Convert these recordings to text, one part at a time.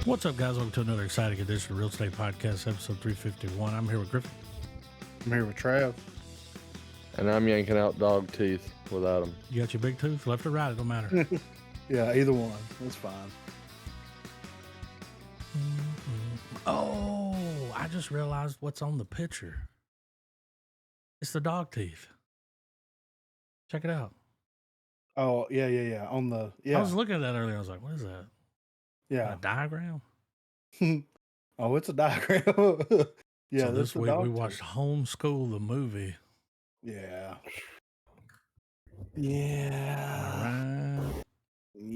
What's up, guys? Welcome to another exciting edition of Real Estate Podcast, episode 351. I'm here with Griffin. I'm here with Trav. And I'm yanking out Dogtooth without him. You got your big tooth, left or right, it don't matter. Yeah, either one. That's fine. Oh, I just realized what's on the picture. It's the dog teeth. Check it out. Oh, yeah. On the, yeah. I was looking at that earlier. I was like, what is that? Yeah. A diagram? Oh, it's a diagram. Yeah, so this week we tooth. watched Homeschool the movie. Yeah. Yeah.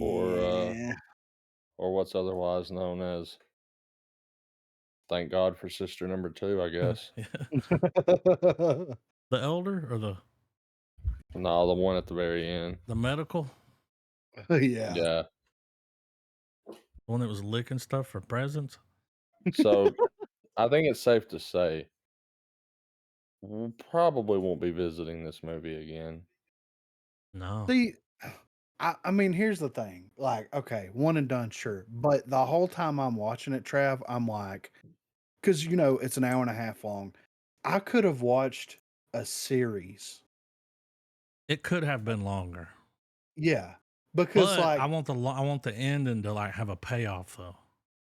All right. Yeah. Or what's otherwise known as Thank God for Sister Number 2, I guess. The elder or the No, the one at the very end. the medical? Yeah. Yeah. The one that was licking stuff for presents? So I think it's safe to say we probably won't be visiting this movie again. No. See, I mean, here's the thing. Like, okay, one and done, sure. But the whole time I'm watching it, Trav, I'm like, because, you know, it's an hour and a half long. I could have watched a series. It could have been longer. Yeah. Because, But like, I want the ending to like have a payoff though.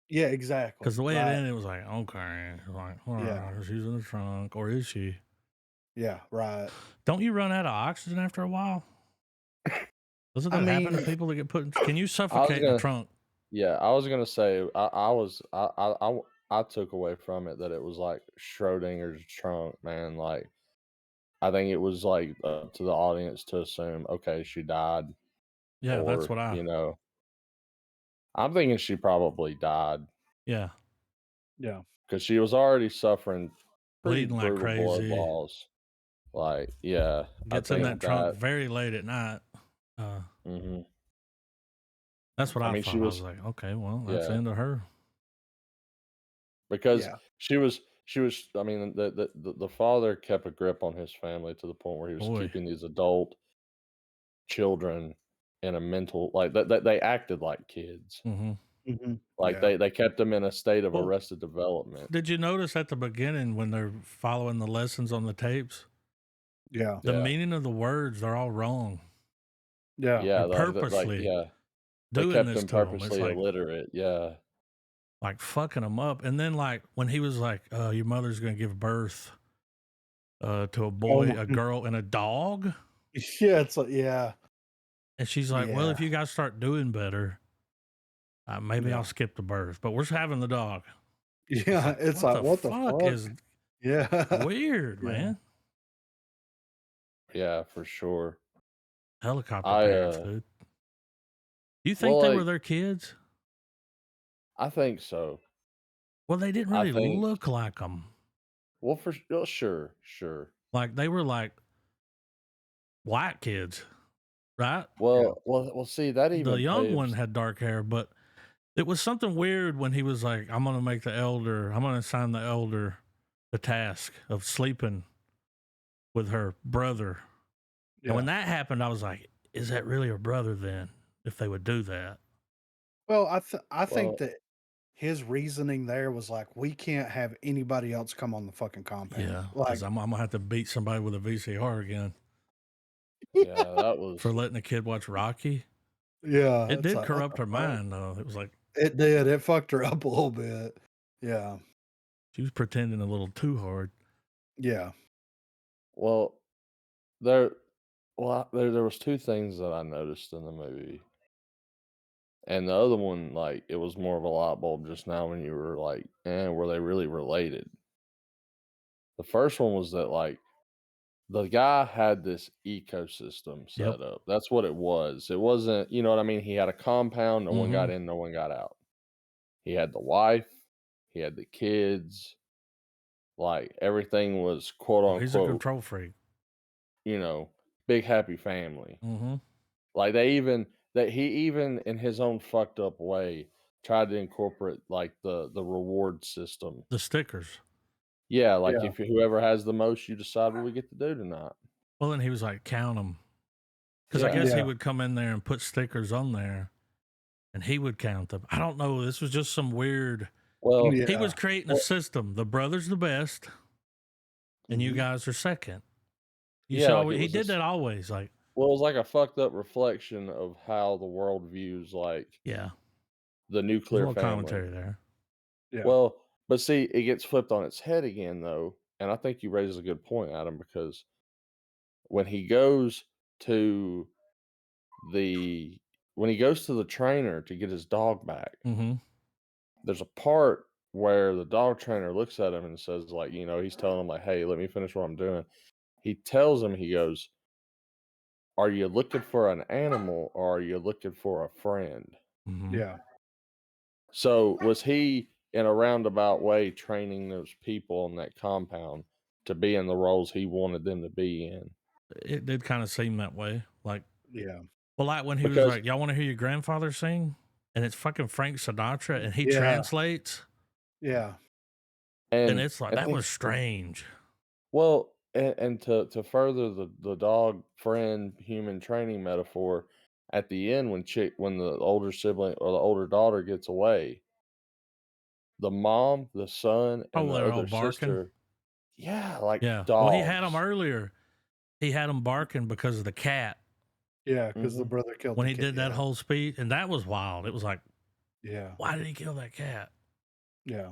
yeah, exactly. Because the way right. it ended, it was like, okay, like, Yeah. she's in the trunk, or is she? Yeah, right. Don't you run out of oxygen after a while? Doesn't that happen to people that get put in? Can you suffocate in the trunk? Yeah, I was gonna say I took away from it that it was like Schrodinger's trunk, man. Like, I think it was like up to the audience to assume, okay, she died. Yeah, that's what you know. I'm thinking she probably died. Yeah. Yeah. Because she was already suffering pretty Bleeding like brutal blood crazy. loss. Like, yeah. Gets in that trunk very late at night. That's what I thought. I was like, okay, well, that's the end of her. Because she was. I mean, the father kept a grip on his family to the point where he was keeping these adult children in a mental, like they acted like kids. Like they kept them in a state of arrested development. Did you notice at the beginning when they're following the lessons on the tapes? Yeah. The meaning of the words, they're all wrong. Yeah. Yeah. Purposely. They doing kept this them to purposely them. illiterate. Yeah. Like fucking them up. And then like when he was like, your mother's going to give birth to a boy, a girl, and a dog. Yeah. It's like, yeah. And she's like, well, if you guys start doing better, maybe I'll skip the birth, but we're having the dog. Yeah. It's like, what the fuck is weird, man. Yeah, for sure. Helicopter parents, dude. Do you think they were their kids? I think so. Well, they didn't really look like them. Well, sure. Like they were like white kids, right? Well. See, that even the young one had dark hair, but it was something weird when he was like, I'm going to assign the elder the task of sleeping with her brother. Yeah. And when that happened, I was like, is that really her brother then, if they would do that? Well, I think that his reasoning there was like, we can't have anybody else come on the fucking compound. Yeah, because I'm going to have to beat somebody with a VCR again. Yeah, that was... For letting the kid watch Rocky. Yeah. It did corrupt her mind, though. It was like... It did. It fucked her up a little bit. Yeah. She was pretending a little too hard. Yeah. Well, there was two things that I noticed in the movie. And the other one, like, it was more of a light bulb just now when you were like, were they really related? The first one was that, like, the guy had this ecosystem set up. That's what it was. It wasn't, you know what I mean? He had a compound. No one got in, no one got out. He had the wife. He had the kids. Like, everything was quote unquote. He's a control freak. You know, big happy family. Like he even in his own fucked up way tried to incorporate like the reward system, the stickers. Yeah, like if whoever has the most, you decide what we get to do tonight. Well, and he was like, count them, because I guess he would come in there and put stickers on there, and he would count them. I don't know. This was just some weird. Well, He was Yeah. creating a well, system. The brother's the best, and you Mhm. guys are second. You yeah, saw like it he was did this. that always. Like, Well, it was like a fucked up reflection of how the world views like yeah, the there's a nuclear little family. commentary there. Yeah. Well, but see, it gets flipped on its head again, though, and I think you raise a good point, Adam, because when he goes to the when he goes to the trainer to get his dog back, Mm-hmm. there's a part where the dog trainer looks at him and says, like, he's telling him, like, "Hey, let me finish what I'm doing." He tells him, he goes, "Are you looking for an animal or are you looking for a friend?" Mm-hmm. Yeah. So was he in a roundabout way training those people on that compound to be in the roles he wanted them to be in? It did kind of seem that way. Like, Yeah. well, like when he was Because like, "Y'all want to hear your grandfather sing?" And it's fucking Frank Sinatra, and he Yeah. translates, Yeah. and and it's like and that think was strange. well, and to further the dog friend human training metaphor, at the end when the older sibling or the older daughter gets away, the mom, the son, and Oh, the they're all other barking. sister, yeah, like Yeah. Well, he had them dogs. earlier. He had them barking because of the cat Yeah. Because the Hmm. brother killed when the he kid. did that Yeah. whole speech, and that was wild. It was like, Yeah. why did he kill that cat? Yeah.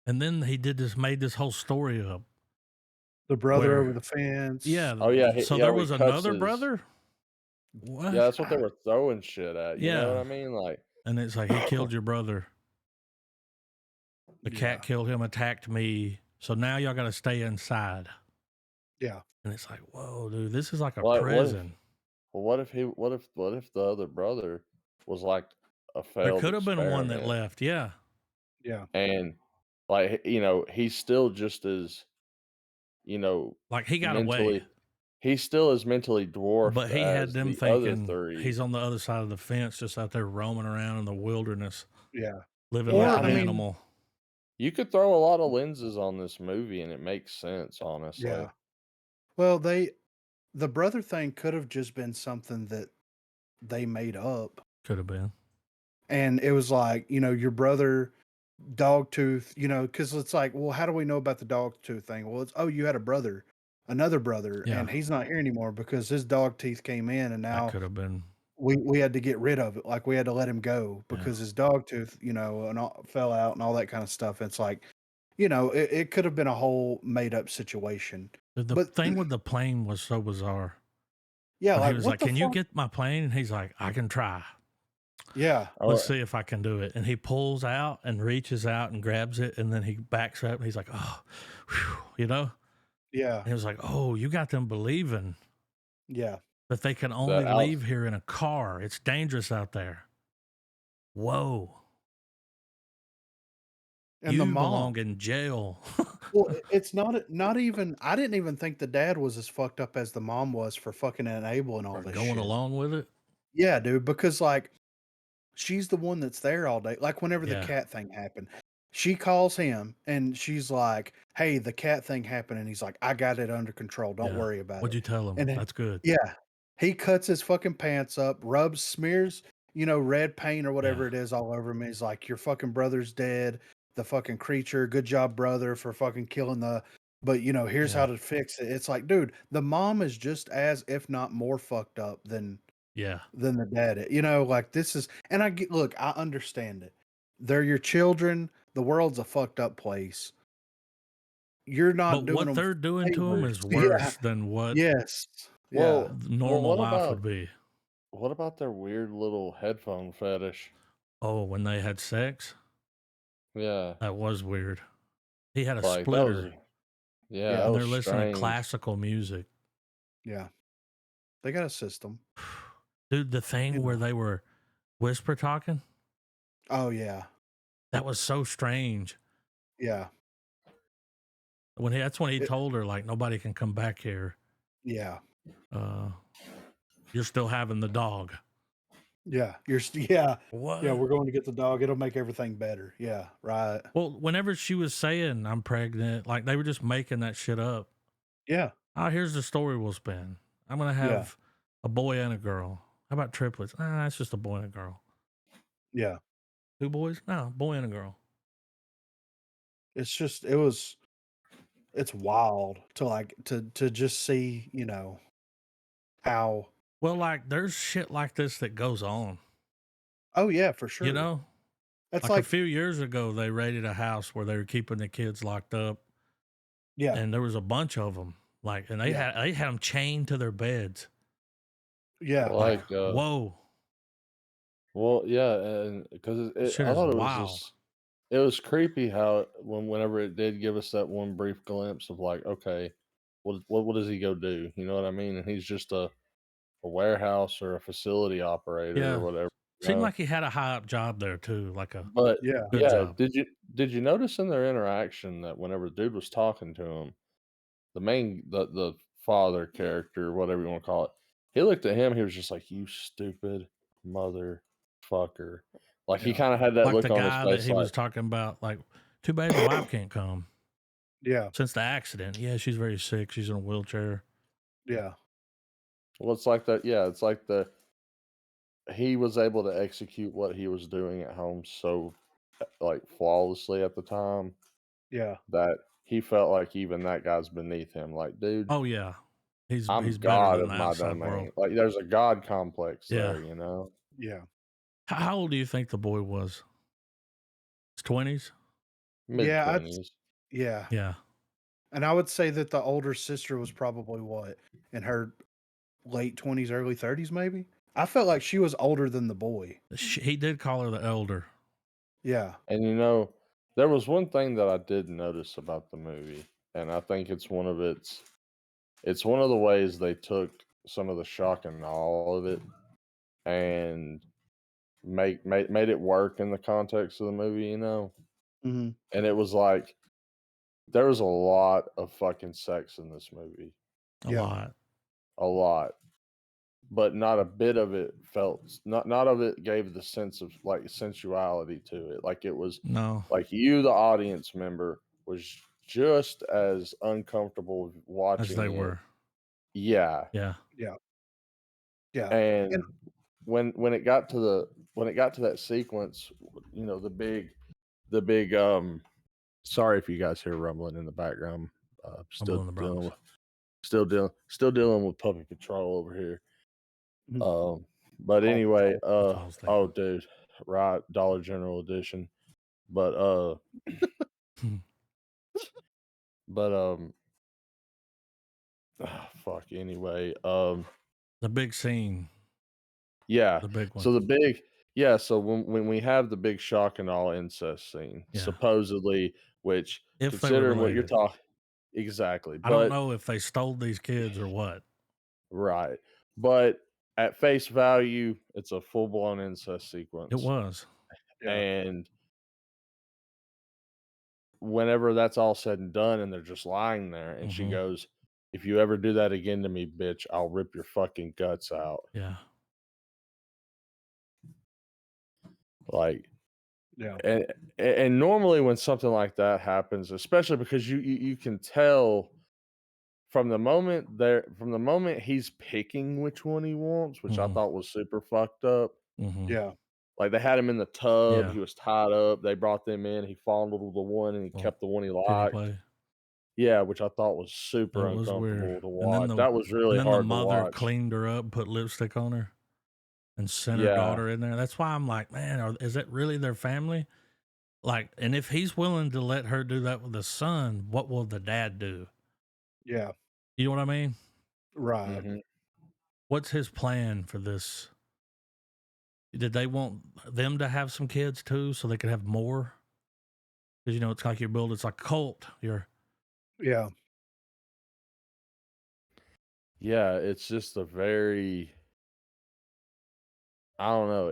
And then he made this whole story up The brother over where, the fence. yeah. Oh yeah, So yeah. there We was cuts another his. brother. What? Yeah, that's what they I, were throwing shit at. You know what Yeah. I mean? Like, And it's like he killed your brother. The cat yeah. killed him, attacked me. So now y'all got to stay inside. Yeah. And it's like, whoa, dude, this is like a what? prison. What if he? What if the other brother was like a There failed could have been one that experiment, left. Yeah. Yeah. and like he's still just as you know Like he got away, mentally, he's still as mentally dwarfed but he had as them the other thinking he's three. on the other side of the fence, just out there roaming around in the wilderness, Yeah. living Yeah, like Or I an I mean, mean, animal. you could throw a lot of lenses on this movie, and it makes sense, honestly. yeah. Well, the brother thing could have just been something that they made up. Could have been. And it was like, your brother, Dogtooth, because it's like, well, how do we know about the Dogtooth thing? Well, it's, oh, you had another brother, Yeah. and he's not here anymore because his dog teeth came in, and That now could have been. we had to get rid of it. Like we had to let him go Yeah. because his dog tooth, and fell out and all that kind of stuff. It's like, it could have been a whole made up situation. The But thing with the plane was so bizarre. yeah, When he like was what like, the "Can you fuck? get my plane?" And he's like, "I can try. Yeah, Let's Oh, see if I can do it." And he pulls out and reaches out and grabs it, and then he backs up and he's like, "Oh, whew," yeah, And it was like, "Oh, you got them believing yeah. that they can only that out. leave here in a car. It's dangerous out there." Whoa. And the You mom. belong in jail. Well, it's not even. I didn't even think the dad was as fucked up as the mom was for fucking enabling all Or this going shit. along with it. Yeah, dude, because like she's the one that's there all day. Like whenever the Yeah. cat thing happened, she calls him and she's like, "Hey, the cat thing happened," and he's like, "I got it under control. Don't Yeah. worry about What'd it." you tell him? And then, That's good. yeah, he cuts his fucking pants up, smears, red paint or Yeah. whatever it is all over him. He's like, "Your fucking brother's dead. The fucking creature. Good job, brother, for fucking killing the." But here's how Yeah. to fix it. It's like, dude, the mom is just as, if not more, fucked up Yeah. than the dad. Like this is, and look, I understand it. They're your children. The world's a fucked up place. You're But not doing what them they're doing to him favors. is Yeah. worse than what Yes. Yeah. Well, normal what life would about be. their weird little headphone fetish? Oh, when they had sex? Yeah, That was weird. He had a like that was splitter yeah, that Yeah. and was they're listening to strange. classical music. Yeah. They got a system. Dude, the You thing where know. they were whisper talking, Oh yeah. that was so strange. Yeah. That's when he It, told her, like, nobody can come back here. yeah. Uh, you're still having the dog. Yeah. Yeah. Yeah. What? We're going to get the dog. It'll make everything better. Yeah. Right. Well, whenever she was saying I'm pregnant, like they were just making that shit up. Yeah. Oh, here's the story we'll spin. I'm gonna Yeah. have a boy and a girl. How about triplets? Ah, it's just a boy and a girl. Yeah. 2 boys? No, boy and a girl. It's just it's wild to, like, to just see, how Well, like, there's shit like this that goes on, Oh, yeah, for you sure. know? That's Like, a like few years ago, they raided a house where they were keeping the kids locked up, Yeah, and there was a bunch of them. Like, and yeah, they had them chained to their beds. yeah, Like, Like, whoa, well, yeah, and because this shit I is thought it was wild. just it was creepy how whenever it did give us that one brief glimpse of like, okay, what does he go do? You know what I mean? And he's just a warehouse or a facility operator or Yeah. whatever, you Seemed know. like he had a high up job there too, like a But yeah, good yeah, job. did you notice in their interaction that whenever the dude was talking to him, the father character, whatever you want to call it, he looked at him, he was just like, "You stupid motherfucker." Like he yeah, kind of had that Like the look on his guy that face he like, was talking about, like, too bad your wife can't come yeah, since the accident. Yeah, she's very sick. She's in a wheelchair. yeah, well, it's like that, yeah, it's like the he was able to execute what he was doing at home so like flawlessly at the time yeah, that he felt like even that guy's beneath him. Like, dude, Oh yeah, I'm he's better God than of the my outside world. domain. Like, there's a God complex Yeah. there, you know? yeah, How old do you think the boy was? His 20s? Mid yeah, 20s. yeah, Yeah. and I would say that the older sister was probably what, in her late 20s, early 30s, maybe? I felt like she was older than the boy. He did call her the elder. Yeah, And you know, there was one thing that I did notice about the movie, and I think it's one of the ways they took some of the shock and awe of it and made it work in the context of the movie, you know? mhm, And it was like there was a lot of fucking sex in this movie. A yeah, lot. A lot. But not a bit of it felt not of it gave the sense of like sensuality to it. Like it was No, like you, the audience member, was just as uncomfortable as watching they it. were. Yeah. Yeah. yeah, yeah, and And when it got to when it got to that sequence, you know, the big sorry if you guys hear rumbling in the background. Rumble in the Bronx. Still dealing with puppy patrol over here. mhm, Um, but Paw anyway, Patrol. That's what I was oh, thinking. dude, right, Dollar General edition. But but fuck. Anyway, The big scene, yeah. the big one. So the big, yeah. So when we have the big shock and all incest scene, Yeah. supposedly, which If they were considering what you're related. talking, exactly, I don't but know if they stole these kids or what. right, but at face value, it's a full blown incest It sequence, was. Yeah, and whenever that's all said and done and they're just lying there and she Mhm. goes, "If you ever do that again to me, bitch, I'll rip your fucking guts out." Yeah. Like yeah, and and normally when something like that happens, especially because you can tell from the moment he's picking which one he wants, which I Mhm. thought was super fucked up. Mhm. yeah, Like they had him in the tub, Yeah. he was tied up, they brought them in, he fondled the one and he Well, kept the one he pity liked. play. Yeah, which I thought was It super was weird. uncomfortable to watch. That was And really then the hard to mother watch. cleaned her up, put lipstick on her, and sent her Yeah. daughter in there. That's why I'm like, man, is that really their family? Like, and if he's willing to let her do that with the son, what will the dad do? yeah, You know what I mean? right. Mhm. What's his plan for this? Did they want them to have some kids too, so they could have more? Because it's like you're building, it's like a cult. Yeah, Yeah, it's just a very I don't know,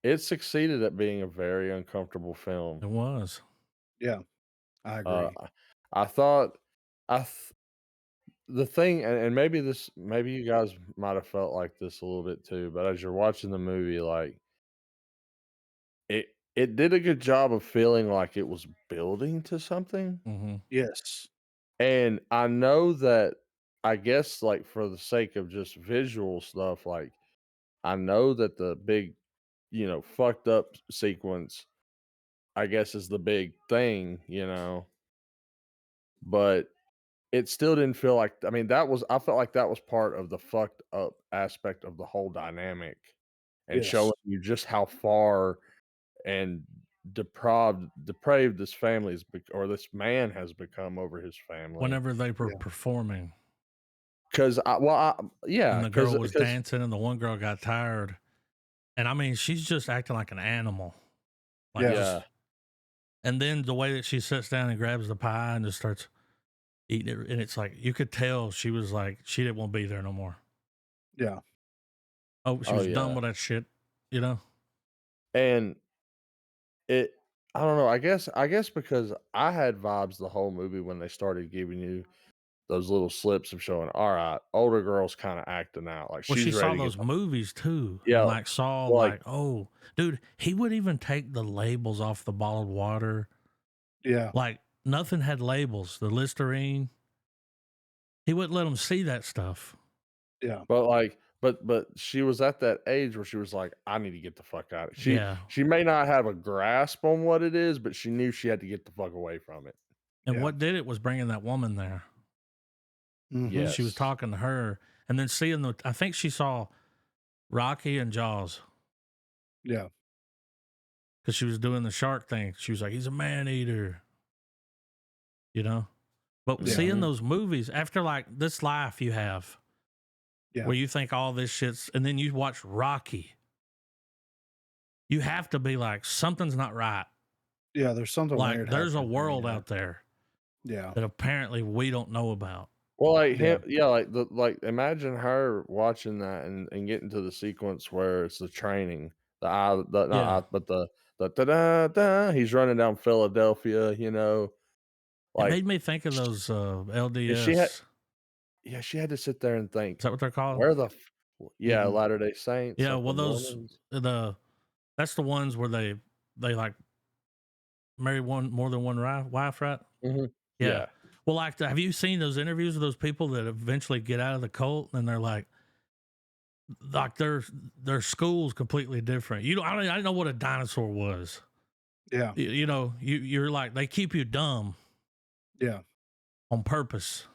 it succeeded at being a very uncomfortable film. It was. yeah, I Uh, agree. I thought I th the thing and maybe you guys might have felt like this a little bit too, but as you're watching the movie, like, it did a good job of feeling like it was building to something, Hmm. Yes. and I know that I guess, like, for the sake of just visual stuff, like, I know that the big, fucked up sequence, I guess, is the big thing, but it still didn't feel like, I mean, I felt like that was part of the fucked up aspect of the whole dynamic and Yes. showing you just how far and depraved this family or this man has become over his family. Whenever they were Yeah. performing Because and yeah, the girl was because dancing and the one girl got tired. And I mean, she's just acting like an animal. Like Yeah. yeah, just, and then the way that she sits down and grabs the pie and just starts eating it. And it's like, you could tell she was like, she didn't want to be there no more. Yeah. Oh, she oh was done yeah, with that shit, you know? and it. I don't know. I guess because I had vibes the whole movie when they started giving you those little slips of showing, all right, older girl's kind of acting out, like Well, she she's saw ready to get those movies too, and yeah, like saw like like, oh, dude, he would even take the labels off the bottled water. Yeah. Like nothing had labels. The Listerine, he wouldn't let them see that stuff. Yeah. but she was at that age where she was like, I need to get the fuck out. Yeah, She may not have a grasp on what it is, but she knew she had to get the fuck away from it. and Yeah. what did it was bringing that woman there. Mm-hmm. She was Yes. talking to her, and then seeing the. I think she saw Rocky and Jaws Yeah. because she was doing the shark thing. She was like, he's a man eater, you know. But Yeah. seeing Mhm. those movies after like this life you have, Yeah. where you think all this shit's, and then you watch Rocky, you have to be like, something's not right. Yeah. There's something Like weird there's a happening world here. out there Yeah. that apparently we don't know about. Well, like Yeah. him, yeah, like imagine her watching that and getting to the sequence where it's the training, the eye, the not Yeah. eye, but the da da da. He's running down Philadelphia, It like made me think of sh- those she had, LDS. yeah, she had to sit there and Is think, that what they're called? where the, yeah, Mm-hmm. Latter Day Saints, Yeah. like the Well, those Mormons. that's the ones where they like marry one more than one wife, right? Hmm. Yeah. Yeah, Well, like, have you seen those interviews with those people that eventually get out of the cult and they're like their school's completely different. You know, I don't know what a dinosaur was. Yeah. You know, you're like they keep you dumb Yeah. on purpose.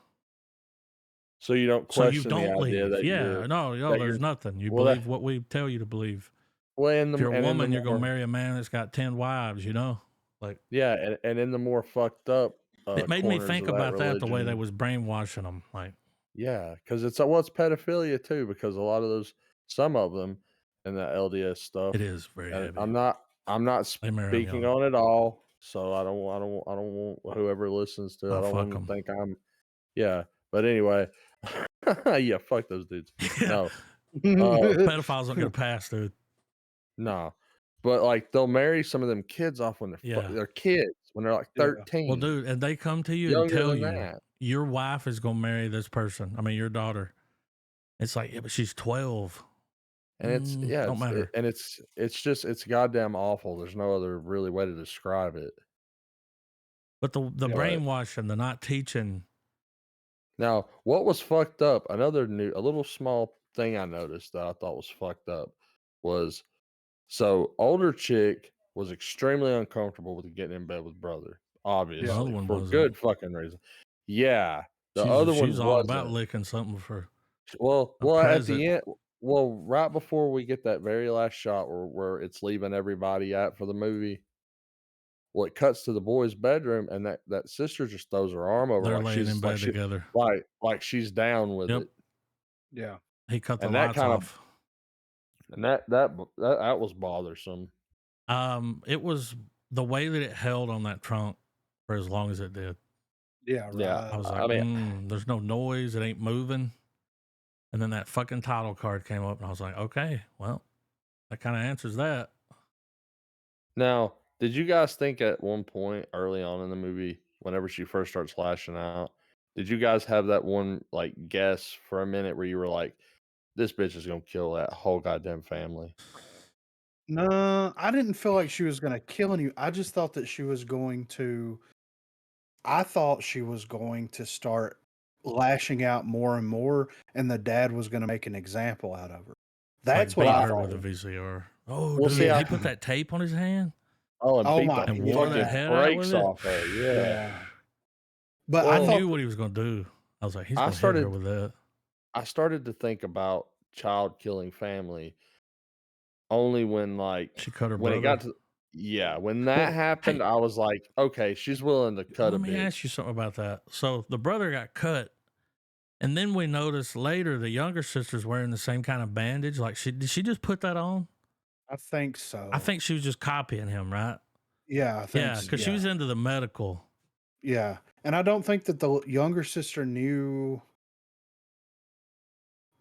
so you don't So you question the don't idea leave. that Yeah. No, that there's you're nothing. You well, believe what we tell you to believe. well, If you're a and in the woman, you're gonna more marry a man that's got 10 wives, you know? Like yeah, and in the more fucked up it made me corners think of that about that the way they religion. was brainwashing them. Like Yeah, because it's pedophilia too, because a lot of some of them in the LDS it stuff, is very and heavy. I'm not They marry them speaking young. on it all, so I don't want whoever listens to it, I Oh, don't fuck want 'em to them. think I'm yeah, but anyway, yeah, fuck those dudes. Yeah. No, uh, Pedophiles don't get a pass, dude. no, but, like, they'll marry some of them kids off when Yeah. they're kids, when they're, like, Yeah. Well, 13, dude, and they come to you and younger tell than you that. your wife is gonna marry this person. I mean, your daughter. It's like, yeah, but she's 12. And it's yeah, Don't matter. it's just it's goddamn awful. There's no other really way to describe it. But the Yeah. But brainwashing, the not teaching. now, what was fucked up, a little small thing I noticed that I thought was fucked up was so older chick was extremely uncomfortable with getting in bed with brother, The Yeah. other obviously, one for wasn't. good fucking reason. Yeah, the other She's one all about wasn't. licking something for a Well, at the present. end, well, right before we get that very last shot where it's leaving everybody out for the movie, well, it cuts to the boys' bedroom, and that sister just throws her arm over They're laying in bed together. like she's down with Yep. it, Yeah. He cut the and that lights kind of off. and that was bothersome. It was the way that it held on that trunk for as long as it did. Yeah. Yeah, I Right. was I like, mean, there's no noise. It ain't moving. And then that fucking title card came up, and I was like, okay, well, that kind of answers that. now, did you guys think at one point early on in the movie, whenever she first starts lashing out, did you guys have that one like guess for a minute where you were like, "This bitch is gonna kill that whole goddamn family"? No, I didn't feel like she was gonna kill any. I just thought that she was going to. I thought she was going to start lashing out more and more, and the dad was going to make an example out of her. That's like what beat I I her with a thought. VCR. Oh, well, see, dude, I he put that tape on his hand oh, and Oh beat my the and wore that yeah, fucking head out with brakes it. off her. Yeah. yeah. But I I Well, thought knew what he was gonna do. I was like, he's I gonna hit her started with that. I started to think about child killing family only when She cut her when it got brother. to yeah, when that well, happened, Hey, I was like, okay, she's willing to cut a let me ask you bitch. something about that. So the brother got cut, and then we noticed later the younger sister's wearing the same kind of bandage. Like, did she just put that on? I think I so. think she was just copying him, right? Yeah, I think Yeah, because she yeah, was into the medical. yeah. And I don't think that the younger sister knew.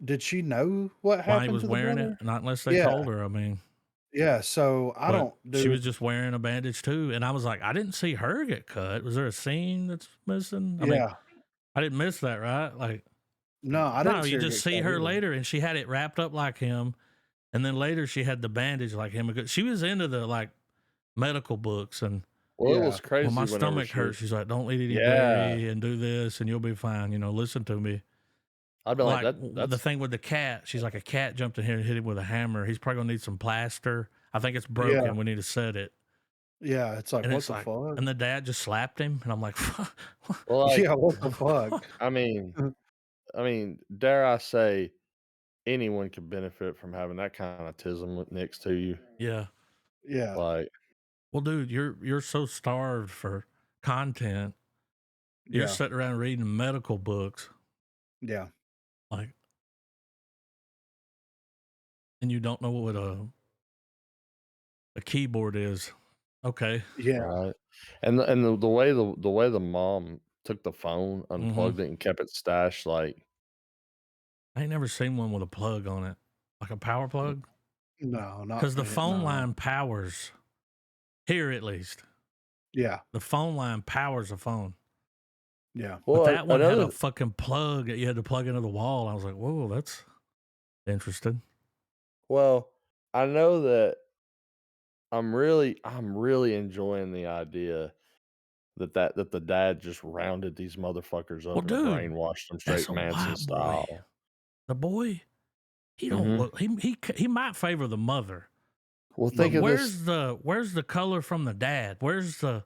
Did she know what Why he happened was to the wearing it, brother? not unless they Yeah, told her. I mean, yeah. So I but don't, she was dude. just wearing a bandage too, and I was like, I didn't see her get cut. Was there a scene that's missing? I mean, Yeah, I didn't miss that, right? Like, no, I didn't no, see you her just get see cut her either. later, and she had it wrapped up like him, and then later she had the bandage like him. Because she was into the like medical books, and Well, it Yeah, was when my crazy whenever stomach she was hurts, she's like, "Don't eat any yeah. dairy and do this, and you'll be fine." Listen to me. I'd been like, Like the that's thing with the cat, she's like, a cat jumped in here and hit him with a hammer. He's probably gonna need some plaster. I think it's yeah, broken. We need to set it. yeah. It's like And what it's the like, fuck? and the dad just slapped him, and I'm like, well, like, Yeah, what the fuck? I mean I mean, dare I say, anyone could benefit from having that kind of tism next to you. yeah. Yeah, Like, Well, dude, you're so starved for content. You're yeah, sitting around reading medical books, yeah, like, and you don't know what a keyboard is. Okay. yeah, right? And the way the mom took the phone, Mm-hmm. unplugged it, and kept it stashed, like, I ain't never seen one with a plug on it, like a power plug, no, not because the me. phone No, line powers here at least. yeah, The phone line powers a phone. yeah, But well, that one had a another fucking plug that you had to plug into the wall. I was like, whoa, that's interesting. well, I know that I'm really enjoying the idea that the dad just rounded these motherfuckers Well, up and dude, brainwashed them that's straight a Manson white boy. style. The boy, he don't Mhm. look. He might favor the mother, Well, but think of this where's the color from the dad? Where's the?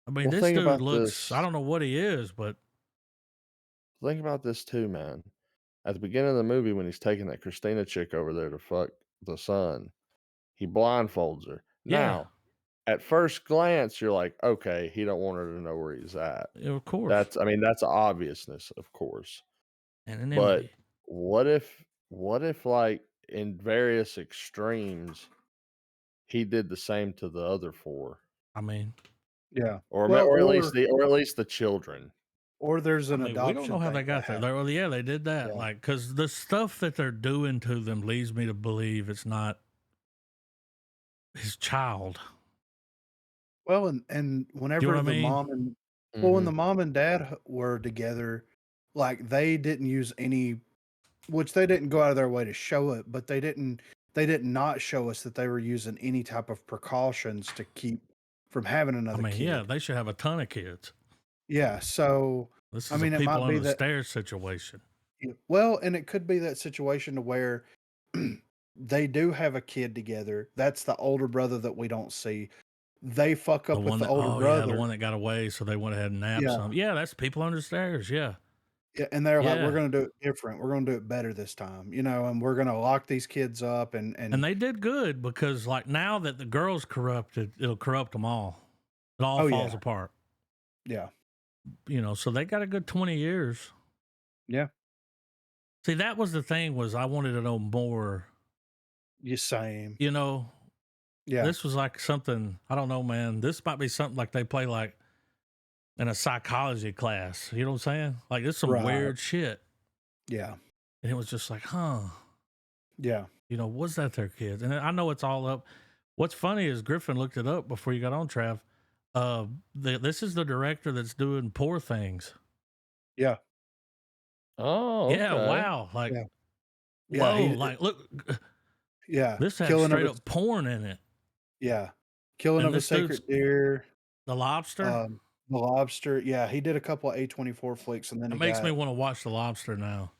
I mean, well, this think dude about looks. I this don't know what he is, but think about this too, man. At the beginning of the movie when he's taking that Christina chick over there to fuck the son, he blindfolds her. yeah, Now, at first glance, you're like, "Okay, he don't want her to know where he's at." of course, That's obviousness, of course. But anonymity. what if, like, in various extremes, he did the same to the other 4? I mean, yeah. Or ma Well, or at least the children. or there's an we don't know adoption how thing they that got there. happened. Well, yeah, they did that. Yeah. Like, because the stuff that they're doing to them leads me to believe it's not his child. Well, and Do you know whenever what I the mean? mom and well, when the Mhm. mom and dad were together, like they didn't use any, which they didn't go out of their way to show it, but they did not show us that they were using any type of precautions to keep from having I another mean, yeah, kid. they should have a ton of kids. Yeah, so This I is a mean, it people might be under the that stairs situation. well, and it could be that situation to where they do have a kid together. That's the older brother that we don't see. They fuck The up with one the that, older oh yeah, the brother. one that got away, so they went ahead and nabbed Yeah. some. Yeah, that's people under the stairs. Yeah, Yeah, and they're like, "We're yeah, gonna do it different. We're gonna do it better this time," and we're gonna lock these kids up and and they did good because like now that the girl's corrupted, it'll corrupt them all. It all oh falls yeah, apart. yeah, So they got a good 20 years. yeah. See, that was the thing was I wanted to know more. You same. You know, Yeah, this was like something I don't know, man. This might be something like they play like in a psychology class. You know what I'm saying? Like it's some right. weird shit, Yeah, and it was just like, huh? yeah. Was that their kids? And I know it's all up. What's funny is Griffin looked it up before you got on, Trav. This is the director that's doing Poor Things. Yeah, Oh, Yeah, okay. wow. Like, yeah, yeah. whoa. Like, look, Yeah. this had Killing of straight a up porn in it. yeah, killing And of a this dude's sacred deer. The Lobster. Um, The Lobster. Yeah, he did a couple of A24 flicks, and then It he makes me got want to watch The Lobster now.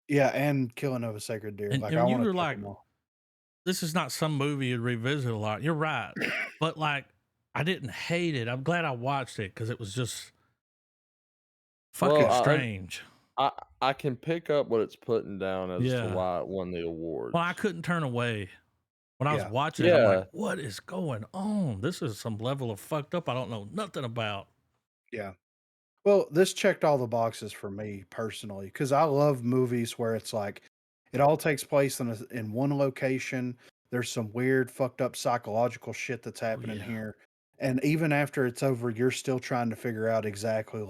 Yeah, and Killing of a Sacred Deer. Like, I And you wanna were check like, them all. this is not some movie you'd revisit a lot. You're right. But like, I didn't hate it. I'm glad I watched it because it was just fucking Well, Yeah, strange. I can pick up what it's putting down as to Yeah. why it won the Well, I awards. couldn't turn away. When I was yeah, watching it, I'm like, Yeah, what is going on? This is some level of fucked up I don't know nothing about. yeah. Well, this checked all the boxes for me personally because I love movies where it's like it all takes place in one location. There's some weird, fucked up psychological shit that's Oh, happening yeah. here, and even after it's over, you're still trying to figure out exactly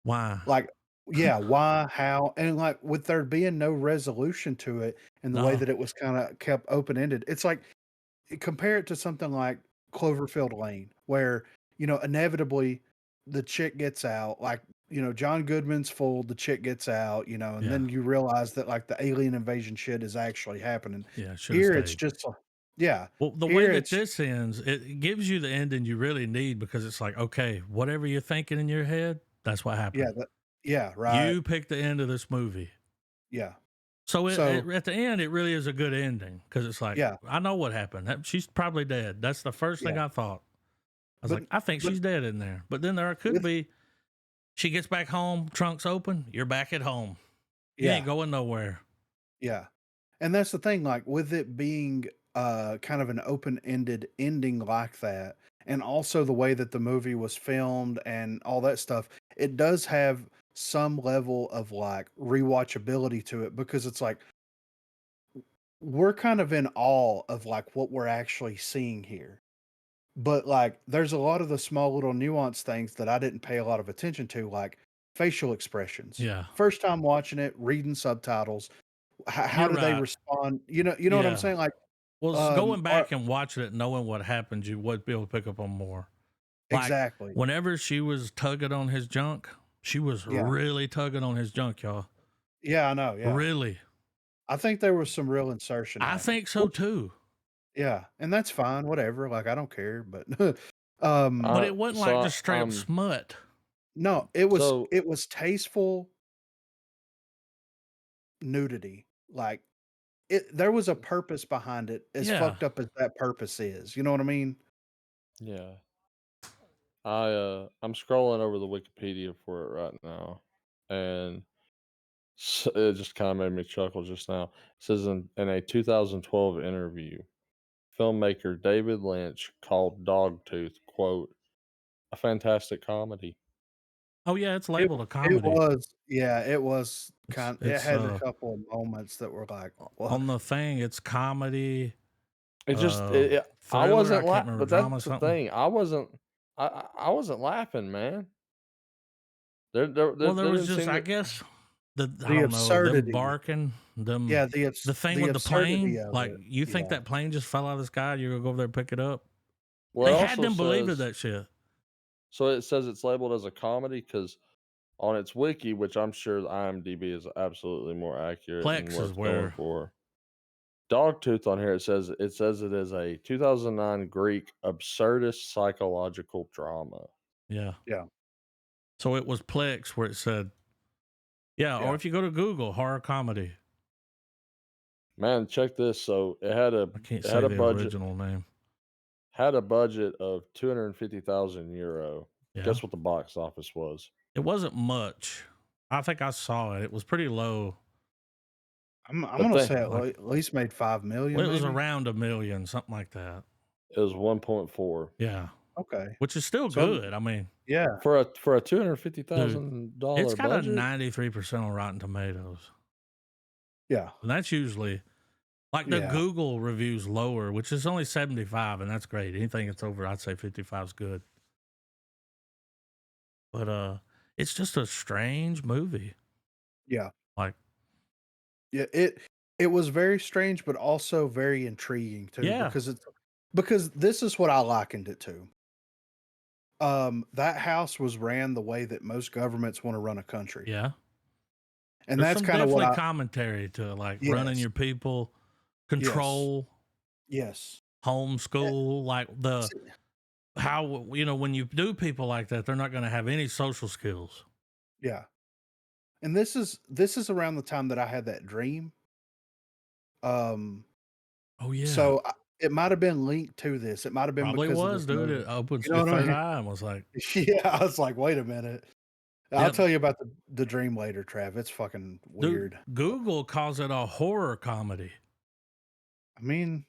Why? like yeah, why, how, and like with there being no resolution to it, and the way No. that it was kind of kept open ended. It's like compare it to something like Cloverfield Lane, where, inevitably the chick gets out, like, John Goodman's fooled, the chick gets out, and Yeah. then you realize that like the alien invasion shit is actually happening. Yeah. Should have Here it's stayed. just yeah. Well, the way Here that it's this ends, it gives you the ending you really need because it's like, okay, whatever you're thinking in your head, that's what yeah, happened. yeah, right. You picked the end of this movie. Yeah. So So, at the end, it really is a good ending because it's like, yeah, I know what happened. She's probably dead. That's the first thing yeah. I thought. I was But like, I think but she's dead in there. But then there could with be, she gets back home, trunks open, you're back at home. You ain't yeah, going nowhere. yeah. And that's the thing, like with it being kind of an open-ended ending like that, and also the way that the movie was filmed and all that stuff, it does have some level of like rewatchability to it because it's like we're kind of in awe of like what we're actually seeing here. But like there's a lot of the small little nuance things that I didn't pay a lot of attention to, like facial expressions. Yeah. First time watching it, reading subtitles, how You're do they right. respond? You know what I'm Yeah. saying? Like, Well, going are back and watching it, knowing what happened, you would be able to pick up on more. Like, exactly. whenever she was tugging on his junk, she was Yeah. really tugging on his junk, y'all. Yeah, I know, yeah. Really. I think there was some real insertion I happening, think so which too. yeah, and that's fine, whatever, like, I don't care, but, But um, it wasn't like so just straight up smut. no, it was so it was tasteful nudity, like, there was a purpose behind it, as Yeah. fucked up as that purpose is, you know what I mean? yeah, I'm scrolling over the Wikipedia for it right now, and it just kind of made me chuckle just now. It says in a 2012 interview, filmmaker David Lynch called Dogtooth, quote, a fantastic comedy. Oh yeah, it's It labeled a it comedy. was yeah, it was it It's had a couple of moments that were like, "What?" on the thing, it's comedy, It just I thriller, I wasn't can't laughing, remember, but that's drama, the something. thing. I wasn't laughing, man. Well, there There was didn't just, seem I to. guess, I The don't know, them absurdity. barking, them Yeah, the thing the with the absurdity plane. of Like, it. you think Yeah. that plane just fell out of the sky? You're gonna go over there and pick it up? Well, it They had also them believing says that shit. so it says it's labeled as a comedy because on its wiki, which I'm sure the IMDb is absolutely more accurate and Plex is worth going where, for. Dogtooth on here it says it is a 2009 Greek absurdist psychological drama. yeah. Yeah. So it was Plex where it said, yeah. Or Yeah. if you go to Google horror comedy, Man, check this. So I can't it had say a the budget original name. had a budget of 250,000 euro. Yeah, Guess what the box office was? it wasn't much. I think I saw it. It was pretty low. I'm But gonna think say Like, at least made 5,000,000 well, it was maybe? around 1 million, something like that. it was 1.4 Yeah, Okay. which is still So, good. I mean, yeah. for a dude, it's $250,000 got a budget. 93% on Rotten Tomatoes, Yeah. and that's usually like the Yeah. Google reviews lower, which is only 75, and that's great. Anything that's over, I'd say 55 is good. But it's just a strange movie. Yeah. Like, Yeah, it was very strange, but also very intriguing too, yeah, because this is what I likened it to. That house was ran the way that most governments wanna run a country, yeah. and There's that's some kinda what definitely I commentary to like running yes, your people, yes, control, yes. Eh, homeschool, like the see how when you do people like that, they're not going to have any social skills. yeah, And this is around the time that I had that dream. Um, Oh yeah, so it might have been linked to this. It might have been probably because of was, this dude. movie. It opens You know your what I third mean? eye and was like, Yeah, I was like, wait a minute. I'll yep, tell you about the dream later, Trav. It's fucking dude. weird. Google calls it a horror comedy. I mean,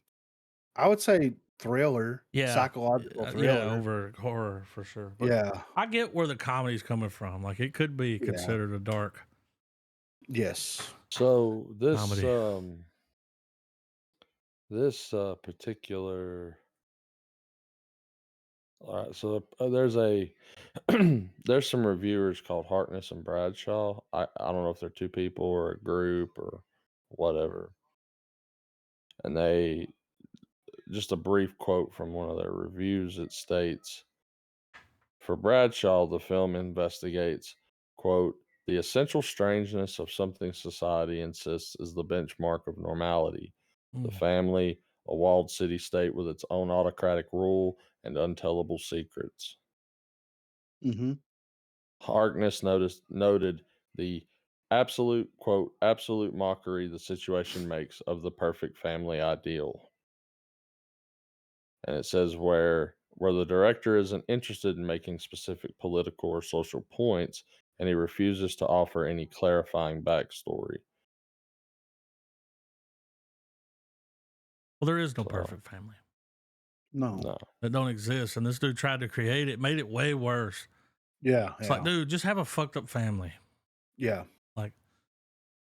I would say thriller, Yeah, psychological yeah, thriller. over horror for sure. But Yeah. I get where the comedy's coming from. Like it could be Yeah. considered a dark Yes. So comedy. this particular so there's some reviewers called Harkness and Bradshaw. I don't know if they're two people or a group or whatever. And they just a brief quote from one of their reviews. It states, for Bradshaw, the film investigates, quote, the essential strangeness of something society insists is the benchmark of normality. The Mm. family, a walled city state with its own autocratic rule and untellable secrets. Hmm. Harkness noted the absolute, quote, absolute mockery the situation makes of the perfect family ideal. And it says where the director isn't interested in making specific political or social points, and he refuses to offer any clarifying backstory. Well, there is no So perfect family. No. no, That don't exist. And this dude tried to create it, made it way worse. Yeah. It's like, Yeah. dude, just have a fucked up family. Yeah. Like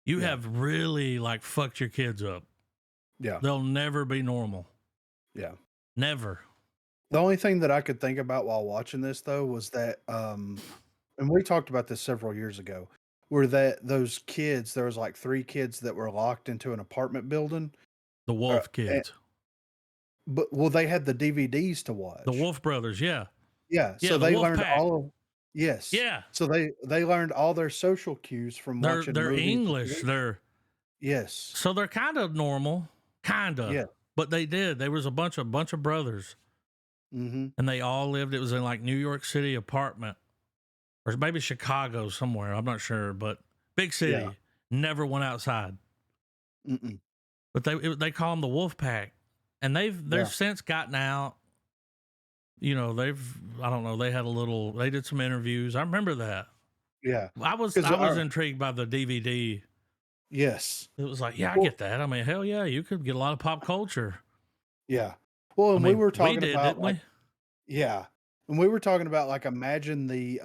you Yeah. have really like fucked your kids up. Yeah. They'll never be normal. Yeah. Never. The only thing that I could think about while watching this though was that and we talked about this several years ago, were that those kids, there was like 3 kids that were locked into an apartment building. The Uh, Wolf and, kids. but well, they had the DVDs to The watch. Wolf brothers, yeah. Yeah, Yeah, so the they Wolf learned Pack. all of yes. Yeah. So they learned all their social cues from watching They're movies and English. TV. Yes. So they're kind of normal. Kinda. Yeah. But they did. There was a bunch of brothers. Mhm. And they all lived, it was in like New York City apartment. Or maybe Chicago somewhere. I'm not sure, but big Yeah. city. Never went outside. Mm-mm. But they call them the Wolf Pack, and they've Yeah. since gotten out. You know, I don't know. They did some interviews. I remember that. Yeah. I 'Cause was intrigued by the DVD. yes. It was like, yeah, I Well, get that. I mean, hell yeah, you could get a lot of pop culture. yeah. Well, I and we mean, were we talking did, about didn't like we? yeah. And we were talking about like imagine the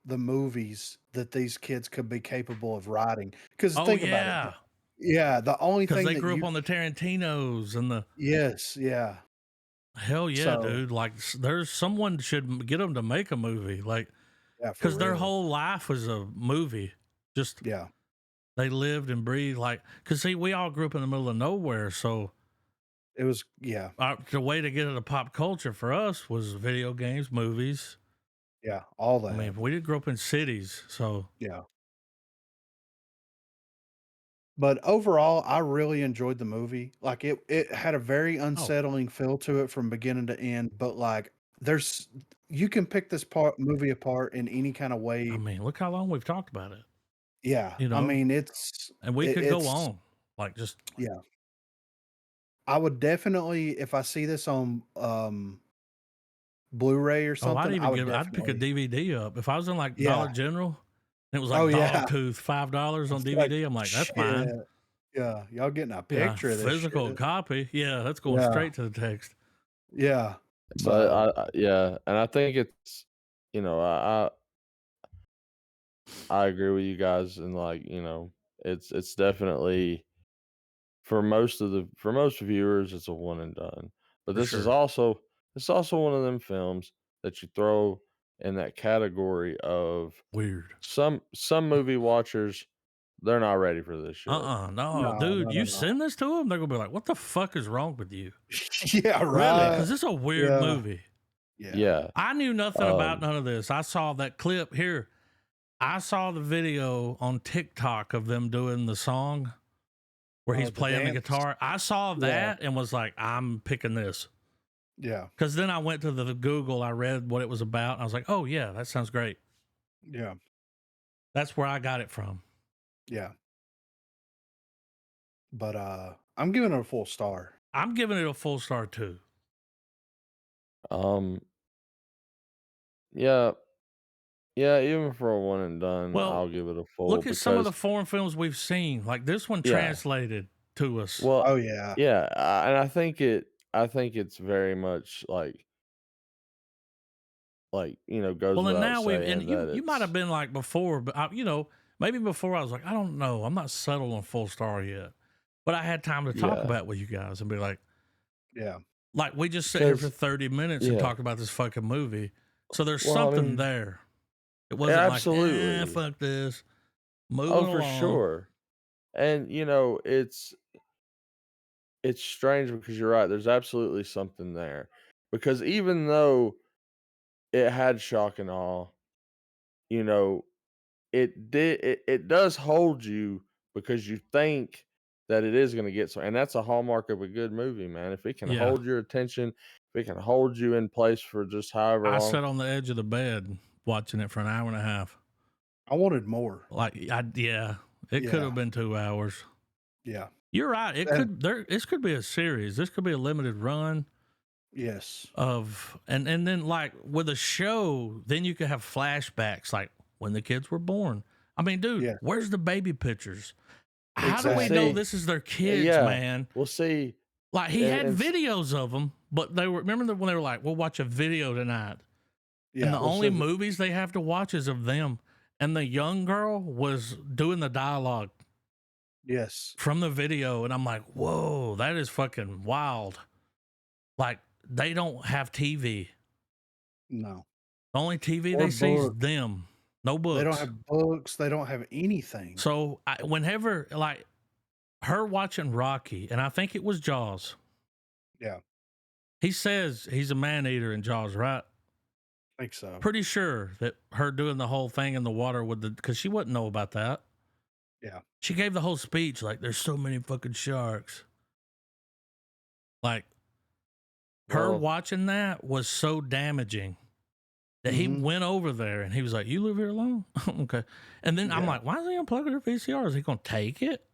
movies that these kids could be capable of writing. Because Oh think about it. yeah, Yeah, the only because thing they that grew up you on the Tarantinos and the yes, yeah. hell yeah, So, dude. Like, there's someone should get them to make a movie, like, yeah, for because their real. whole life was a movie. Just Yeah. they lived and breathed like. Because see, we all grew up in the middle of nowhere, so It was yeah. the way to get into pop culture for us was video games, movies. Yeah, all I that. mean, we did grow up in cities, so Yeah. But overall, I really enjoyed the movie. Like it had a very oh, unsettling feel to it from beginning to end, but like there's you can pick this part movie apart in any kind of I way. mean, look how long we've talked about it, Yeah. you I know, mean, and we could go it's on, like, just yeah. I would definitely if I see this on Blu-ray or oh, something, I would I'd pick a definitely DVD up if I was in like yeah. Dollar General. And it was Oh like yeah. Dogtooth, $5 on It's like DVD. I'm like, that's shit. mine. Yeah, y'all getting a Yeah, picture of this physical shit. copy. Yeah, that's going Yeah. straight to the text. Yeah. but So, yeah, and I think it's you know I agree with you guys, and like it's definitely for most viewers it's a one and done. But For sure. this is also one of them films that you throw in that category of Weird. some movie watchers, they're not ready for this shit. No, no, dude, no, no, you no. send this to them, they're gonna be like, "What the fuck is wrong with you?" Yeah, Really? right. Because it's a weird Yeah. movie. Yeah. Yeah. I knew nothing about Um, none of this. I saw that clip here. I saw the video on TikTok of them doing the song where Oh, he's the playing the dance. guitar. I saw Yeah. that and was like, I'm picking this. Yeah. Because then I went to the Google, I read what it was about. And I was like, oh, yeah, that sounds great. Yeah. That's where I got it from. Yeah. But I'm giving it a full star. I'm giving it a full star too. Um, yeah, yeah. Even for a one and done, Well, I'll give it a full look at some of the because foreign films we've seen. Like this one yeah. translated to us. Well, Oh yeah. yeah, and I think it's very much like goes Well, and without now and saying that you might have it's been like before, but maybe before I was like, I don't know, I'm not settled on full star yet. But I had time to talk yeah, about it with you guys and be Yeah. like we just sit here for because 30 minutes and yeah. talk about this fucking movie. So there's Well, I something mean, there. It wasn't like, absolutely. fuck this, Oh, moving for along. sure. And it's strange because you're right. There's absolutely something there. Because even though it had shock and awe, you know, it does hold you because you think that it is going to get so, and that's a hallmark of a good movie, man. If it can Yeah. hold your attention, if it can hold you in place for just however I long. sat on the edge of the bed watching it for an hour and a half. I wanted more. Like, yeah, it could Yeah. have been 2 hours. Yeah. You're right. And This could be a series. This could be a limited run yes. of, and then like with a show, then you could have flashbacks like when the kids were born. I mean, dude, Yeah. where's the baby pictures? How do Well, we know Exactly. see, this is their kids, yeah, man? we'll see, Like he and had and videos of them, but they were, remember when they were like, we'll watch a video tonight. And the Yeah. we'll only see. movies they have to watch is of them. And the young girl was doing the dialogue Yes. from the video. And I'm like, whoa, that is fucking wild. Like, they don't have TV. No. The only TV Or they see is book. them. No They don't books. have books. They don't have anything. So whenever, like, her watching Rocky, and I think it was Jaws, Yeah. he says he's a man eater in Jaws, right? I think so. Pretty sure that her doing the whole thing in the water with the, because she wouldn't know about that. Yeah. She gave the whole speech like, there's so many fucking sharks. Like, her Well, watching that was so damaging that he Mhm. went over there and he was like, you live here alone? Okay. And then I'm Yeah. like, why is he unplugging her VCR? Is he going to take it?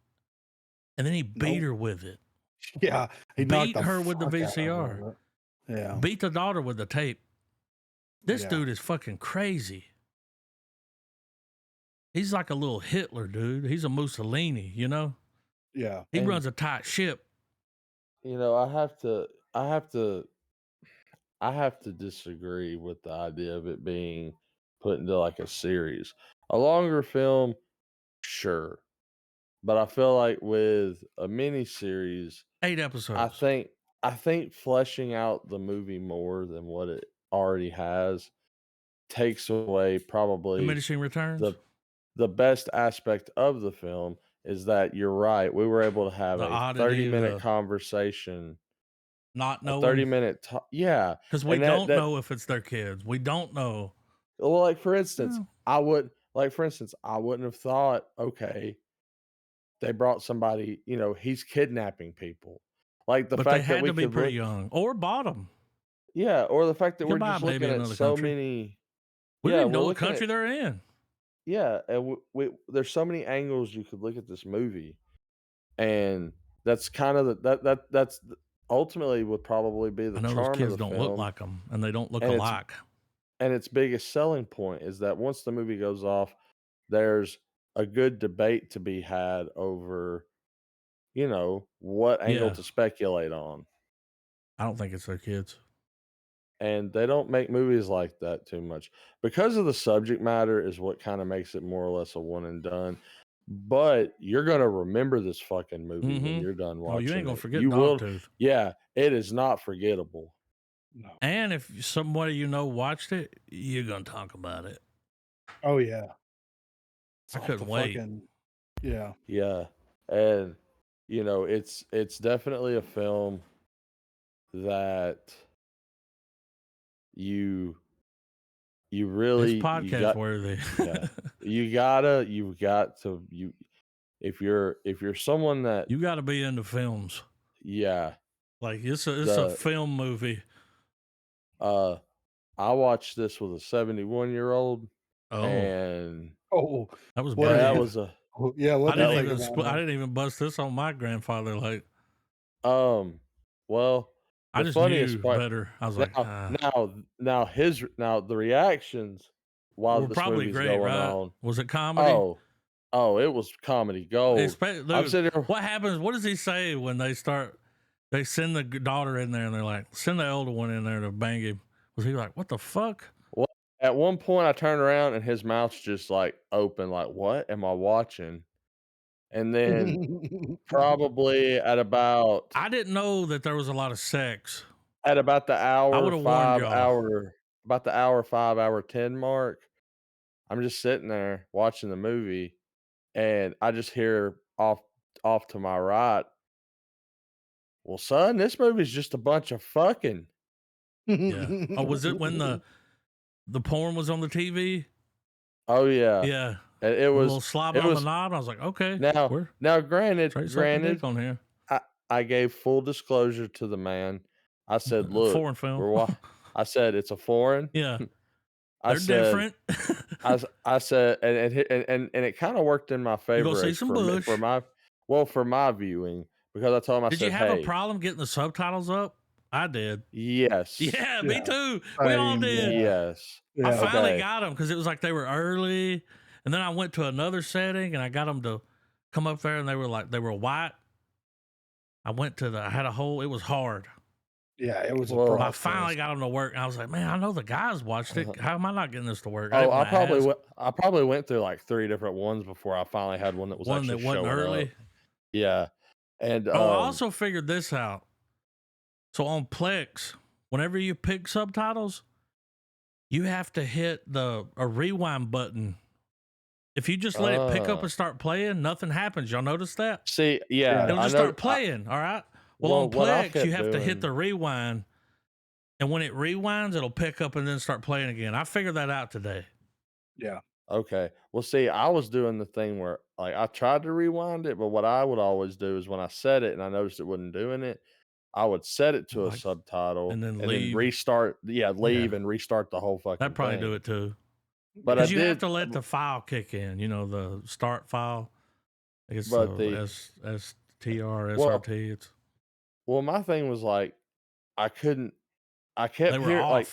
And then he beat Nope. her with it. Yeah. He knocked Beat the her with the fuck out of VCR. her. Yeah. Beat the daughter with the tape. This Yeah. dude is fucking crazy. He's like a little Hitler, dude. He's a Mussolini, you know? Yeah. He and runs a tight ship. I have to disagree with the idea of it being put into like a series. A longer film, sure. But I feel like with a mini series, 8 I episodes. think I think fleshing out the movie more than what it already has takes away probably Diminishing returns. the the best aspect of the film is that you're right. We were able to have The a oddity, 30-minute the conversation, not a knowing. 30-minute yeah. Because we And that don't that know if it's their kids. We don't know. well, like for instance, Oh. I wouldn't have thought, okay, they brought somebody, he's kidnapping people. Like the But they fact that had we to be could pretty look young or bottom. yeah, or the fact that You could we're buy a just baby looking in at another so country. many We don't yeah, even we're know what looking country at they're in. yeah, and there's so many angles you could look at this movie, and that's kind of ultimately would probably be I the know those charm of kids the don't look film, like them, and they don't look and alike. its biggest selling point is that once the movie goes off, there's a good debate to be had over, what angle Yeah, to speculate on. I don't think it's their kids. And they don't make movies like that too much. Because of the subject matter is what kinda makes it more or less a one and done, but you're gonna remember this fucking movie when Mm-hmm. you're done Oh, you ain't watching gonna it. forget You will Dogtooth. yeah, it is not forgettable. No. And if somebody you know watched it, you're gonna talk about it. Oh yeah. It's I off couldn't the wait. fucking yeah. Yeah, and, it's definitely a film that you you It's really you podcast got worthy. yeah. You've got to if you're someone that You got to be into films. yeah, Like it's a the film movie. uh I watched this with a 71-year-old Oh, and Oh, that was what and age? that brave. was a Yeah, what I do you didn't That think even about I him? didn't even bust this on my grandfather. Like well, I the just funniest knew part better. I was like, now now the reactions while we're this probably movie's great, going right? on. Was it comedy? Oh, oh, it was comedy gold. I'm Dude, sitting there. what happens? What does he say when they start? They send the daughter in there, and they're like, "Send the elder one in there to bang him." Was he like, "What the fuck?" Well, at one point, I turned around and his mouth's just like open, like, "What am I watching?" And then probably I didn't know that there was a lot of sex. at about the I would have warned y'all. about the hour 5, hour 10 mark, I'm just sitting there watching the movie, and I just hear off to my right, "Well, son, this movie's just a bunch of fucking." Yeah. Oh, was it when the porn was on the TV? Oh, yeah. Yeah. And A little slobbing it on the was knob. I was like, okay, now we're now straight sucking dick granted, on here. I I gave full disclosure to the man. I said, "Look, Foreign film. we're wa" I said, "It's a foreign." Yeah. I They're said different. I said and it kinda worked in my You're gonna favor see as some for me bush. for my viewing because I told him, I Did you said, have a "Hey." problem getting the subtitles up? I did. Yes. Yeah, me Yeah, too. We all same, did. yeah, Yes. I yeah. finally Okay. got them because it was like they were early, and then I went to another setting and I got them to come up there, and they were white. I had a whole. It was hard. Yeah, it was a Well, But I process. finally got them to work. And I was like, man, I know the guys watched it. How am I not getting this to work? I oh, didn't want to ask. I probably went through, like, 3 different ones before I finally had one that was One actually that wasn't showing up. early. Yeah. And, Oh, I also figured this out. So on Plex, whenever you pick subtitles, you have to hit a rewind button. If you just let it pick up uh and start playing, nothing happens. Y'all notice that? see, yeah, Yeah. It'll I just know start playing. All right. Well, well, on what I Plex, you kept have to hit doing the rewind, and when it rewinds, it'll pick up and then start playing again. I figured that out today. Yeah. okay. Well, see, I was doing the thing where, like, I tried to rewind it, but what I would always do is when I set it and I noticed it wasn't doing it, I would set it to a Like, subtitle and then and then leave. leave Yeah, and restart the whole that'd fucking probably do thing. it too. But I Because you have did to let the file kick in. You know, the start file. I guess but the well STRSRT. It's my thing was, like, I couldn't I they kept were hearing, like,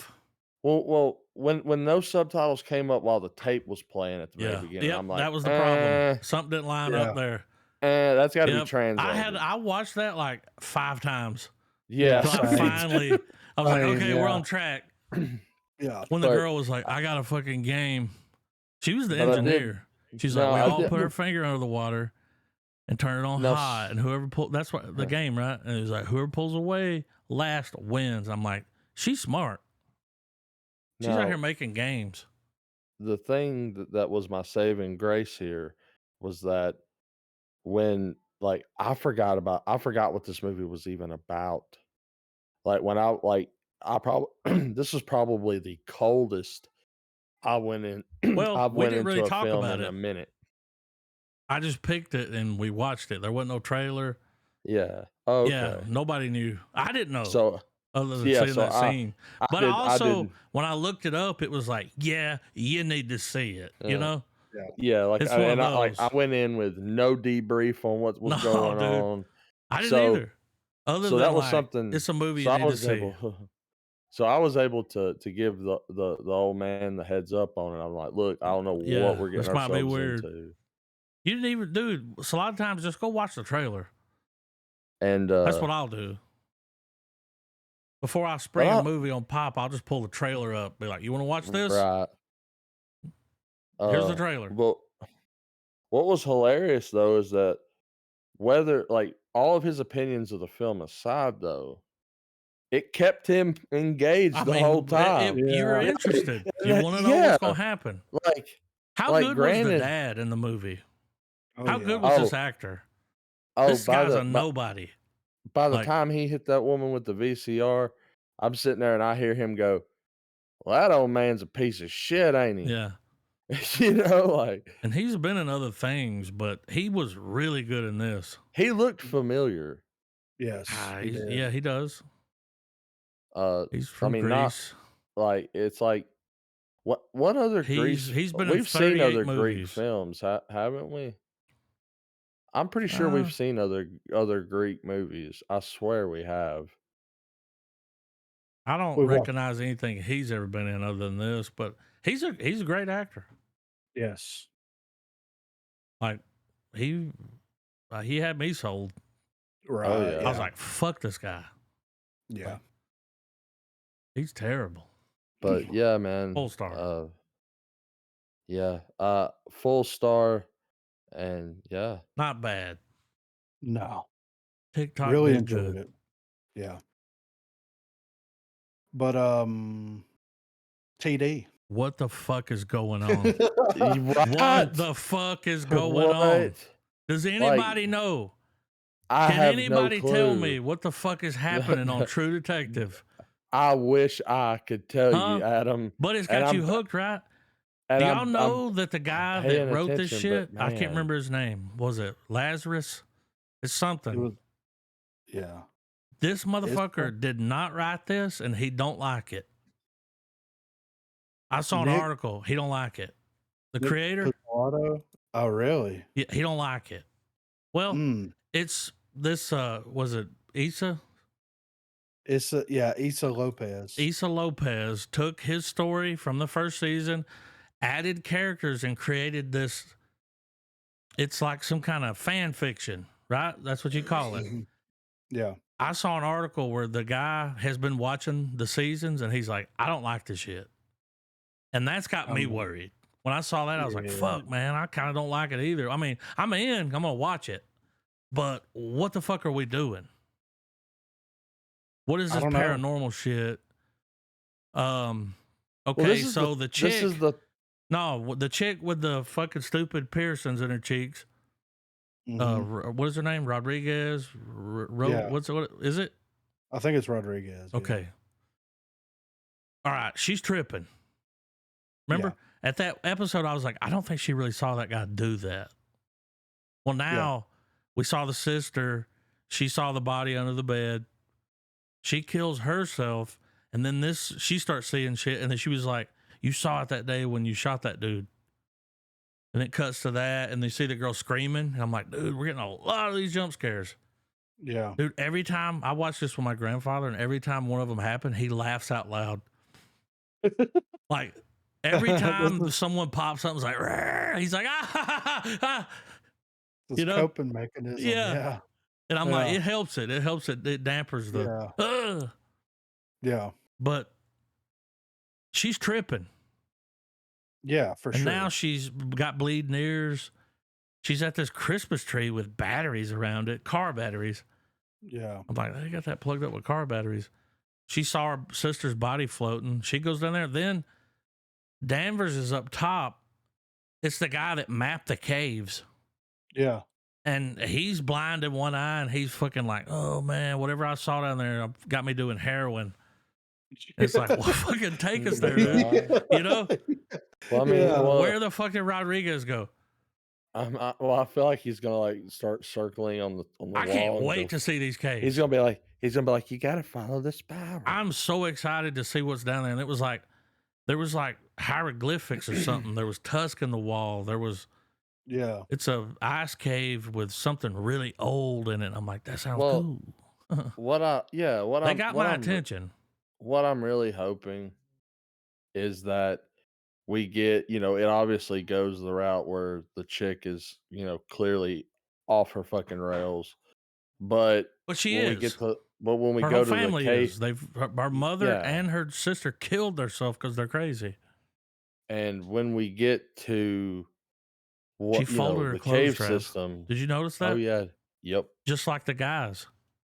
off. when those subtitles came up while the tape was playing at the very Yeah. beginning, Yep. I'm like, That was the problem. Something didn't line up Yeah. there. that's gotta be Yep. translated." I watched that like 5 times Yeah, Yeah, till I me same. too. finally I was like, Same, okay, we're yeah. on track. Yeah. When the But girl was like, I got a fucking game. She was the but I did engineer. She's like, no, we I all did put our finger under the water and turn it on now hot, and whoever pull that's what the game, right? And he's like, whoever pulls away last wins. I'm like, she's smart. She's out here now making games. the thing that was my saving grace here was that when, like, I forgot what this movie was even about. Like, when I probably this is probably the coldest I went in Well, I've we went didn't really into a talk film about in a it. minute. I just picked it and we watched it. There wasn't no trailer. Yeah. Oh, Yeah, okay. nobody knew. I didn't know So other than yeah, seeing so that scene. But I also, didn't when I looked it up, it was like, yeah, you need to see it. You uh, know, Yeah. yeah, like, it's one of I those. went in with no debrief on what was No, going dude, on. I didn't So either. Other so than that was like, something it's a movie so you I need to was see. able so I was able to give the old man the heads up on it. I'm like, "Look, I don't know what Yeah, we're getting this might be ourselves weird. into." You didn't even, dude. So a lot of times, just go watch the trailer. And, That's what I'll do. Before I but spring a movie on pop, I'll just pull the trailer up. Be like, you want to watch this? right. Here's the trailer. But what was hilarious though is that whether, like, all of his opinions of the film aside though, it kept him I engaged the whole mean, time. you were Yeah. interested. You Like, want to know yeah, what's going to happen. like How good was the granted dad in the movie? Oh, How good yeah. was this oh, actor? oh, This guy's a nobody. by the Like, time he hit that woman with the VCR, I'm sitting there and I hear him go, "Well, that old man's a piece of shit, ain't he?" yeah. You know, like, And he's been in other things, but he was really good in this. he looked familiar. Yes, he did. Yeah, he does. He's I from mean, not Greece. like it's like what other Greece He's been in we've seen 38 other Greek movies. films, haven't we? I'm pretty sure Uh, we've seen other Greek movies. I swear we have. I don't We watched. recognize anything he's ever been in other than this, but he's a great actor. Yes. Like he he had me sold. Oh Right. yeah. I was Yeah. like, fuck this guy. Yeah. Like, he's terrible. But yeah, man. Full star. Yeah. Full star, and yeah. Not bad. No. TikTok Really did enjoyed good. it. Yeah. But TD. What the fuck is going on? Right. What the fuck is going on? What? Does anybody know? I Can have no anybody tell me clue. what the fuck is happening on True Detective? I wish I could tell you, Huh? Adam. But it's And got you I'm hooked, right? and Do y'all I'm know that the guy that paying wrote this attention, but shit? I can't man. remember his name. Was it Lazarus? It's It something. was. Yeah. This It's motherfucker did not write this, and he don't like it. I saw an Nick article. He don't like it. The Nick creator, Pizzolatto. Oh, really? yeah, he don't like it. Well, Mm. it's this. Was it Issa? It's Issa Lopez. Issa Lopez took his story from the first season, added characters, and created this. It's like some kind of fan fiction, right? That's what you call it. Mhm. Yeah. I saw an article where the guy has been watching the seasons and he's like, I don't like this shit. And that's got me worried. When I saw that, I was like, Yeah. fuck, man, I kind of don't like it either. I mean, I'm in, I'm going to watch it. But what the fuck are we doing? What is I this don't know. paranormal shit? Well, Okay, this is so the chick. This is the No, the chick with the fucking stupid piercings in her cheeks. Mhm. What is her name? Rodriguez. Yeah. What is it? I think it's Rodriguez. Yeah. Okay. All right, she's tripping. Remember at that episode, I was like, I don't think she really saw that guy do that. Well, now we saw the sister. She saw the body under the bed. She kills herself, and then she starts seeing shit, and then she was like, "You saw it that day when you shot that dude." And it cuts to that, and they see the girl screaming, and I'm like, dude, we're getting a lot of these jump scares. Yeah. Dude, every time I watched this with my grandfather, and every time one of them happened, he laughs out loud. Like every time someone pops up, and is like, "Rrr," he's like, ah, ha, ha, ha. This You know? coping mechanism. Yeah. And I'm like, Yeah. it helps it. It helps it. It dampers the. Yeah. But she's tripping. Yeah, for And sure. now she's got bleeding ears. She's at this Christmas tree with batteries around it, car batteries. Yeah. I'm like, they got that plugged up with car batteries. She saw her sister's body floating. She goes down there. Then Danvers is up top. It's the guy that mapped the caves. Yeah. And he's blind in one eye, and he's fucking like, oh, man, whatever I saw down there got me doing heroin. And it's like, well, fucking take us there, dude. You know? Well, I mean, where the fuck did Rodriguez go? I feel like he's gonna like start circling on the wall. I can't wait to see these caves. He's gonna be like, you gotta follow the spiral. I'm so excited to see what's down there. And it was like, there was like hieroglyphics or something. There was tusk in the wall. There was, it's a ice cave with something really old in it. I'm like, that sounds cool. They got my attention. What I'm really hoping is that we get, it obviously goes the route where the chick is, clearly off her fucking rails. But she when is. we get to, but when we her go whole to family the cave, is. Her mother and her sister killed themselves because they're crazy. And when we get to she folded her the clothes, cave Trav. system. Did you notice that? Oh yeah. Yep. Just like the guys.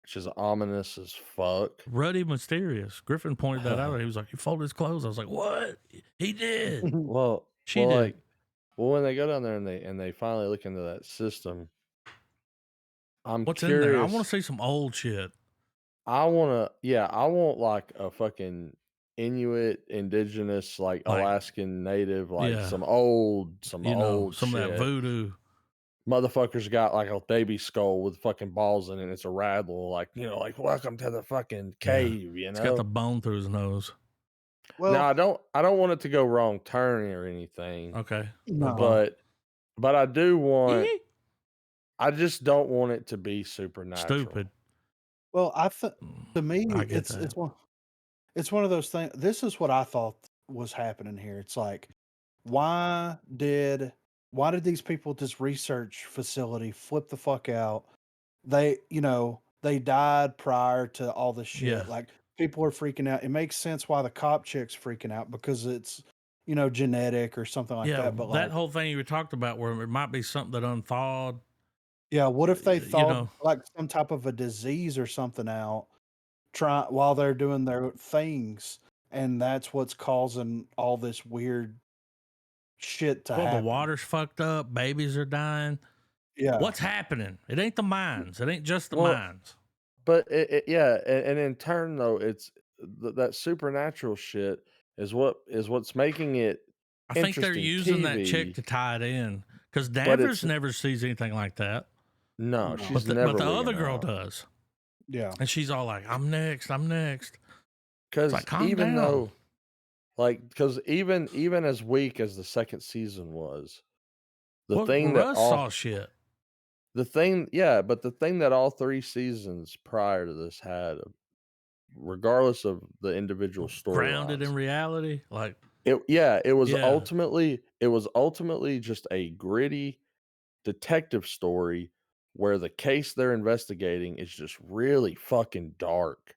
Which is ominous as fuck. Ruddy mysterious. Griffin pointed that out. He was like, he folded his clothes. I was like, what? He did. She did. When they go down there and they finally look into that system, I'm What's curious. in there? I want to see some old shit. I want like a fucking Inuit, indigenous, like Alaskan native, like some old some shit. Of that voodoo. Motherfucker's got like a baby skull with fucking balls in it. It's a rattle, like welcome to the fucking cave. It's got the bone through his nose. Well, now I don't want it to go wrong turn or anything. Okay, no. but I do want I just don't want it to be supernatural. Stupid. Well, I think to me, I get it's that. it's one of those things. This is what I thought was happening here. It's like, why did why did these people at this research facility flip the fuck out? They died prior to all this Yeah. shit. Like people are freaking out. It makes sense why the cop chick's freaking out because it's genetic or something like Yeah. that. But That like, whole thing you talked about where it might be something that unthawed, yeah, what if they you thought know, like some type of a disease or something out try while they're doing their things, and that's what's causing all this weird shit to well, the happen. water's fucked up, babies are dying. Yeah, What's happening? It ain't the mines. It ain't just the Well, mines. but yeah, and in turn though, it's that supernatural shit is what's making it I think they're interesting using that chick TV. to tie it in because But it's Danvers never sees anything like that, no, no, she's but never the other wigging girl out. does, yeah, and she's all like, "I'm next, I'm next." It's like, Because calm even down. though, because even as weak as the second season was, the Well, thing that Russ all saw shit. the thing, yeah, but the thing that all three seasons prior to this had, regardless of the individual Grounded in storylines, reality, like, it was yeah, ultimately just a gritty detective story where the case they're investigating is just really fucking dark.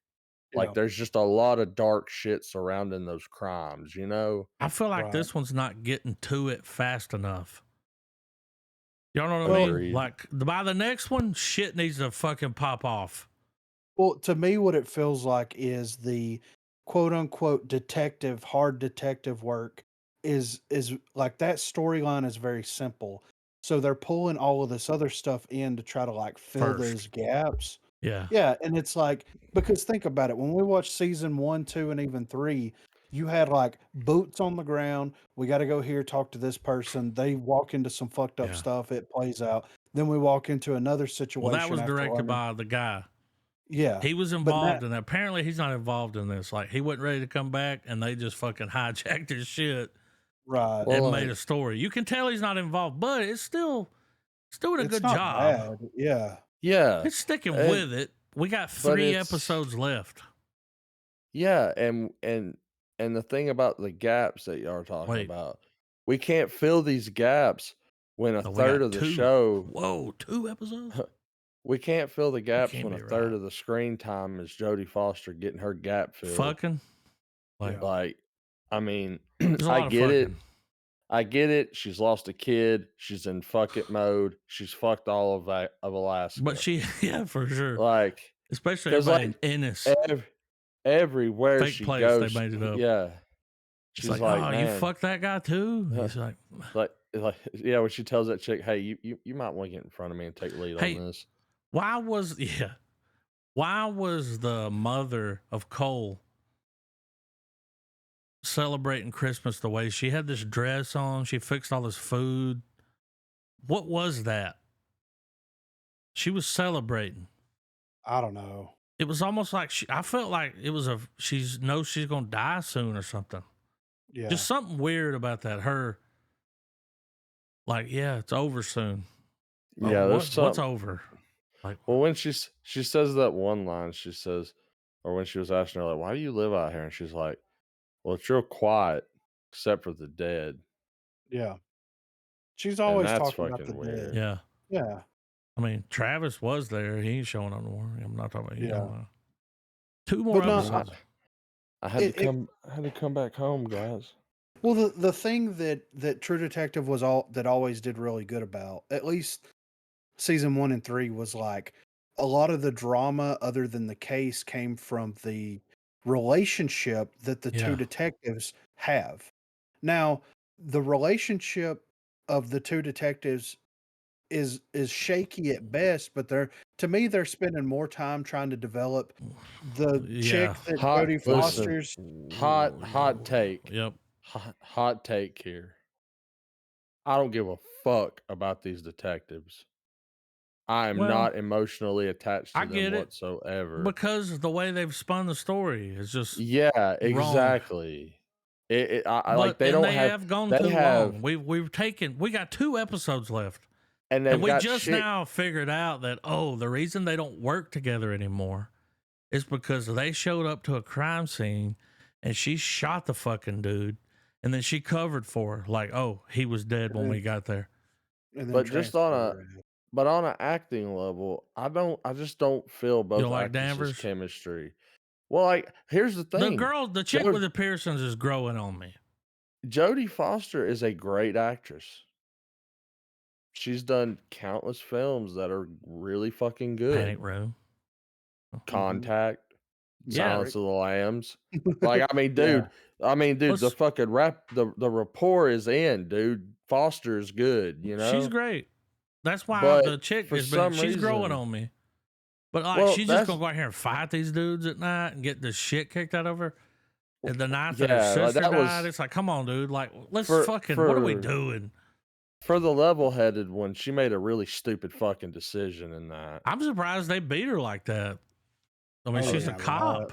Like yeah, there's just a lot of dark shit surrounding those crimes, you know? I feel like right. this one's not getting to it fast enough. Y'all know what I Well, mean? Agreed. Like, by the next one, shit needs to fucking pop off. Well, to me, what it feels like is the quote unquote detective, hard detective work is like that storyline is very simple. So they're pulling all of this other stuff in to try to like fill First, those gaps. yeah, Yeah, and it's like because think about it, when we watched season 1, 2, and even 3, you had like boots on the ground. We got to go here, talk to this person. They walk into some fucked up yeah. stuff. It plays out. Then we walk into another Well, that situation was after directed learning. by the guy. Yeah, He was but now involved in that. Apparently, he's not involved in this. Like, he wasn't ready to come back, and they just fucking hijacked his shit right. Well, and made like, a story. You can tell he's not involved, but it's doing a It's good not job. bad. Yeah. yeah, It's sticking and with it. We got but 3 it's episodes left. yeah, and the thing about the gaps that y'all are talking Wait, about, we can't fill these gaps when a no, we third got of the 2. show Whoa, 2 episodes? we can't fill the That gaps can't when a be third right. of the screen time is Jodie Foster getting her gap filled. Fucking, like, Yeah. Like, I mean, there's a I lot of get it. fucking. I get it. She's lost a kid. She's in fuck it mode. She's fucked all of But Alaska. she, yeah, for sure. Like, Especially cause everybody in like Ennis, ev- everywhere fake she place, they goes, made it up. yeah, It's she's like, like, oh, you man, fucked that guy too? He's like, yeah. When she tells that chick, hey, you might want to get in front of me and take the lead on hey, this. why was the mother of Cole celebrating Christmas the way she had this dress on? She fixed all this food. What was that? She was celebrating. I don't know. It was almost like I felt like it was she's gonna die soon or something. Yeah. Just something weird about that. Her like, yeah, it's over soon. Yeah, there's What's some. over? Like, Well, when she says that one line, she says, or when she was asking her like, "Why do you live out here?" and she's like, "Well, it's real quiet, except for the dead," Yeah. She's and always that's talking about the fucking dead. weird. yeah. Yeah. I mean, Travis was there. He ain't showing up no more. I'm not talking about Yeah. him. 2 more But no, Man, episodes. I had to it come. I had to come back home, guys. well the thing that True Detective was all that always did really good about, at least season 1 and 3, was like a lot of the drama other than the case came from the relationship that the two Yeah. detectives have. Now, the relationship of the two detectives is shaky at best, but they're to me they're spending more time trying to develop the Yeah. chick that Hot. Jodie Listen. Foster's. Hot take. Yep. Hot take here. I don't give a fuck about these detectives. I am Well, not emotionally attached I to them get it whatsoever. because the way they've spun the story is just Yeah, wrong. exactly. I like But they and don't they have have gone they too have long. We got 2 episodes left. and And they've we got just shit. now figured out that, the reason they don't work together anymore is because they showed up to a crime scene and she shot the fucking dude. And then she covered for her, like, he was dead when we got there. And then But just on transfer a her ass. but on an acting level, I just don't feel You both don't like actresses' Danvers? chemistry. Well, like, here's the The thing. girl, the chick with the piercings is growing on me. Jodie Foster is a great actress. She's done countless films that are really fucking Panic good. Room. Contact, Yeah. Silence of the Lambs. Like, I mean, Yeah. dude, the Let's- fucking the rapport is in, dude. Foster is good, you know? She's great. That's why But the chick for has been, some she's growing reason on me. But like, well, she's just that's gonna go out here and fight these dudes at night and get the shit kicked out of her. And the night that her yeah, like, sister that died, was it's like, come on, dude. Like, let's for fucking, what are we doing? For the level-headed one, she made a really stupid fucking decision in that. I'm surprised they beat her like that. I mean, Oh, she's a yeah, cop. right.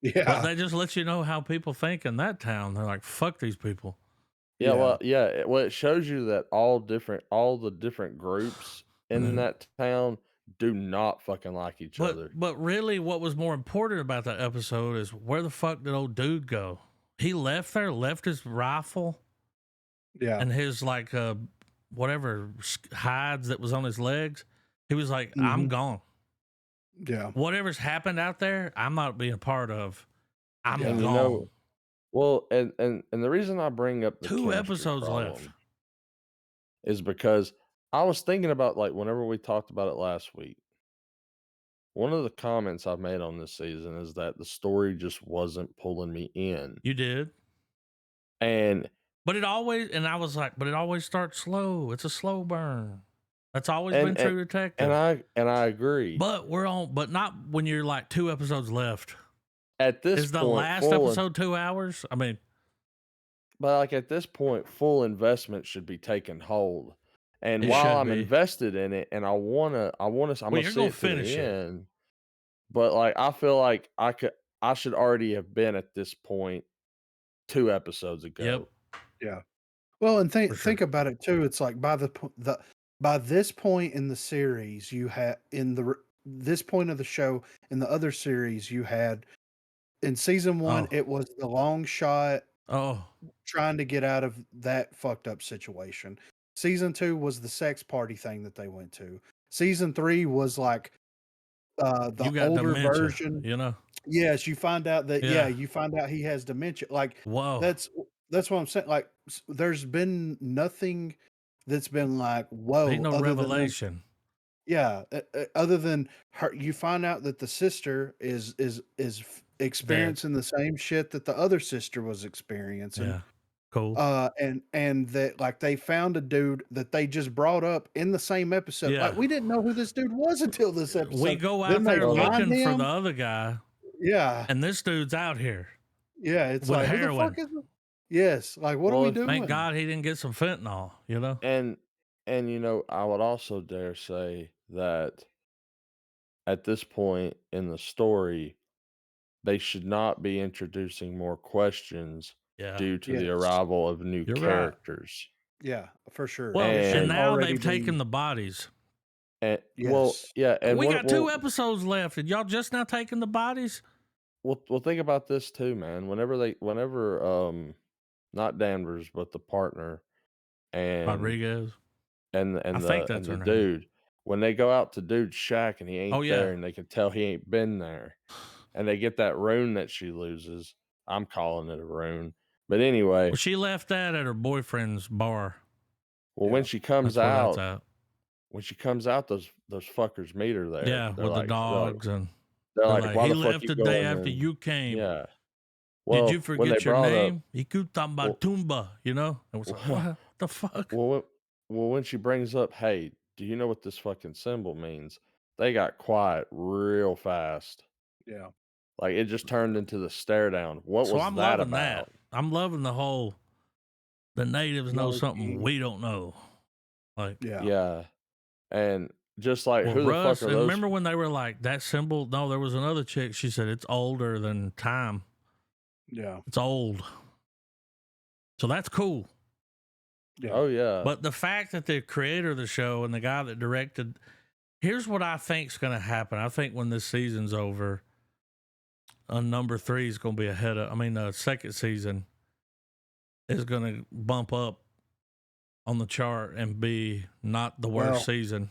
But Yeah. they just let you know how people think in that town. They're like, fuck these people. Yeah, Yeah. well, yeah, it shows you that all the different groups in that town do not fucking like each other. But really, what was more important about that episode is where the fuck did old dude go? He left there, left his rifle Yeah. and his like whatever hides that was on his legs. He was like, I'm gone. Yeah. Whatever's happened out there, I'm not being a part of. I'm Yeah. And gone. you know, well, and the reason I bring up the 2 chemistry episodes problem left. is because I was thinking about, like, whenever we talked about it last week, one of the comments I've made on this season is that the story just wasn't pulling me in. You did. And But it always starts slow. It's a slow burn. That's always And- been True and- Detective. and I agree. But but not when you're like 2 episodes left. At this Is the point, last episode 2 hours? I mean, but like at this point, full investment should be taken hold. And It while should I'm be. invested in it, and I'm gonna Well, see you're it gonna to finish the it. end. But like, I feel like I should already have been at this point 2 episodes ago. Yep. Yeah. Well, and For think sure. about it too. It's like by this point in the series, you had this point of the show in the other series, you had in season 1, Oh. it was the long shot Oh, trying to get out of that fucked up situation. Season 2 was the sex party thing that they went to. Season 3 was like the you got older dementia, version. you know? Yes, you find out that Yeah. you find out he has dementia. Like Whoa. that's what I'm saying. Like there's been nothing that's been like whoa. Ain't no other than them- revelation. other than her, you find out that the sister is experiencing the same shit that the other sister was experiencing. Yeah. Cool. And that like they found a dude that they just brought up in the same episode. Yeah. Like we didn't know who this dude was until this episode. We go out Then they there find looking for him. the other guy, Yeah. and this dude's out here. Yeah, it's with like who the heroin. fuck is it? Yes, like what are Well, we if- doing? Thank God he didn't get some fentanyl, you know? And you know, I would also dare say that at this point in the story, they should not be introducing more questions Yeah. due to the Yes. arrival of new You're right. characters. Yeah, for sure. Well, And- and now already they've taken be- the bodies. And well, Yes. yeah, and We one- got 2 well, episodes left, and y'all just now taking the bodies? well, think about this too, man. Whenever not Danvers, but the partner and Rodriguez. and I the think and that's the her name. dude, when they go out to dude's shack and he ain't Oh, yeah. there, and they can tell he ain't been there, and they get that rune that she loses. I'm calling it a rune, but anyway, Well, she left that at her boyfriend's bar. well, Yeah, when she comes That's where that's out, at. those fuckers meet her there. Yeah, They're with the like, dogs, and they're they're like, like, why he the fuck left you the day going after in?" you came. Yeah. Well, Did you when they forget your brought name? Up, He could talk about Tumba, you know? And was like, what the fuck? well, when she brings up, hey, do you know what this fucking symbol means? They got quiet real fast. Yeah. Like it just turned into the stare down. What So was I'm that loving about? that. I'm loving the whole, the natives know Low something key. we don't know. Like, Yeah. Yeah. And just like, well, who the Russ, fuck are and those? remember when they were like, that symbol? No, there was another chick. She said, it's older than time. Yeah. It's old. So that's cool. Yeah. Oh yeah. But the fact that the creator of the show and the guy that directed, here's what I think's going to happen. I think when this season's over, number 3 is going to be ahead of. I mean, the second season is going to bump up on the chart and be not the worst Well, season.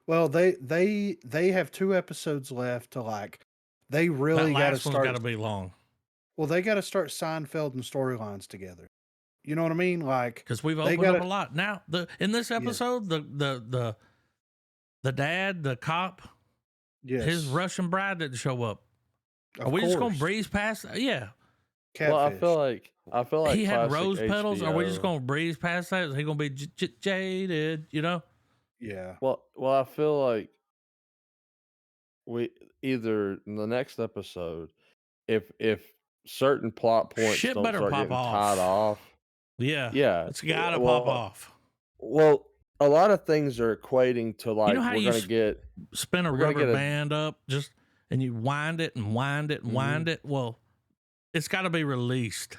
well, they have 2 episodes left to like. They That really got to last one's got start. to be long Well, they got to start Seinfeld and storylines together. You know what I mean? Like because we've they opened up got a to. lot. Now, in this Yes. episode, the dad, the cop, Yes. his Russian bride didn't show up. Of Are we just going to course. breeze past? Yeah. Well, I Catfish. feel like He had classic rose petals. Are we just HBO. going to breeze past that? Is he going to be jaded? You know? Yeah. Well, I feel like we either in the next episode, if certain plot points Shit don't better start pop getting tied off. off, Yeah. yeah, It's got to pop off. Well, a lot of things are equating to like You know how we're you gonna get spin a we're gonna rubber get a- band up just and you wind it and wind it and wind it? Well, it's got to be released.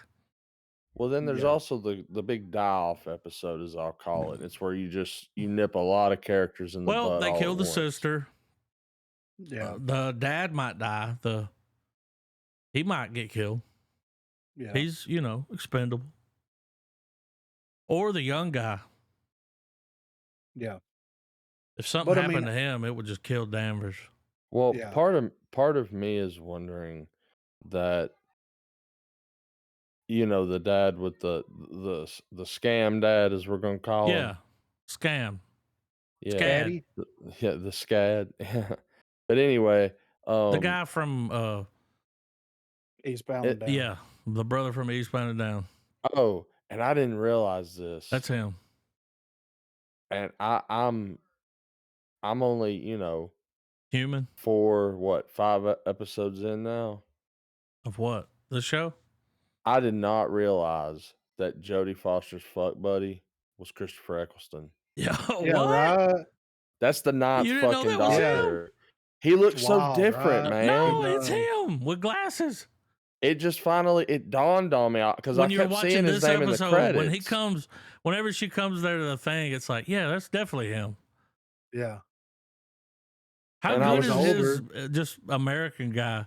well. Then there's Yeah. also the big die off episode, as I'll call it. It's where you nip a lot of characters in the Well, butt. they all kill at the once. sister. Yeah. The dad might die. He might get killed. Yeah. He's, expendable. Or the young guy. Yeah. If something But I happened mean, to him, it would just kill Danvers. Well, Yeah. part of me is wondering that the dad with the scam dad, as we're gonna call him. Yeah. Scam. Yeah, Scad. Daddy. the scad. But anyway, The guy from Eastbound and Down. yeah, the brother from Eastbound and Down. Oh, and I didn't realize this. That's him. And I'm only Human 5 episodes in now. of what? The show? I did not realize that Jodie Foster's fuck buddy was Christopher Eccleston. Yeah. Yeah. What? Right. That's the ninth You didn't know fucking that was him? Doctor. He looks It's so wild, different, right? man. No, I it's know. him with glasses. It just finally dawned on me because I When you're kept watching seeing his this name in the episode, credits. whenever she comes there to the thing, it's like, yeah, that's definitely him. Yeah. How And I good is was his just American guy?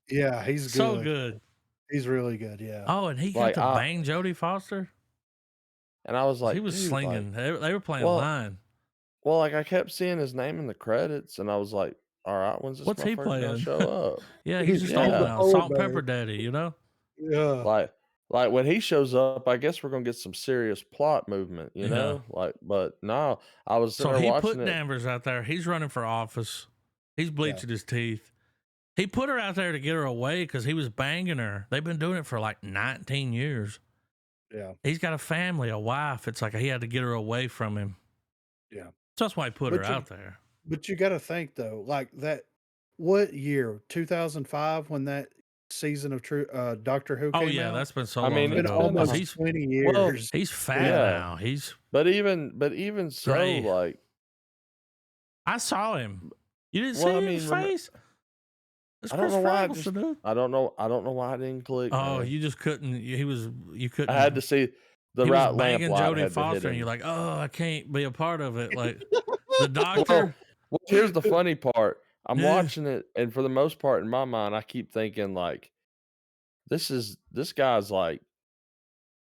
Yeah. He's good. So good. He's really good. Yeah. Oh, and he got Like, to bang Jodie Foster. And I was like, He was dude, slinging. like, They were playing well, line. well, like I kept seeing his name in the credits, and I was like, all right, when's this What's he motherfucker gonna playing? show up? Yeah, he's just Yeah. old The now. old Salt and man. pepper daddy, Yeah. Like when he shows up, I guess we're gonna get some serious plot movement, you Yeah. know? Like, but no, I was sitting So there he watching put it. Danvers out there. He's running for office. He's bleaching his teeth. He put her out there to get her away because he was banging her. They've been doing it for like 19 years. Yeah. He's got a family, a wife. It's like he had to get her away from him. Yeah. So that's why he put But her you- out there. But you got to think though, like that. What year? 2005 when that season of Doctor Who Oh came yeah, out. that's been so I long mean, It's been it's ago. been almost He's 20 years. Well, he's fat Yeah. now. But even so, Gray. like, I saw him. You didn't Well, I see mean, his remember- face? It's I don't know Christopher why I Eccleston, dude. I don't know why I didn't click. Oh, man. you just couldn't. You couldn't. I had to see the he right was lamp banging light Jodie had to hit Foster, and him. you're like, oh, I can't be a part of it. Like the doctor. Well, here's the funny part. I'm Yeah. watching it, and for the most part, in my mind, I keep thinking like, this guy's like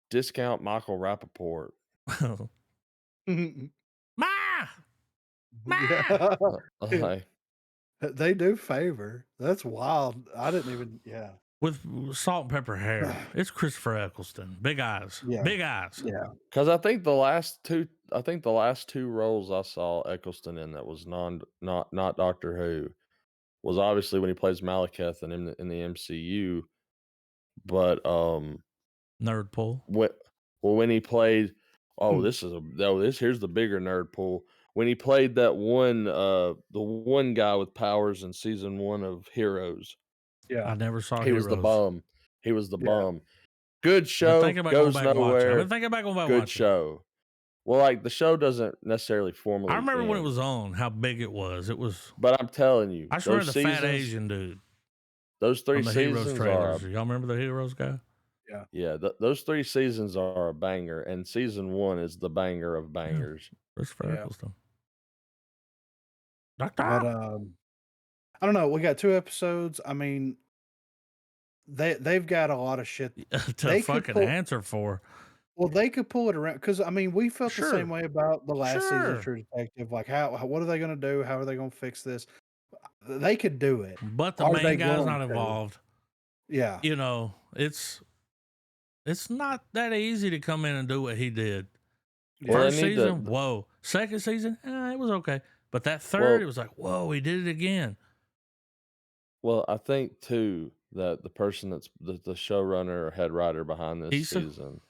discount Michael Rappaport. Ma! Yeah. Like, They do favor. That's wild. I didn't even. Yeah. With salt and pepper hair. It's Christopher Eccleston. Big eyes. Yeah. Big eyes. Yeah. because I think the last two roles I saw Eccleston in that was not Doctor Who was obviously when he plays Malekith and in the MCU, but Nerd pull. when he played here's the bigger nerd pool. When he played that one the one guy with powers in season 1 of Heroes, Yeah. I never saw he was the Heroes. bum. He was the Yeah. bum. Good I've show, been thinking about going goes back and watching. I've nowhere. been thinking about going back and Good watching. show. Well, like the show doesn't necessarily formally. I remember when it end, was on, how big it was. It was. but I'm telling you, I just remember those the fat seasons, Asian dude those 3 on the Heroes seasons trailers. are. Y'all remember the Heroes guy? Yeah. Yeah, those 3 seasons are a banger, and season 1 is the banger of Yeah. bangers. Christopher Yeah. Eccleston. But Doctor. I don't know. We got 2 episodes. I mean, they've got a lot of shit. To They could fucking pull answer for. well, they could pull it around because I mean, we felt the same Sure. way about the last season of Sure. True Detective. Like, what are they gonna do? How are they gonna fix this? They could do it. But the Are main they guy's going not to? involved. Yeah. You know, it's not that easy to come in and do what he did. Well, Yeah. they First need season, to whoa. Second season, it was okay. But that third, it well was like, whoa, he did it again. well, I think too that the person that's the showrunner or head writer behind this He's season,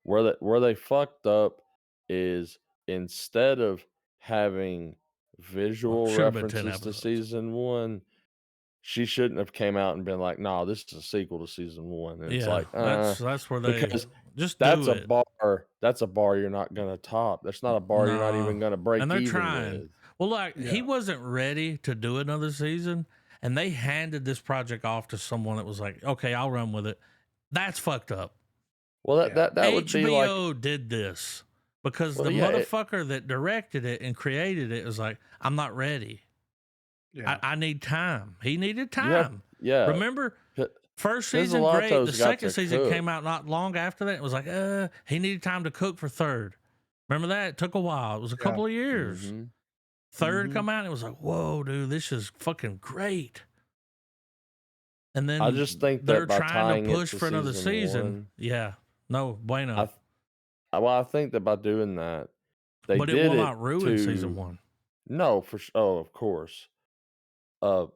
where they fucked up is instead of having well, visual should have been 10 references to episodes. season 1, she shouldn't have came out and been like, "Nah, this is a sequel to season 1." And it's Yeah, like, that's where they because just that's do a it. bar you're not gonna top. That's not a bar you're not No. even gonna And break they're even trying. with. Well, like, he Yeah. wasn't ready to do another season, and they handed this project off to someone that was like, okay, I'll run with it. That's fucked up. Well, that Yeah. that that would be like HBO did this because well, the yeah, motherfucker that directed it and created it was like, I'm not ready. Yeah. I need time. He needed you have time. yeah, Remember, P first season, great. The Pizzolato's got second to season cook. came out not long after that. It was like, he needed time to cook for third. Remember that? It took a while. It was a Yeah. couple of years. Mhm. Third Mhm. come out, and it was like, whoa, dude, this is fucking great. And I then just think they're that by trying to tying it push to for another season season. 1, Yeah, no I bueno. th I think that by doing that, they But it did will it not ruin season to one. no, oh, of course. Uh,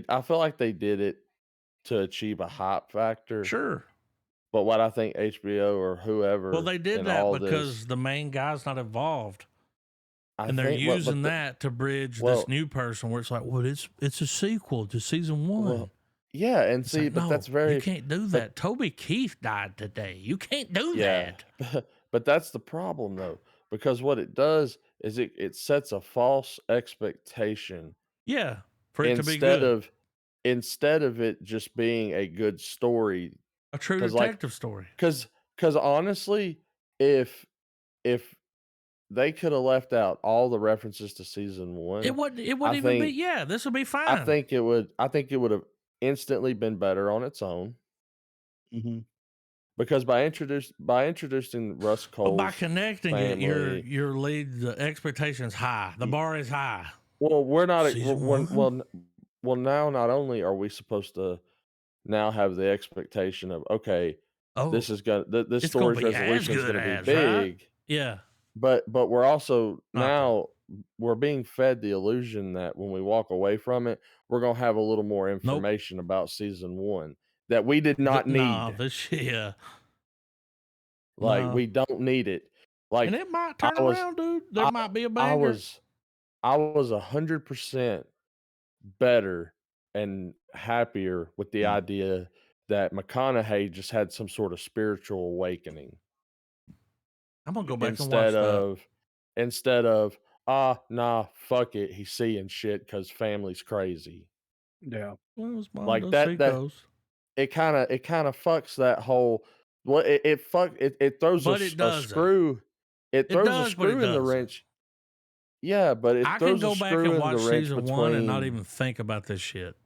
I feel like they did it to achieve a hype factor, Sure. but what I think HBO or Well, whoever they did in that all this because the main guy's not involved. I And they're think what using but the that to bridge this well new person where it's like, well, it's a sequel to season one. well, yeah, and It's see, like, but that's no, you very can't do but that. Toby Keith died today. You can't do yeah, that. but that's the problem though, because what it does is it sets a false expectation Yeah, for it to be instead good. of instead of it just being a good story. A true Because like detective story. because honestly, if they could have left out all the references to season It 1, wouldn't it I wouldn't even be, think yeah, this would be I fine. think it would I think it would have instantly been better on its own. Mhm. Because by introducing Russ But by Cole's connecting it, family your lead the expectation's high. The y bar is high. well, we're not e Season one? well, now not only are we supposed to now have the expectation of, okay, Oh, this it's gonna story's be as resolution is good gonna be as, right? big, Yeah. but we're also Not though. now we're being fed the illusion that when we walk away from it, we're gonna have a little more Nope. information about season 1 that we did not Nah, need. this yeah. Like, Nah. we don't need it. And Like, it might I turn was around, dude. There I might be a I banger. was I was 100% better and happier with the Mm. idea that McConaughey just had some sort of spiritual awakening I'm gonna go back and instead watch that. of instead of, "Ah, nah, fuck it, he's seeing shit because family's crazy." Yeah. Well, his mom Like, does Seacoast. it kinda fucks that whole well, it throws But it a doesn't. screw it It throws a does, but it screw in the doesn't. wrench. Yeah, but it I can throws a go back screw and in the watch wrench season one and not between even think about this shit.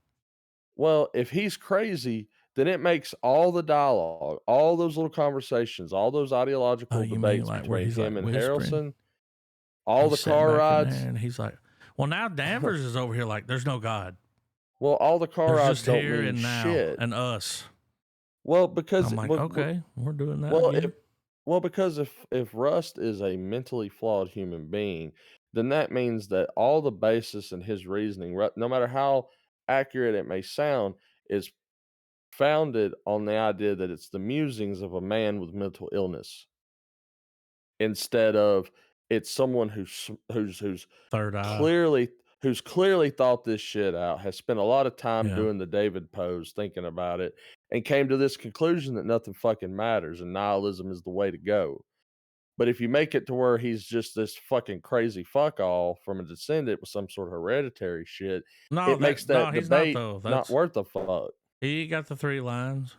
well, if he's crazy, then it makes all the dialogue, all those little conversations, all those Oh, ideological you mean debates like where between he's like him and whispering? Harrelson, all He's the sitting car back in there rides and he's like, well, now Danvers is over here like, there's no God. well, all the car There's rides just don't here mean and now shit. and us. Well, because I'm like, okay, we're doing that well, again. because if Rust is a mentally flawed human being, then that means that all the basis in his reasoning, no matter how accurate it may sound, is founded on the idea that it's the musings of a man with mental illness instead of it's someone who's Third eye. clearly thought this shit out, has spent a lot of time Yeah. doing the David pose, thinking about it, and came to this conclusion that nothing fucking matters and nihilism is the way to go. But if you make it to where he's just this fucking crazy fuck all from a descendant with some sort of hereditary shit, No, it makes no, that he's not debate though. not That's worth a fuck. he got the 3 lines.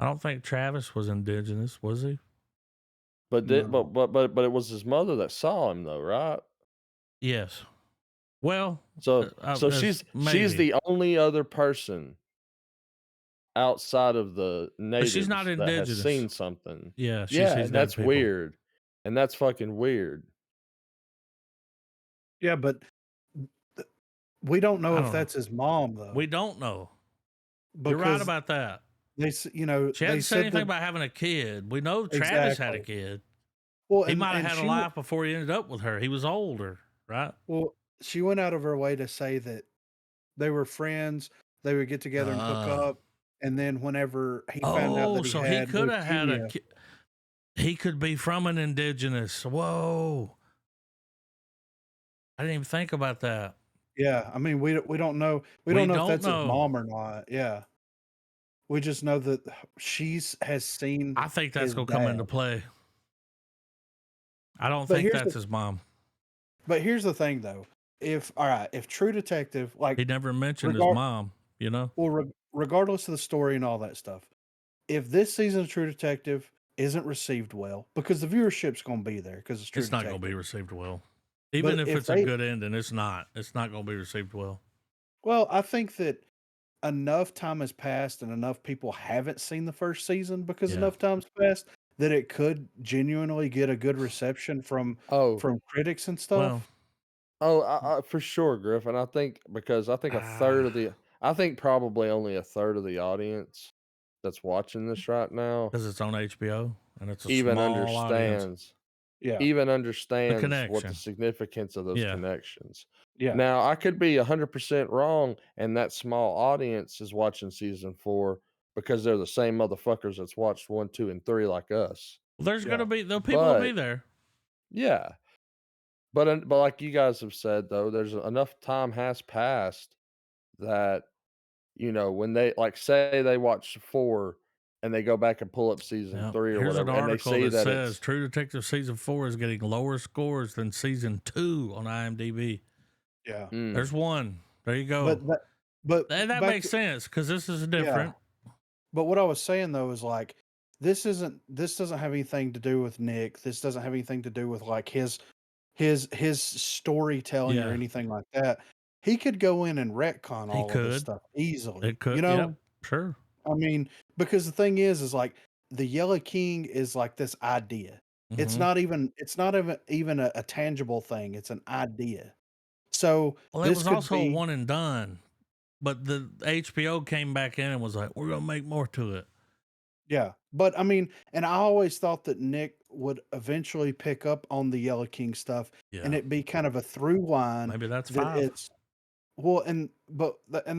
I don't think Travis was indigenous, was he? But No. but it was his mother that saw him though, right? Yes. Well, So she's maybe, the only other person outside of the but she's not natives that has indigenous. seen something. Yeah, she Yeah, sees and dead that's people. weird, and that's fucking weird. Yeah, but th we don't know I if don't know. that's his mom, We though, don't know. You're right because about that. they She hadn't said said anything that about having a kid. We know Travis had a exactly. kid. Well, He might have and had a life before he ended up with her. He was older, right? she went out of her way to say that they were friends, they would get together and hook Uh, up, and then whenever he found out oh, that he so he had could have had a leukemia. kid. He could be from an indigenous. Whoa. I didn't even think about that. Yeah, I mean, we don't know We if don't that's his know. mom or not, yeah. We just know that has seen I think that's his going to come into dad. play. I don't But think here's that's his mom. thing, though, if True Detective, He like, never mentioned his regard mom, you know? well, regardless of the story and all that stuff, if this season of True Detective isn't received well, because the viewership's gonna be there because it's True It's not going to be Detective, received well. Even but if if it's a they good ending, it's not. It's not going to be received well. well, I think that enough time has passed and enough people haven't seen the first season because Yeah. enough time's passed that it could genuinely get a good reception Oh, from critics and Well, stuff. oh, for sure, Griffin. I think because I think probably only a third of the audience that's watching this right now because it's on HBO and it's a even small audience. understands Yeah. even The understands what the connection. significance of those Yeah. connections. Yeah. Now, I could be 100% wrong, and that small audience is watching season 4 because they're the same motherfuckers that's watched 1, 2, and 3 like us. Well, there's going Yeah. to be, the people will be But there. yeah, but like you guys have said though, there's enough time has passed that when they like say they watch 4 and they go back and pull up season Now, 3 or here's an whatever, and they article see that that says it's True Detective season 4 is getting lower scores than season 2 on IMDb. Yeah. mm, There's one. There you go. But but And that back makes to sense because this is yeah. different. But what I was saying though is like this doesn't have anything to do with Nick. This doesn't have anything to do with like his storytelling or Yeah, anything like that. He could go in and retcon he all of this could. stuff easily. It could. Yep. Sure. I mean, because the thing is like the Yellow King is like this idea. Hmm. It's not even a tangible thing. It's an idea. So Well, it this was could also a be one and done, but the HBO came back in and was like, we're going to make more to it. yeah. But I mean, and I always thought that Nick would eventually pick up on the Yellow King stuff and Yeah. it be kind of a through line Maybe that's that 5. it's well, and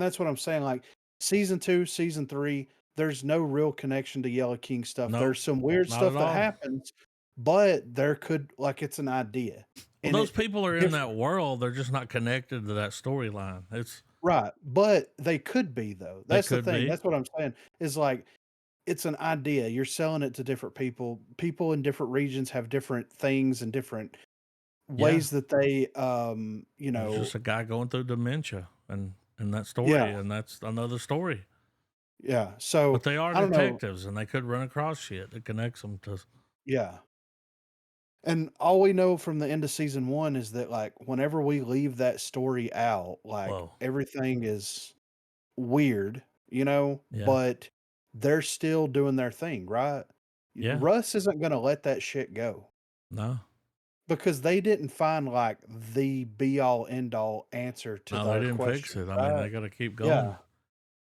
that's what I'm saying. Like season 2, season 3, there's no real connection to Yellow King stuff. Nope. There's some weird Not stuff at that all. happens, but there could like it's an idea. Well, And those it people are in different that world. They're just not connected to that storyline. It's, right. But they could be though. they That's the could thing. be. That's what I'm saying. Is like it's an idea. You're selling it to different people. People in different regions have different things and different Yeah. ways that they There's just a guy going through dementia and that story, yeah, and that's another story. yeah. But So they are I don't know. detectives, and they could run across shit that connects them to. Yeah. And all we know from the end of season 1 is that, like, whenever we leave that story out, like, Whoa. everything is weird, you know, Yeah. but they're still doing their thing, right? Yeah. Russ isn't gonna let that shit go No. because they didn't find, like, the be all end all answer to No, they our didn't fix questions, it. I mean, right? they got to keep going. Yeah.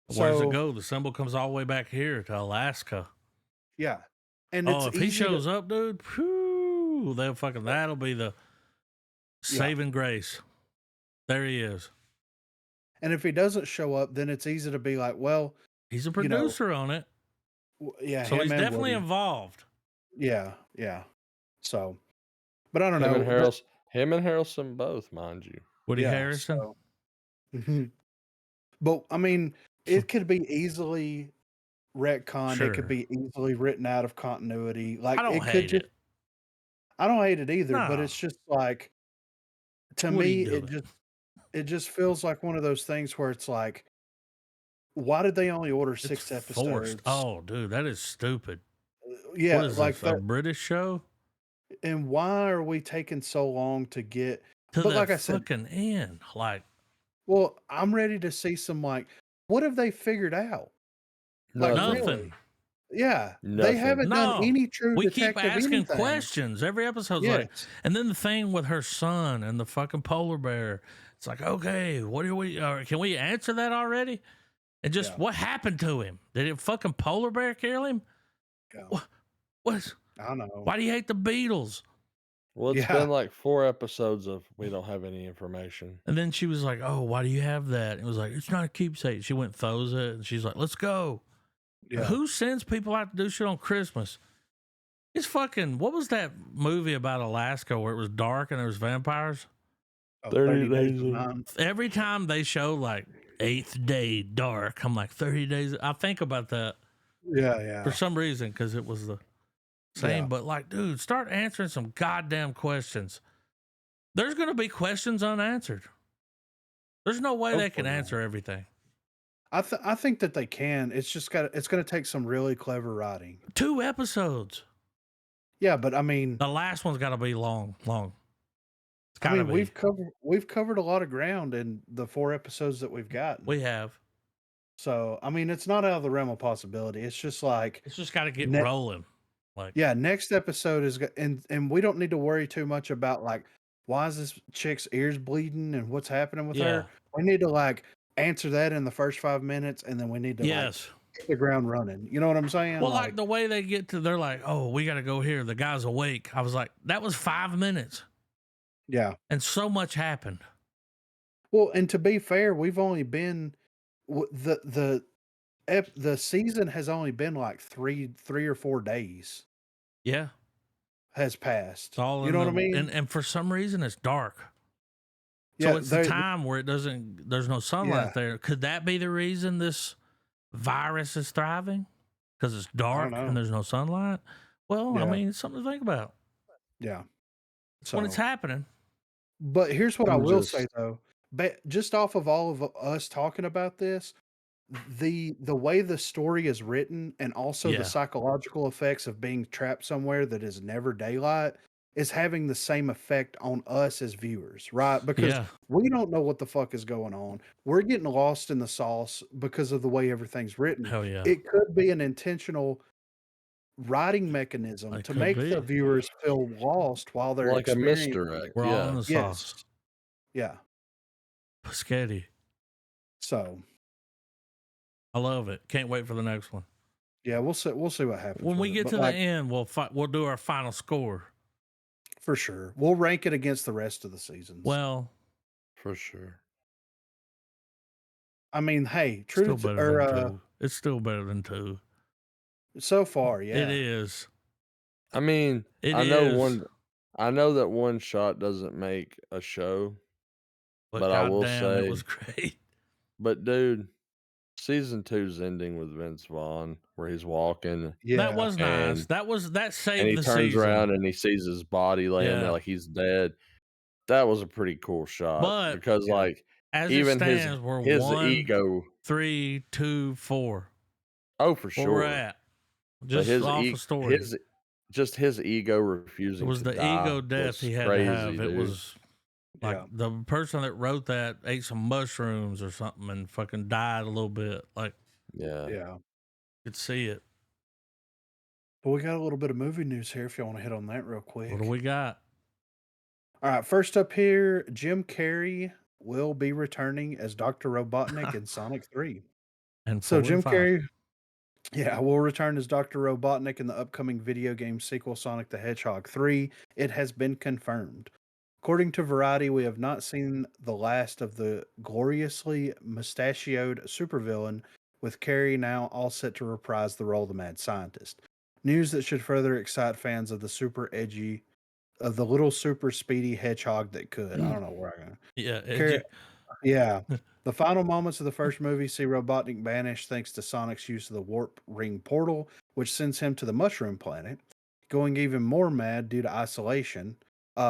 Where does it So, go? The symbol comes all the way back here to Alaska. yeah. And Oh, it's if he easy to shows up, dude, whew, that'll be the yeah. saving grace. There he is. And if he doesn't show up, then it's easy to be like, well, He's a you know, producer on it, yeah, so him he's and definitely Woody. involved. Yeah, yeah. So, but I don't him and know. That Harrelson both, mind you. Woody yeah. Harrison. So, mhm. But I mean, it could be easily retconned. It could Sure. be easily written out of continuity. I Like don't it could hate just. it. I don't hate it either, but No. it's just like to What are you me, doing? it just feels like one of those things where it's like why did they only order It's 6 forced. episodes? Oh, dude, that is stupid. What Yeah, is like this? A that. British show? And why are we taking so long to get? To But that like I said, fucking end. Like, well, I'm ready to see some like, what have they figured out? Like Nothing. really? nothing. Yeah, they Nothing. haven't done No. any true We keep detective asking anything. questions. Every episode's like, Yes. and then the thing with her son and the fucking polar bear. It's like, okay, what do we, can we answer that already? And just Yeah. what happened to him? Did a fucking polar bear kill him? Yeah. What? I know. Why do you hate the Beatles? Well, it's Yeah. been like 4 episodes of we don't have any information. And then she was like, "Oh, why do you have that?" And it was like, "It's not a keepsake." She went and throws it, and she's like, "Let's go." Yeah. Who sends people out to do shit on Christmas? It's fucking. What was that movie about Alaska where it was dark and there was vampires? Oh, 30 30 days days of of- nine. Every time they show like 8th day dark, I'm like 30 days. I think about that Yeah, yeah. for some reason because it was the same. Yeah. But like, dude, start answering some goddamn questions. There's gonna be questions unanswered. There's no way they can Hopefully not. answer everything. I think that they can. It's just it's going to take some really clever writing. 2 episodes. Yeah, but I mean, The last one's got to be long. It's I got to mean, be. we've covered a lot of ground in the 4 episodes that we've gotten. We have. So, I mean, it's not out of the realm of possibility. It's just like, It's just got to get Ne- rolling. Like, yeah, next episode is, and we don't need to worry too much about like, why is this chick's ears bleeding and what's happening with yeah. her? We need to like answer that in the first 5 minutes, and then we need to like Yes. hit the ground running. You know what I'm saying? Well, like the way they get to, they're like, oh, we got to go here. The guy's awake. I was like, that was 5 minutes. yeah. And so much happened. Well, and to be fair, we've only been the season has only been like 3 or 4 days Yeah. has passed. It's all You in know the, what I mean? and for some reason it's dark. Yeah, So it's the time where there's no sunlight Yeah. there. Could that be the reason this virus is thriving? Because it's dark know. and there's no sunlight? Well, I Yeah. mean, it's something to think about. Yeah. It's when it's happening. But here's what I I'm will just- say though. Just off of all of us talking about this, the way the story is written and also Yeah. the psychological effects of being trapped somewhere that is never daylight is having the same effect on us as viewers, right? Because Yeah. we don't know what the fuck is going on. We're getting lost in the sauce because of the way everything's written. Hell yeah. It could be an intentional writing mechanism It to could make be. the viewers feel lost while they're like a experiencing misdirect. We're all in Yeah. the sauce. Yes. Yeah. Spaghetti. So I love it. Can't wait for the next one. yeah, we'll see what happens. When we with it. get But to like, the end, we'll do our final score. for sure, we'll rank it against the rest of the seasons. Well, For sure. I mean, hey, still truth better than 2. It's still better than 2. so far, yeah, It is. I mean, It I know is. I know that one shot doesn't make a show, but I will goddamn, it say- was great. but dude, season 2's ending with Vince Vaughn where he's walking yeah. That was nice. and- That and saved he the turns season. around and he sees his body laying Yeah. there like he's dead. That was a pretty cool shot But- because Yeah. like As even it stands, we're his 1, ego 3, 2, 4. oh for Where we're sure. at. But Just his off e- the story. his ego It refusing was to the die ego death was he had crazy, to have. It dude. was like Yeah. the person that wrote that ate some mushrooms or something and fucking died a little bit. Like, yeah. Yeah. could see it. But we got a little bit of movie news here if you want to hit on that real quick. What do we got? All right, first up here, Jim Carrey will be returning as Dr. Robotnik in Sonic 3. And So 4 Jim and 5. Carrey, yeah, will return as Dr. Robotnik in the upcoming video game sequel Sonic the Hedgehog 3. It has been confirmed. According to Variety, we have not seen the last of the gloriously mustachioed supervillain, with Carrey now all set to reprise the role of the mad scientist. News that should further excite fans of the little super speedy hedgehog that could. I don't know where I'm going. Yeah. Carrey, yeah. The final moments of the first movie see Robotnik banished thanks to Sonic's use of the warp ring portal, which sends him to the Mushroom Planet. Going even more mad due to isolation,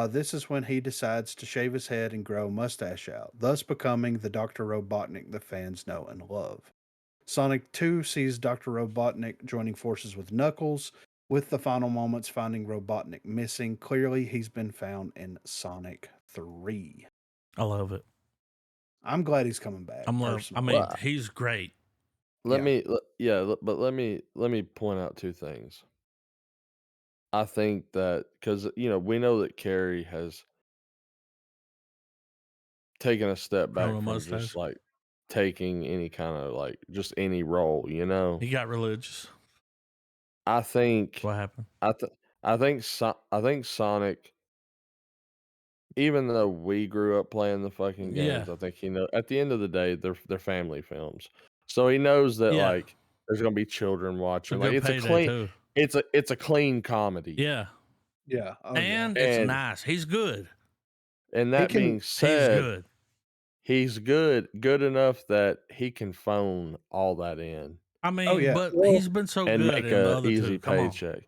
this is when he decides to shave his head and grow a mustache out, thus becoming the Dr. Robotnik the fans know and love. Sonic 2 sees Dr. Robotnik joining forces with Knuckles, with the final moments finding Robotnik missing. Clearly, he's been found in Sonic 3. I love it. I'm glad he's coming back, I personally. mean, Well, he's great. let Yeah. me but let me point out two things. I think that because we know that Carrie has taken a step Grown back a from just mustache. like taking any kind of like just any role. He got religious. I think What happened? I th- I think Sonic, even though we grew up playing the fucking Yeah. games, I think at the end of the day they're family films. So he knows that Yeah. like there's gonna be children It's a watching. Like good payday too. it's a clean comedy. Yeah. Yeah. Oh, yeah. And it's And nice. He's good. He that can. being He's said, good. he's good enough that he can phone all that in I Oh, mean, yeah. but Well, he's been so and good make in the a other easy two. Come on. paycheck.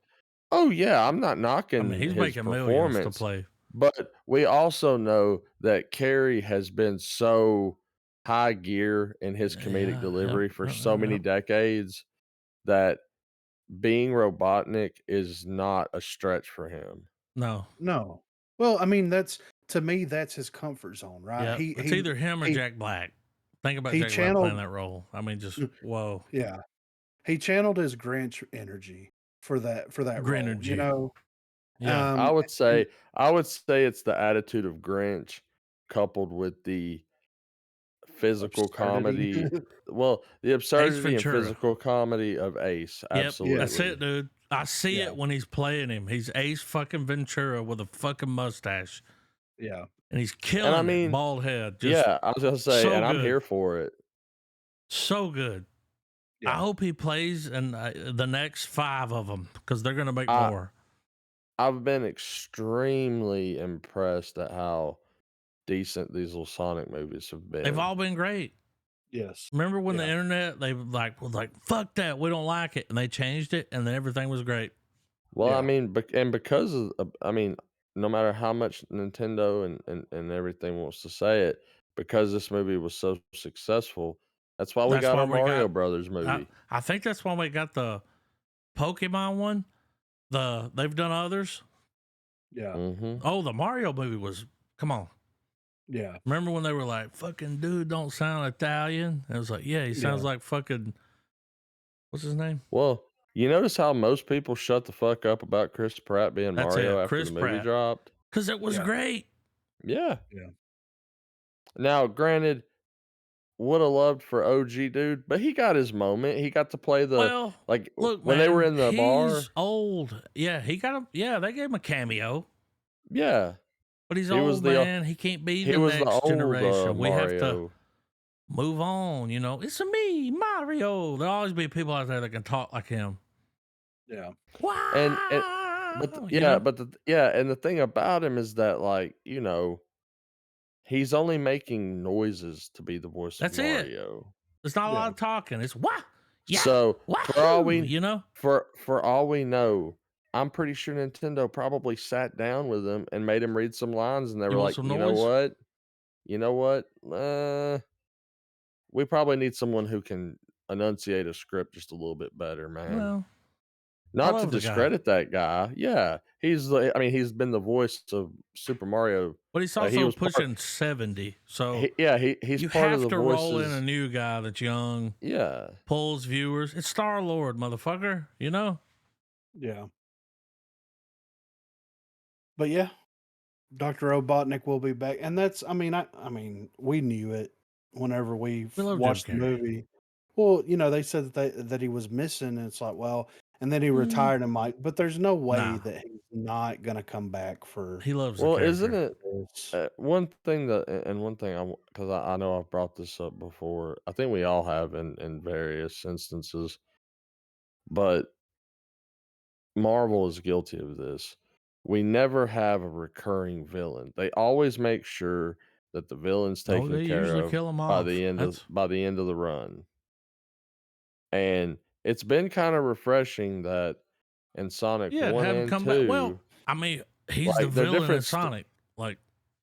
Oh yeah, I'm not I mean, knocking he's his making millions to performance, play. but we also know that Carey has been so high gear in his comedic Yeah. Yep. delivery for Yep. so Yep. many Yep. decades that being Robotnik is not a stretch for him. No. no. Well, I mean, to me, that's his comfort zone, right? Yeah. It's either him or He, Jack Black. Think about he Jack Black playing channeled, that role. I mean, just whoa. yeah, he channeled his Grinch energy for that role, Grenergy. Yeah. I Um, would and say I would say it's the attitude of Grinch coupled with the physical absurdity. comedy. Well, the Ace absurdity and Ventura. physical comedy of Ace, Yep. That's Yes. it, absolutely. dude. I see Yeah. it when he's playing him. He's Ace fucking Ventura with a fucking mustache. Yeah. And he's And I killing it. mean, Bald head. Just yeah, I was gonna say, so and I'm good. here for it. So good. I Yeah. hope he plays in the next 5 of them because they're going to make I more. I've been extremely impressed at how decent these little Sonic movies have They've been. all been great. Yes. Remember when the Yeah. internet they was like fuck that, we don't like it, and they changed it, and then everything was great. Well, I Yeah. mean, and because of, I mean, no matter how much Nintendo and everything wants to say it, because this movie was so successful, that's why we That's got why our we Mario got. Brothers movie. I think that's why we got the Pokemon one. They've done others. Yeah. Mm-hmm. Oh, the Mario movie was. Come on. Yeah. Remember when they were like, "Fucking dude, don't sound Italian"? And it was like, yeah, he sounds Yeah. like fucking. What's his name? Well, you notice how most people shut the fuck up about Chris Pratt being That's Mario it, after the Chris movie Pratt, dropped? because it was Yeah. great. Yeah. Yeah. Now, granted, would have loved for OG dude, but he got his moment. He got to play the Well, like look, when they were man, in the he's bar. old. Yeah, he got him. Yeah, they gave him a cameo, Yeah, but he's he was old, the man. He can't be he the was the next old generation. We have to Mario. move on. You know, it's a me, Mario. There'll always be people out there that can talk like him. Yeah. And Wow, you yeah, know, but and the thing about him is that like he's only making noises to be the voice of that's it. Mario. It's not a lot Yeah. of talking. It's wah, yeah, So wahoo. You know, for all we know, I'm pretty sure Nintendo probably sat down with him and made him read some lines, and they you were want like, some you know noise? what, you know what, we probably need someone who can enunciate a script just a little bit better, man. Well, I Not to love the guy, discredit that guy. Yeah, he's been the voice of Super Mario. but he's He also was part. pushing 70. So He's you part of have the to roll in a voices. new guy that's young, Yeah. pulls viewers. It's Star Lord, motherfucker. You know. Yeah. But yeah, Dr. Robotnik will be back. And that's I mean, we knew it whenever we We love Jim watched the Carrey. movie. Well, they said that he was missing, and it's like, well, and then he Mm. retired, and like, but there's no way Nah, that he's not gonna come back for he loves the Well, isn't character. it this. one thing that, and one thing because I know I've brought this up before. I think we all have in various instances, but Marvel is guilty of this. We never have a recurring villain. They always make sure that the villain's Oh, taken they care usually of kill him by off. the end of That's the run. And it's been kind of refreshing that in Sonic yeah, to 1 have him and come back. Well, 2, I mean, he's the like they're villain in different Sonic. Like,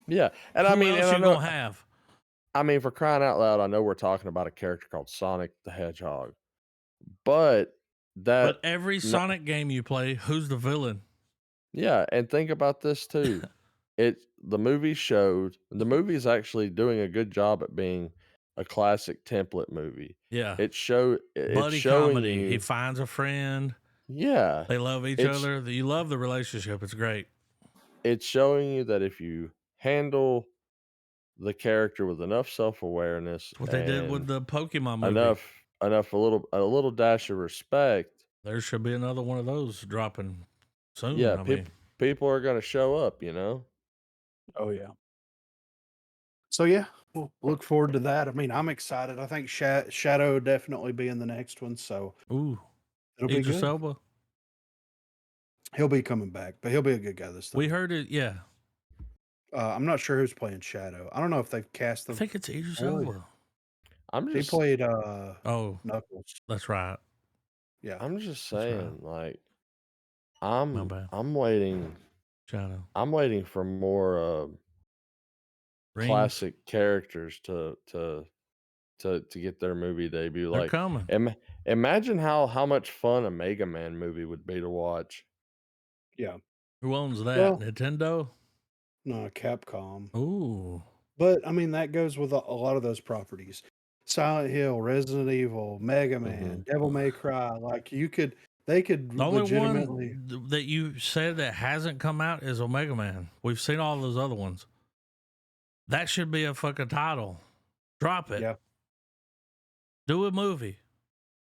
yeah. And I who mean, and else I you know gonna have? I mean, for crying out loud, I know we're talking about a character called Sonic the Hedgehog, but But that every no Sonic game you play, who's the villain? yeah, and think about this too. The movie is actually doing a good job at being a classic template movie. Yeah. It's Buddy showing comedy. He you finds a friend. yeah, They love each it's other. You love the relationship. It's great. it's showing you that if you handle the character with enough self-awareness It's what they did with and the Pokemon movie. enough a little dash of respect, There should be another one of those dropping soon. yeah, I mean, people are gonna show up, you know? Oh yeah. So yeah, we'll look forward to that. I mean, I'm excited. I think Shadow will definitely be in the next one, so ooh, it'll be Idris good. Elba. He'll be coming back, but he'll be a good guy this We time. heard it. Yeah, I'm not sure who's playing Shadow. I don't know if they've cast I them. think it's Idris Really? Elba. I'm He just played Oh, Knuckles. that's right. Yeah. I'm just That's right. saying, like, My bad. I'm waiting Shadow. I'm waiting for more, Rings. classic characters to get their movie debut, They're like, coming. imagine how much fun a Mega Man movie would be to watch. Yeah. Who owns that? Well, Nintendo. no, Capcom. Ooh, But I mean, that goes with a lot of those properties. Silent Hill, Resident Evil, Mega Man, Mhm. Devil May Cry. Like they could the only legitimately. one that you said that hasn't come out is Omega Man. We've seen all those other ones. That should be a fucking title. Drop it. Yeah, Do a movie.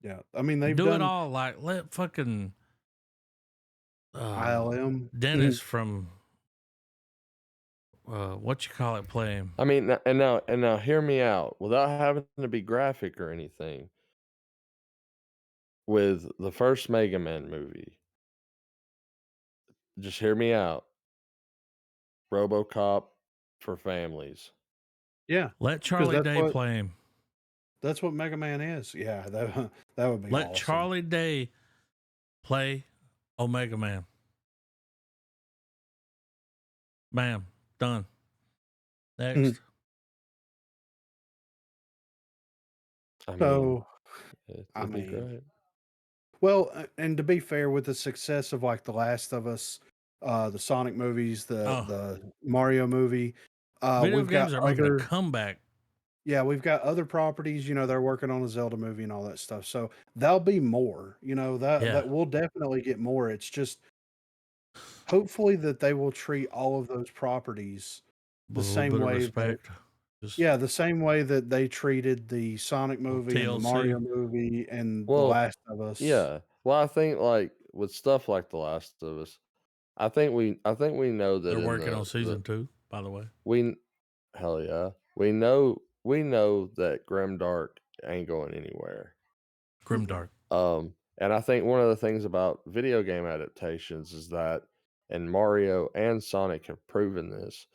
yeah. I mean, they've Do it done all. Like let fucking ILM. Dennis from what you call it play him. I mean, and now hear me out, without having to be graphic or anything. With the first Mega Man movie, just hear me out. RoboCop for families. Yeah, Let because Charlie Day play him. that's what Mega Man is. Yeah, that that would be Let awesome. Charlie Day play Omega Man. Bam. Done. Next. I mean, So I it'd be mean, great. well, and to be fair, with the success of like The Last of Us, the Sonic movies, Oh, the Mario movie, video we've got games are making a other comeback. yeah, we've got other properties. You know, they're working on a Zelda movie and all that stuff. So there'll be more. You know that Yeah. that we'll definitely get more. It's just hopefully that they will treat all of those properties the With a little same bit of way that respect. Just yeah, the same way that they treated the Sonic movie and the TLC. Mario movie and The Well, Last of Us. yeah. Well, I think like with stuff like The Last of Us, I think we know that They're in working on the season 2, by the way. we hell yeah. We know that Grimdark ain't going anywhere. Mm-mm. Grimdark. And I think one of the things about video game adaptations is that, and Mario and Sonic have proven this,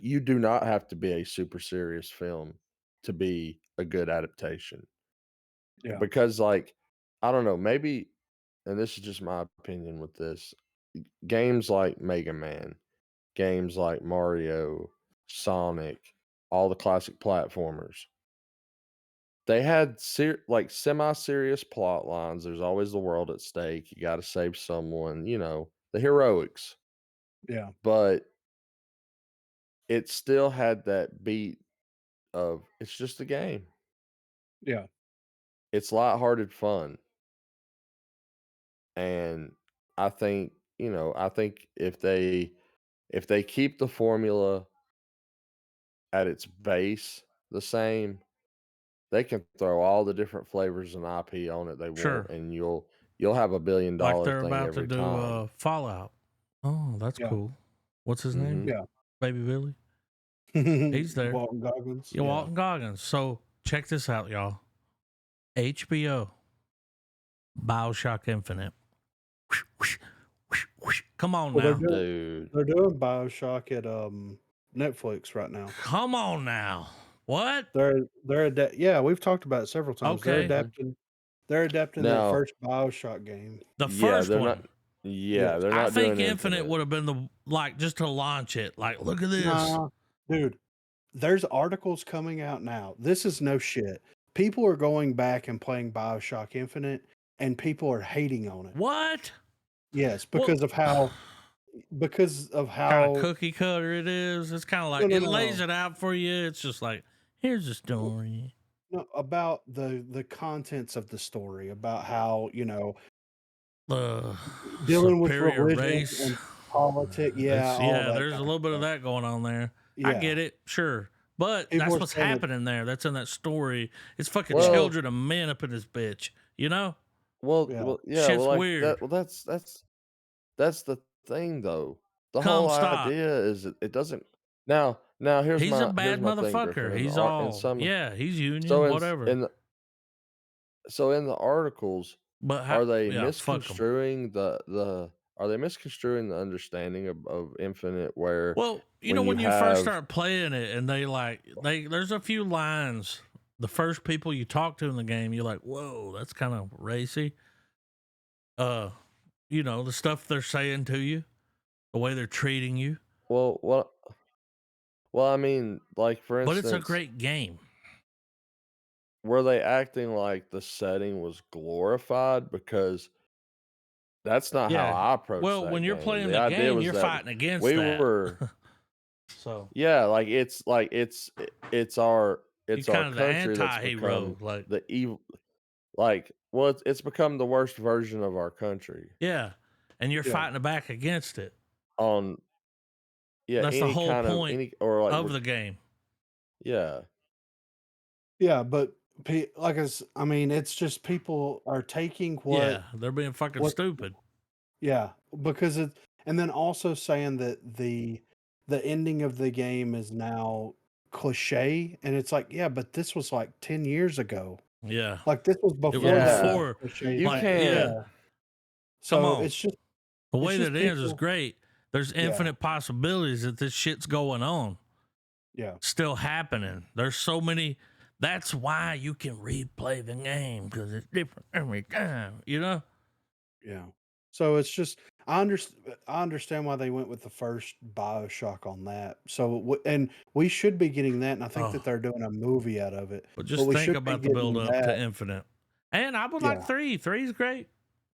you do not have to be a super serious film to be a good adaptation. Yeah, Because, like, I don't know, maybe, and this is just my opinion with this, games like Mega Man, games like Mario, Sonic, all the classic platformers, they had like semi-serious plot lines. There's always the world at stake. You got to save someone, the heroics. yeah, But it still had that beat of it's just a game. yeah, It's lighthearted fun. And I think if they keep the formula at its base the same, they can throw all the different flavors and IP on it they want, Sure. and you'll have a billion Like dollar they're thing about to every do time. Fallout. Oh, that's yeah, cool. What's his name? Mhm. yeah. Baby Billy. He's there. Walton Goggins. Yeah, Yeah. Walton Goggins. So check this out, y'all. HBO. Bioshock Infinite. Come on Well, now. Dude. they're doing BioShock at Netflix right now. Come on now. What? Yeah, we've talked about it several times. They're Okay. Mhm. adapting that Now, first BioShock game. The yeah, first they're one. not yeah, Yes. they're I not think doing Infinite Infinite. would have been just to launch it. Like, look at this. Nah, dude. there's articles coming out now. This is no shit. People are going back and playing BioShock Infinite, and people are hating on it. What? Yes, Well, because of kind of how cookie cutter it is. It's kind of no like no it no lays no. it out for you. It's just like, here's a story. No, about the contents of the story, about how, The dealing with superior religion race. and politics, yeah, It's all yeah, that there's a kind of little bit of stuff. that going on there. I Yeah. get it, sure. But People that's are what's saying it happening there. That's in that story. It's fucking yeah, Well, children of men up in this bitch. You know? yeah. yeah, well, Shit's like that. weird. Well, that's the thing, though. The Come whole stop. idea is it doesn't. Now He's a here's bad my thing, Griffin. motherfucker. In the He's art, in all some, yeah, he's so union, whatever. in the articles, But are they yeah, fuck him. misconstruing are they misconstruing the understanding of Infinite, where Well, when you when you first have start playing it and there's a few lines, the first people you talk to in the game, you're like, whoa, that's kind of racy. Uh, the stuff they're saying to you, the way they're treating you. well well well I mean, like, for But it's a instance, great game. were they acting like the setting was glorified? Because that's not how Yeah. I approached Well, when that you're game. playing The the idea game, was you're that fighting against we that. were So yeah, it's our you're it's our kind of the country that's anti-hero. become Like, the evil, like, well, it's become the worst version of our country yeah. And you're Yeah. fighting back against it. on, yeah, That's the any whole kind of point any, or like, of the game. yeah. Yeah, but I mean, it's just people are taking Yeah. They're being fucking what stupid. yeah, because it and then also saying that the ending of the game is now cliche, and it's like, yeah, but this was like 10 years ago. Yeah. Like this was It was before the whole Yeah, before, cliche you thing. like, Yeah. yeah. can't. Come So on. The it's way just that it ends is people great. There's yeah, infinite possibilities that this shit's going on, yeah, still happening. There's so many. That's why you can replay the game because it's different every time. yeah. So it's just I understand why they went with the first BioShock on that. So and we should be getting that, and I think that Oh, they're doing a movie out of it. but But just we think should be about the build getting up to that. Infinite. And I would like Yeah, three. Three's great.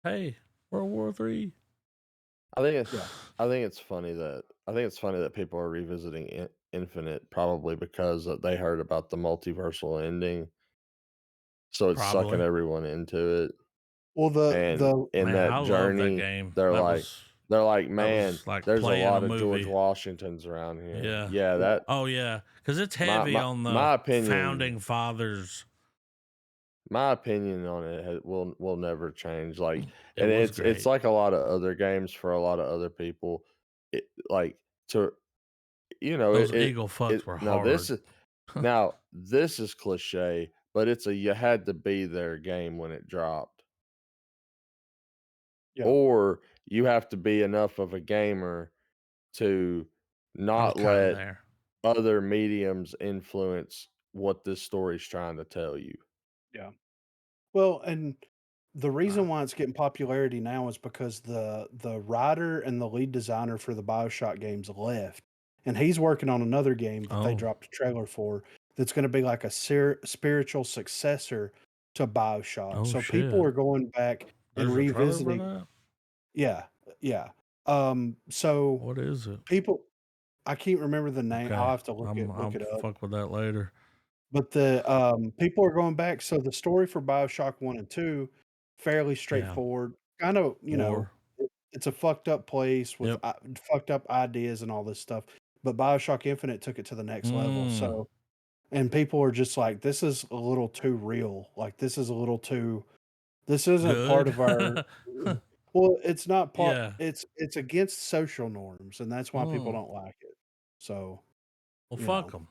Hey, World War III. I think yeah, I think it's funny that people are revisiting Infinite, probably because they heard about the multiversal ending, so it's sucking Probably. everyone into it. well, And the in Man, I that love that journey, game. they're like, That "Man, was like there's a playing a lot of George movie. Washingtons around here." Yeah. Yeah, yeah, Oh yeah, because it's heavy on the my opinion founding fathers. on it will never change. Like, It and was it's great. like a lot of other games for a lot of other people. It, like, to Those Eagle fucks it were now this hard. is now this is cliche, but it's a you had to be there game when it dropped, yeah, or you have to be enough of a gamer to I was not kind of let there. other mediums influence what this story's trying to tell you. yeah. Well, and the reason Uh, why it's getting popularity now is because the writer and the lead designer for the BioShock games left, and he's working on another game that they oh, dropped a trailer for that's going to be like a spiritual successor to BioShock. oh So people shit. are going back and There's a trailer for revisiting. that. Yeah, yeah. So What is it? people, I can't remember the name. I'll Okay, have to look I'll it up. fuck with that later. But people are going back, so the story for BioShock 1 and 2, fairly Yeah, straightforward, kind of, war. it's a fucked up place with, Yep. fucked up ideas and all this stuff, but BioShock Infinite took it to the next level, Mm, so and people are just like, "This is a little too real, like, this isn't part good. of our." Well, it's not part Yeah. it's against social norms, and that's why people Mm. don't like it. So, Well, you fuck know, them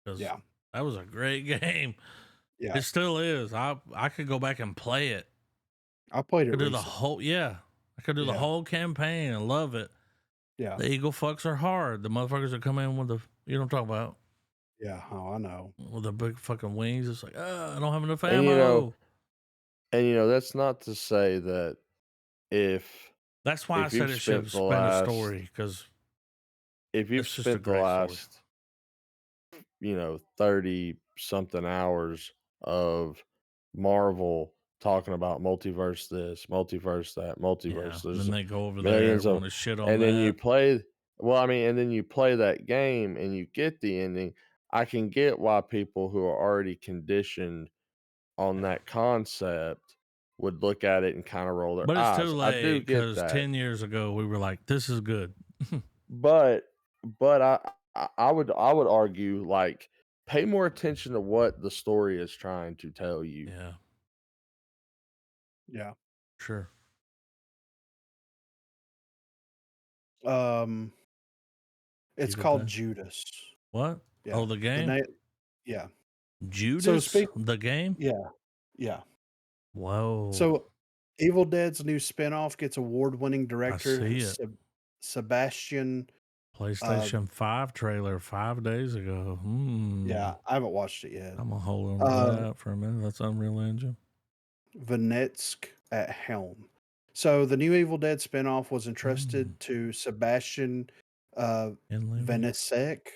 because yeah, that was a great game. yeah. It still is. I could go back and play it. I played it Could do the recently. whole yeah. I could do the Yeah, whole campaign and love it. yeah. The Eagle fucks are hard. The motherfuckers that come in with the you know what I'm talking about Yeah, oh, I know. with the big fucking wings. It's like I don't have enough And ammo. that's not to say that if That's why I if said you've it should spent have the spent a last story because if you've it's just a spent the great story. last 30 something hours of Marvel talking about multiverse this, multiverse that, Yeah. multiverse. And There's then they go over there, millions of, want to shit on and then that. you play, well, I mean, and then you play that game and you get the ending. I can get why people who are already conditioned on that concept would look at it and kind of roll their But it's too eyes. I late do get because that. 10 years ago we were like, this is good. But I would argue, like, pay more attention to what the story is trying to tell you. Yeah, Yeah. sure. Um, it's Evil called Dead. Judas. What? Yeah. Oh, the The game? name. Yeah. So Judas? speak. The game? Yeah. Yeah. Whoa. So Evil Dead's new spinoff gets award-winning I director see it. Sebastian. Uh, PlayStation 5 trailer 5 days ago. yeah, I haven't watched it yet. I'm going to hold on to Uh, that for a minute. That's Unreal Engine. Venetsk at helm. So the new Evil Dead spinoff was Mm. entrusted to Sebastian uh, Inland. Venesic,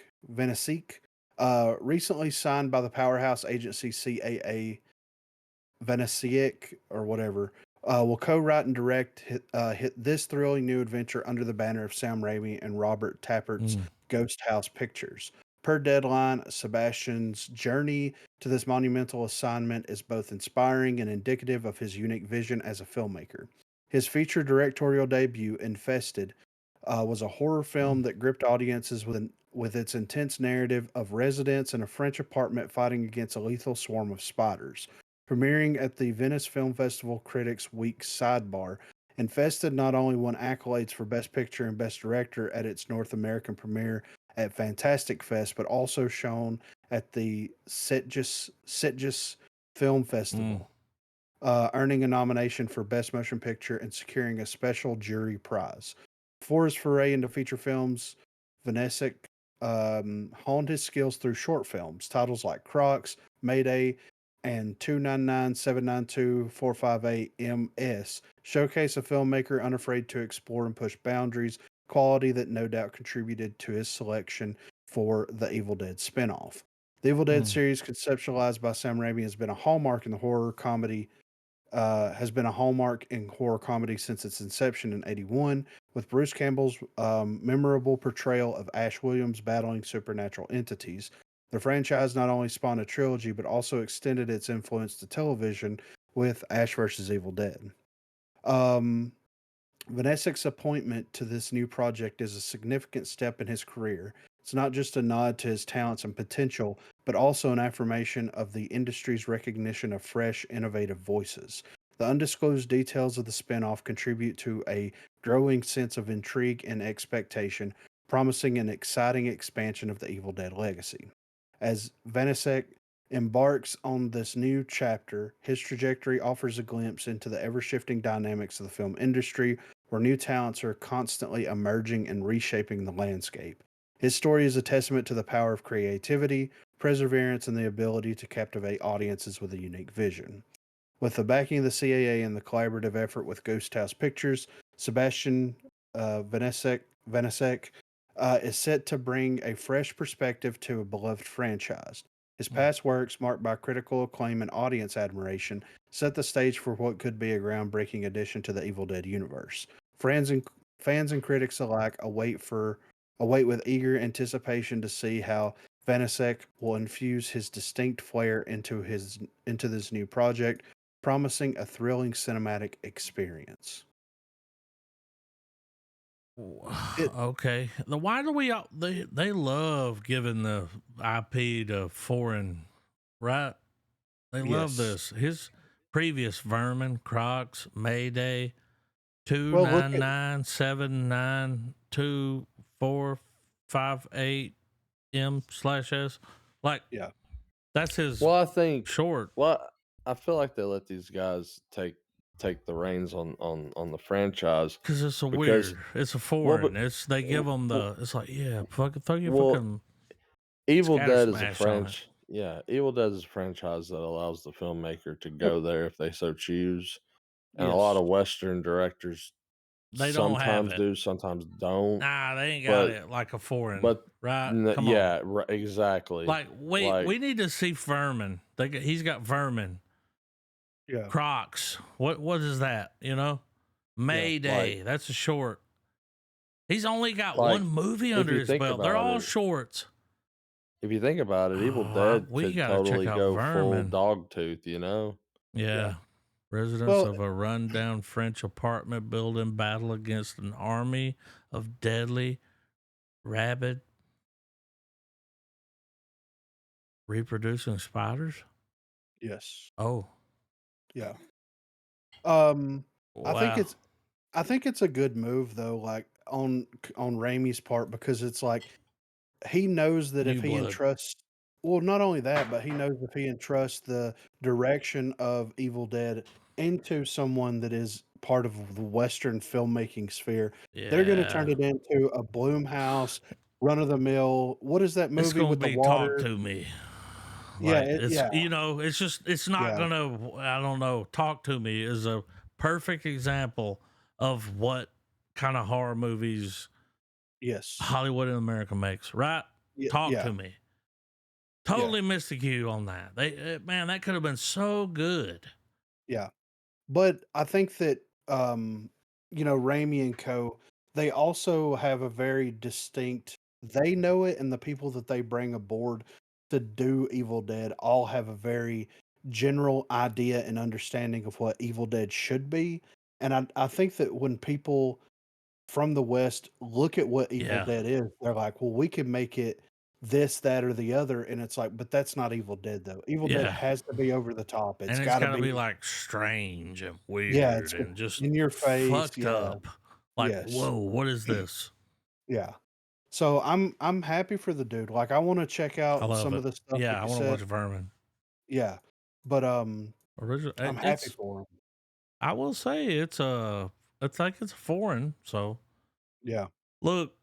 recently signed by the powerhouse agency CAA. Venesic or whatever, will co-write and direct hit this thrilling new adventure under the banner of Sam Raimi and Robert Tappert's Mm. Ghost House Pictures. Per Deadline, Sebastian's journey to this monumental assignment is both inspiring and indicative of his unique vision as a filmmaker. His feature directorial debut, Infested, was a horror film Mm. that gripped audiences with its intense narrative of residents in a French apartment fighting against a lethal swarm of spiders. Premiering at the Venice Film Festival Critics Week sidebar, Infested not only won accolades for Best Picture and Best Director at its North American premiere at Fantastic Fest, but also shown at the Sitges Film Mm. Festival, earning a nomination for Best Motion Picture and securing a special jury prize. Before his foray into feature films, Vanessic honed his skills through short films. Titles like Crocs, Mayday, and 299-792-458-MS showcase a filmmaker unafraid to explore and push boundaries, quality that no doubt contributed to his selection for the Evil Dead spinoff. The Evil Dead Mm. series, conceptualized by Sam Raimi, has been a hallmark in horror comedy since its inception in '81, with Bruce Campbell's memorable portrayal of Ash Williams battling supernatural entities. The franchise not only spawned a trilogy, but also extended its influence to television with Ash vs. Evil Dead. Um, Vanessic's appointment to this new project is a significant step in his career. It's not just a nod to his talents and potential, but also an affirmation of the industry's recognition of fresh, innovative voices. The undisclosed details of the spinoff contribute to a growing sense of intrigue and expectation, promising an exciting expansion of the Evil Dead legacy. As Vanessek embarks on this new chapter, his trajectory offers a glimpse into the ever shifting dynamics of the film industry, where new talents are constantly emerging and reshaping the landscape. His story is a testament to the power of creativity, perseverance, and the ability to captivate audiences with a unique vision. With the backing of the CAA and the collaborative effort with Ghost House Pictures, Sebastian Vanasek is set to bring a fresh perspective to a beloved franchise. His Mm. past works, marked by critical acclaim and audience admiration, set the stage for what could be a groundbreaking addition to the Evil Dead universe. Fans and critics alike await with eager anticipation to see how Vanasek will infuse his distinct flair into this new project, promising a thrilling cinematic experience. It Okay. Why do we all, they love giving the IP to foreign, right? They love Yes. this. His previous Vermin, Crocs, Mayday, two Well, look nine at nine seven nine two four five eight M/S. Like yeah. that's his Well, I think, short well, I feel like they let these guys take the reins on the franchise because it's a because, weird. It's a well, but foreign. It's they give them well, the. It's like yeah, fuck you, well, fucking Evil scatter Dead is a smash on it. French, yeah, Evil Dead is a franchise that allows the filmmaker to go there if they so choose, and a lot Yes. of Western directors They don't have sometimes it. do, sometimes don't. Nah, they ain't got But it like a foreign, but right? Come on. yeah, exactly. Like, wait, Like we need to see Vermin. He's got Vermin. Yeah. Crocs. What is that? You know? Yeah. Mayday. like That's a short. He's only got one like movie if under you his think belt. They're about all it, shorts. Evil Oh, Dead we could gotta check totally out go full Vermin. Dogtooth, you know? Yeah. Yeah. Residents Well, of a rundown French apartment building battle against an army of deadly, rabid, reproducing spiders. yes. Oh, Yeah. Um, I think wow. it's I think it's a good move though, like on Raimi's part because it's like he knows that if New he blood. entrusts well, not only that, but he knows if he entrusts the direction of Evil Dead into someone that is part of the Western filmmaking sphere, they're gonna turn Yeah. it into a Bloomhouse, run of the mill. What is that It's movie gonna with the be talk water? to me. Yeah, Like it's yeah, it's just it's not yeah, gonna I don't know. Talk to me is a perfect example of what kind of horror movies yes. Hollywood and America makes, right? Talk Yeah, to me. yeah, Totally missed the cue on that. Man, that could have been so good. yeah. But I think that, Raimi and Co., they also have a very distinct they know it, and the people that they bring aboard to do Evil Dead all have a very general idea and understanding of what Evil Dead should be, and I think that when people from the West look at what Evil Yeah, Dead is, they're like, "Well, we can make it this, that, or the other," and it's like, "But that's not Evil Dead, though. Evil Dead yeah, has to be over the top. It's and it's gotta got to be." be like strange and Yeah, weird it's and just in your face, fucked yeah, up. Like, yes, whoa, what is this? yeah. So, I'm happy for the dude, like, I wanna check I out love some it. of the stuff Yeah, like I you want to watch said. Vermin. Yeah, but, Original. I'm happy It's. for him. I will say it's a. It's like it's foreign. So Yeah. look,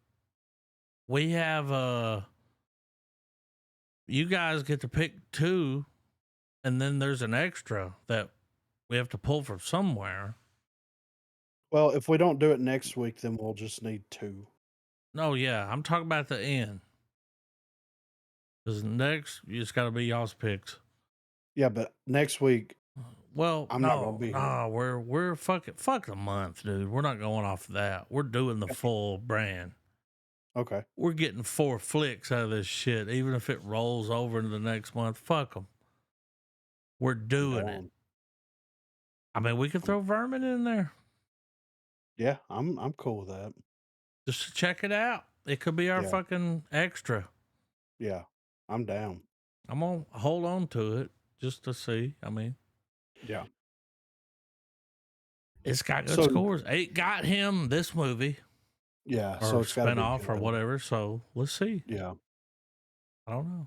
we have you guys get to pick two, and then there's an extra that we have to pull from somewhere. Well, if we don't do it next week, then we'll just need 2. No, yeah, I'm talking about the end. Because next, you just got to be y'all's picks. Yeah, but next week, Well, I'm not gonna no, be here. no, we're fuck the month, dude. We're not going off of that. We're doing the full brand. Okay. We're getting 4 flicks out of this shit, even if it rolls over into the next month. Fuck them. We're I'm doing it. down. I mean, we could I'm throw Vermin in there yeah, I'm cool with that. just to check it out. It could be our Yeah, fucking extra. yeah. I'm down. I'm gonna hold on to it just to see. I mean, Yeah. it's got good So scores. It got him this movie yeah, or so it's gotta be spinoff or good. whatever. So let's see. Yeah. I don't know.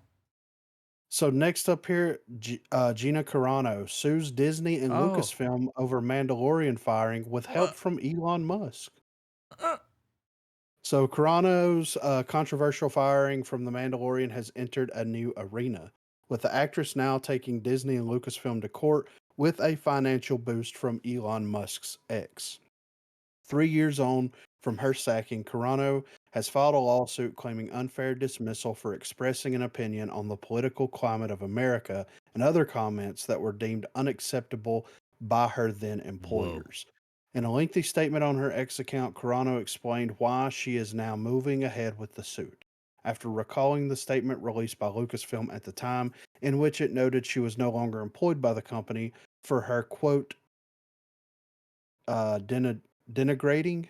So next up here, Gina Carano sues Disney and Oh, Lucasfilm over Mandalorian firing with help what? from Elon Musk. Uh, So Carano's controversial firing from The Mandalorian has entered a new arena, with the actress now taking Disney and Lucasfilm to court with a financial boost from Elon Musk's ex. 3 years on from her sacking, Carano has filed a lawsuit claiming unfair dismissal for expressing an opinion on the political climate of America and other comments that were deemed unacceptable by her then whoa. employers. In a lengthy statement on her ex account, Carano explained why she is now moving ahead with the suit. After recalling the statement released by Lucasfilm at the time, in which it noted she was no longer employed by the company for her quote, denigrating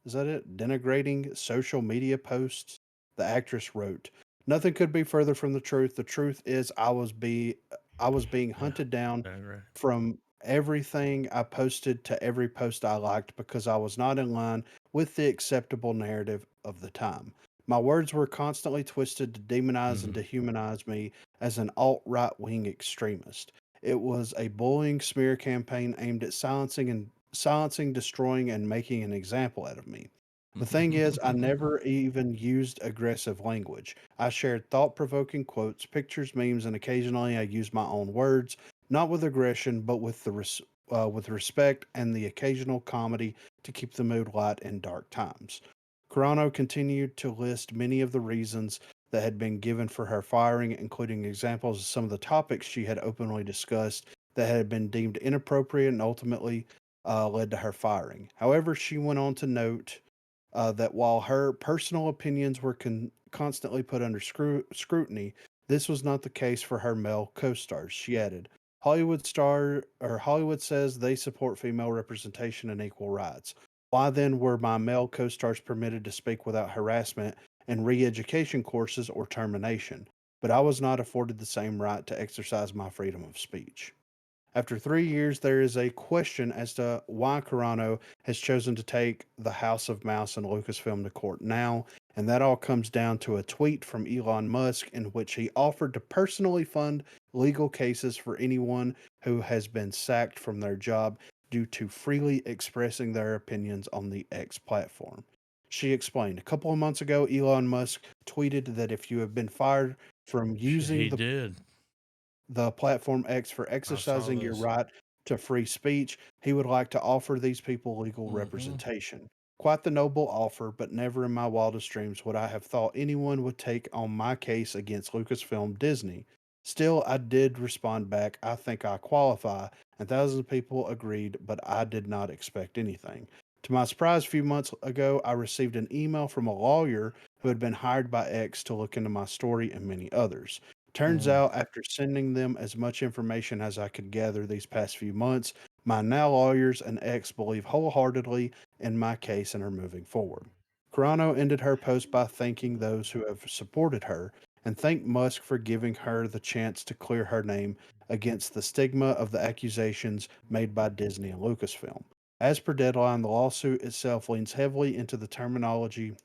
is that it? Denigrating social media posts. The actress wrote, "Nothing could be further from the truth. The truth is I was being Yeah, hunted down that's right. from everything I posted to every post I liked because I was not in line with the acceptable narrative of the time. My words were constantly twisted to demonize and Mm-hmm. dehumanize me as an alt-right wing extremist. It was a bullying smear campaign aimed at silencing, destroying, and making an example out of me. The thing is, I never even used aggressive language. I shared thought provoking quotes, pictures, memes, and occasionally I used my own words, not with aggression, but with with respect and the occasional comedy to keep the mood light in dark times. Carano continued to list many of the reasons that had been given for her firing, including examples of some of the topics she had openly discussed that had been deemed inappropriate and ultimately led to her firing. However, she went on to note that while her personal opinions were constantly put under scrutiny, this was not the case for her male co-stars. She added, Hollywood says they support female representation and equal rights. Why then were my male co-stars permitted to speak without harassment and re-education courses or termination? But I was not afforded the same right to exercise my freedom of speech. After 3 years, there is a question as to why Carano has chosen to take the House of Mouse and Lucasfilm to court now, and that all comes down to a tweet from Elon Musk in which he offered to personally fund legal cases for anyone who has been sacked from their job due to freely expressing their opinions on the X platform. She explained, a couple of months ago, Elon Musk tweeted that if you have been fired from using He did. the platform X for I saw exercising your this. right to free speech, he would like to offer these people legal Mm-hmm. representation. Quite the noble offer, but never in my wildest dreams would I have thought anyone would take on my case against Lucasfilm Disney. Still, I did respond back, I think I qualify, and thousands of people agreed, but I did not expect anything. To my surprise, a few months ago, I received an email from a lawyer who had been hired by X to look into my story and many others. Turns Mm. out, after sending them as much information as I could gather these past few months, my now lawyers and ex believe wholeheartedly in my case and are moving forward. Carano ended her post by thanking those who have supported her and thanked Musk for giving her the chance to clear her name against the stigma of the accusations made by Disney and Lucasfilm. As per Deadline, the lawsuit itself leans heavily into the terminology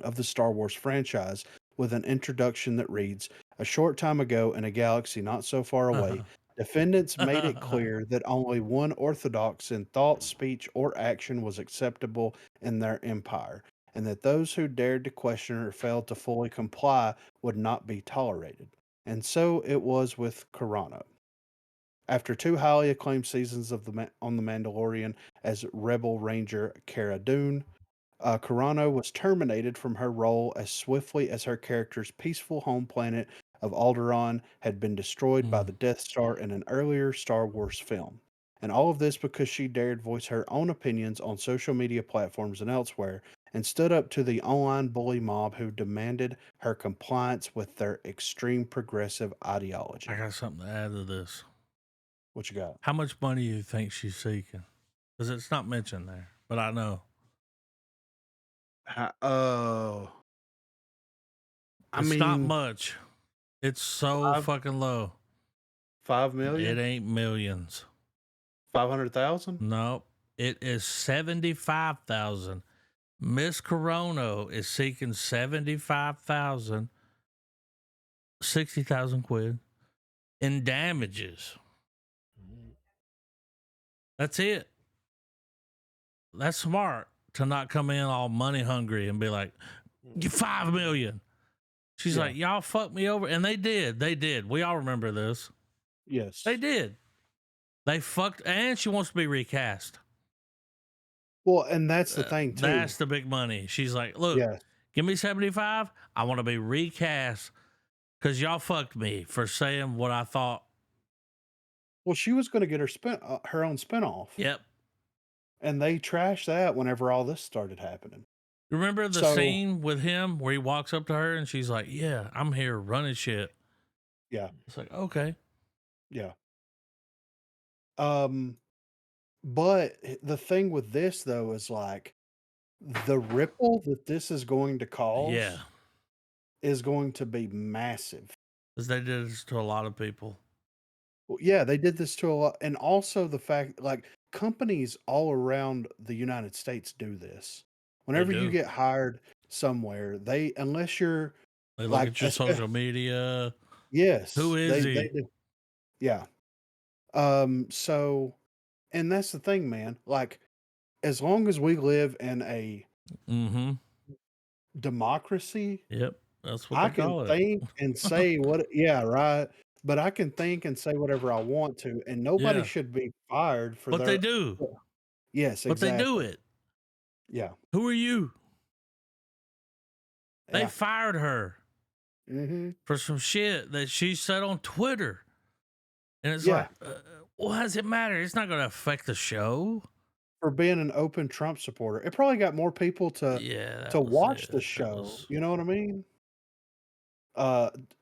of the Star Wars franchise with an introduction that reads, a short time ago in a galaxy not so far away, defendants made it clear that only one orthodox in thought, speech, or action was acceptable in their empire, and that those who dared to question or failed to fully comply would not be tolerated. And so it was with Carano. After two highly acclaimed seasons of on The Mandalorian as Rebel Ranger Cara Dune, Carano was terminated from her role as swiftly as her character's peaceful home planet of Alderaan had been destroyed by Mm. the Death Star in an earlier Star Wars film. And all of this because she dared voice her own opinions on social media platforms and elsewhere, and stood up to the online bully mob who demanded her compliance with their extreme progressive I ideology. got something to add to this. What you got? How much money do you think she's seeking? Because it's not mentioned there, but I know Oh, I it's not mean, much. It's so five fucking low. 5 million, It ain't millions. 500,000. Nope. It is 75,000. Miss Corono is seeking 75,000, 60,000 quid in damages. That's it. That's smart to not come in all money hungry and be like, you 5 million. She's Yeah. like, y'all fucked me over. And they did. They did. We all remember this. Yes. They did. They fucked, and she wants to be recast. Well, and that's the thing too. That's the big money. She's like, look, Yes. give me 75. I want to be recast because y'all fucked me for saying what I thought. Well, she was going to get her own spinoff, Yep. and they trashed that whenever all this started happening. Remember the So, scene with him where he walks up to her and she's like, yeah, I'm here running shit. yeah, It's like, okay. yeah. Um, but the thing with this though is like the ripple that this is going to Yeah. cause is going to be massive. Because they did this to a lot of people. Well, yeah, they did this to a lot, and also the fact like companies all around the United States do this. They Whenever you do. get hired somewhere, they unless you're They look like at your social media. Who yes, is they he? do. Yeah. So and that's the thing, man. Like as long as we live in a Mm-hmm. democracy, Yep. That's what I they can call it. think and say what yeah, right. but I can think and say whatever I want to, and nobody Yeah, should be fired for but they their do. Yes, But they do exactly. it. Yeah, Who are you? They yeah. fired her Mhm. for some shit that she said on Twitter. And it's Yeah, like, what does it matter? It's not going to affect the show. for being an open Trump supporter. It probably got more people Yeah, to that was watch the it. That show, was you know what I mean?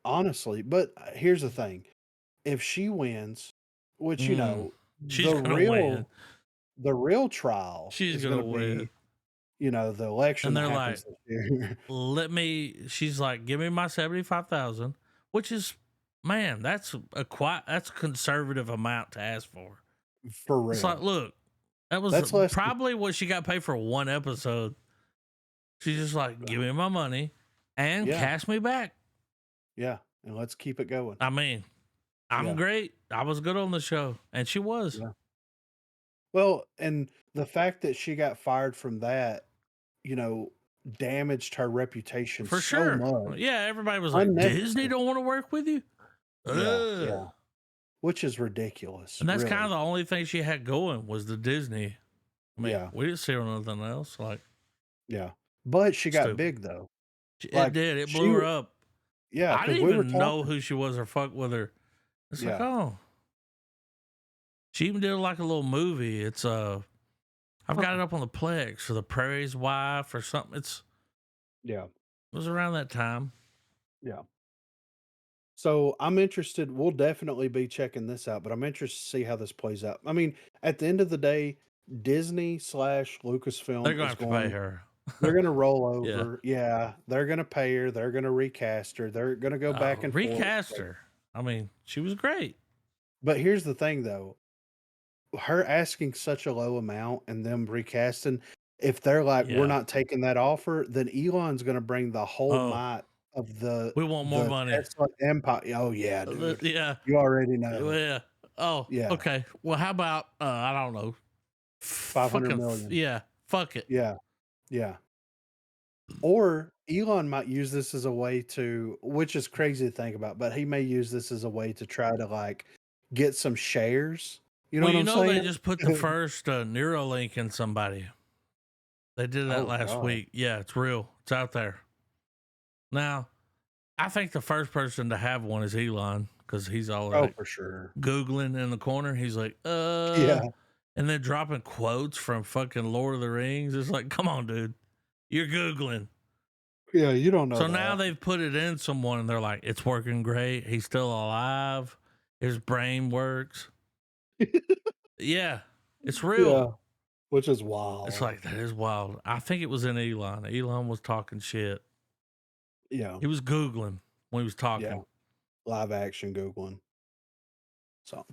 Honestly, but here's the thing. If she wins, which, mm, she's the gonna win. real trial She's is gonna gonna win. be, the election And that they're happens like, this year. she's like, give me my 75,000, which is, man, that's a conservative amount to ask for. For It's like, real. look, that was That's less than probably what she got paid for one episode. She's just like, give me my money and yeah, cash me back. yeah, and let's keep it going. I mean, I'm Yeah, great. I was good on the show, and she was. yeah. Well, and the fact that she got fired from that, you know, damaged her reputation For so sure. much Yeah, everybody was like, Disney unnecessary. don't want to work with you? Yeah, Ugh. yeah, which is ridiculous, And that's kind of really. the only thing she had going was the Disney. I mean, Yeah, we didn't see her on nothing else. Like, yeah. But she got stupid. big though. It Like did. It blew she her up. Yeah, I because didn't we were even know talking. who she was or fuck with her. It's like, Yeah, oh, she even did like a little movie. It's I've got it up on the Plex for the Prairie's Wife or something. yeah, It was around that time. yeah. So I'm interested. We'll definitely be checking this out, but I'm interested to see how this plays out. I mean, at the end of the day, Disney slash They're Lucasfilm gonna is have to pay going. her. They're going to roll Yeah. over. Yeah, they're going to pay her. They're going to recast her. They're going to go back and forth. Recast her. I mean, she was great. But here's the thing, though: her asking such a low amount and them recasting. If they're like, we're Yeah. not taking that offer, then Elon's going to bring the whole Oh, might of the we want more the money. Tesla empire. Oh yeah, dude. Yeah. You already know. Yeah. Oh, Yeah, okay. Well, how about I don't know. 500 Fucking million. yeah. Fuck it. Yeah, yeah. Or Elon might use this as a way to, which is crazy to think about, but he may use this as a way to try to like get some shares. You know Well, what you I'm know they saying? just put the first Neuralink in somebody. They did that Oh last God. week. Yeah, it's real. It's out there. Now, I think the first person to have one is Elon because he's all Oh, like for sure. Googling in the corner. He's like, Yeah. and then dropping quotes from fucking Lord of the Rings. It's like, come on, dude. You're Googling. Yeah, you don't know So now that. they've put it in someone and they're like, it's working great. He's still alive. His brain works. Yeah, it's real. Yeah, which is It's wild. like, that is wild. I think it was in Elon. Elon was talking shit. Yeah, He was Googling when he was yeah. talking. Live action Googling. So,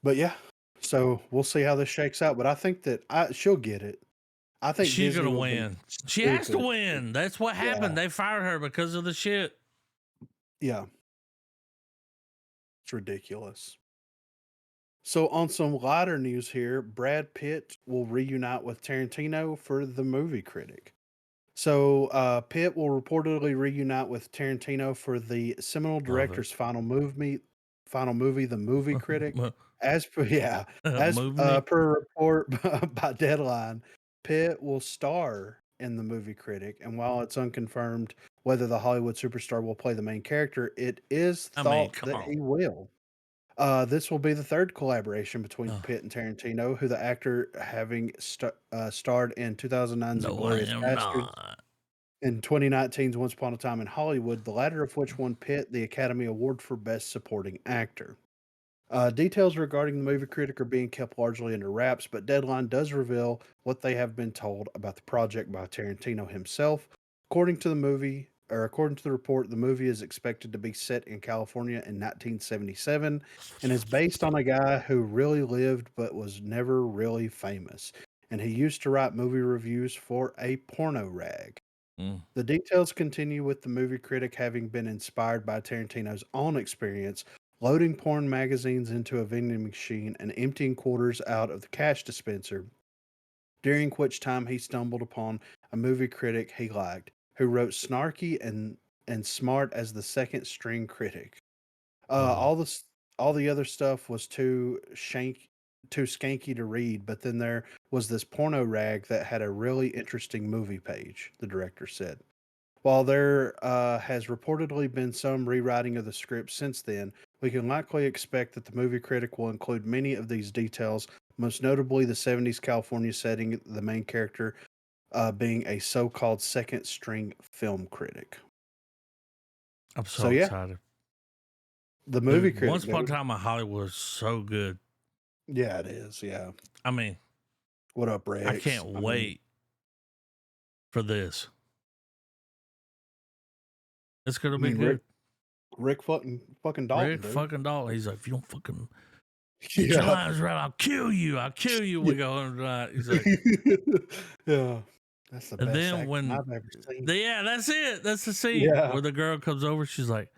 but yeah. So we'll see how this shakes out. But I think that she'll get it. I think She's Disney going to will be win. She has to stupid. win. That's what Yeah, happened. They fired her because of the shit. yeah. It's ridiculous. So, on some lighter news here, Brad Pitt will reunite with Tarantino for The Movie Critic. So, Pitt will reportedly reunite with Tarantino for the seminal Love it. director's final movie, The Movie Critic. As per yeah, as Move me. per a report by Deadline, Pitt will star in The Movie Critic, and while it's unconfirmed whether the Hollywood superstar will play the main character, it is I mean, thought come that on. he will. This will be the third collaboration between Oh, Pitt and Tarantino, who the actor having starred in 2009's no, I Inglorious am Bastards not. and 2019's Once Upon a Time in Hollywood, the latter of which won Pitt the Academy Award for Best Supporting Actor. Details regarding the movie critic are being kept largely under wraps, but Deadline does reveal what they have been told about the project by Tarantino himself. According to the report, the movie is expected to be set in California in 1977 and is based on a guy who really lived but was never really famous. And he used to write movie reviews for a porno rag. Mm. The details continue with the movie critic having been inspired by Tarantino's own experience loading porn magazines into a vending machine and emptying quarters out of the cash dispenser, during which time he stumbled upon a movie critic he liked, who wrote snarky and smart as the second string critic. All this, all the other stuff was too skanky to read. But then there was this porno rag that had a really interesting movie page. The director said. While there has reportedly been some rewriting of the script since then, we can likely expect that the movie critic will include many of these details, most notably the 70s California setting, the main character being a so called second string film critic. I'm So, so yeah, excited. the movie Dude, critic, Once Upon a dude. Time in Hollywood was so good. Yeah, it is. Yeah. I mean, What up, I Rex? can't I mean, wait for this. It's gonna I be mean, good. Rick fucking Dalton, Rick dude. fucking Dalton. He's like, if you don't fucking get your Yeah. lines right, I'll kill you. I'll kill you. Yeah. We go on right. He's like, Yeah. That's the and best then acting when, I've ever seen. yeah, that's it. That's the scene Yeah. where the girl comes over. She's like,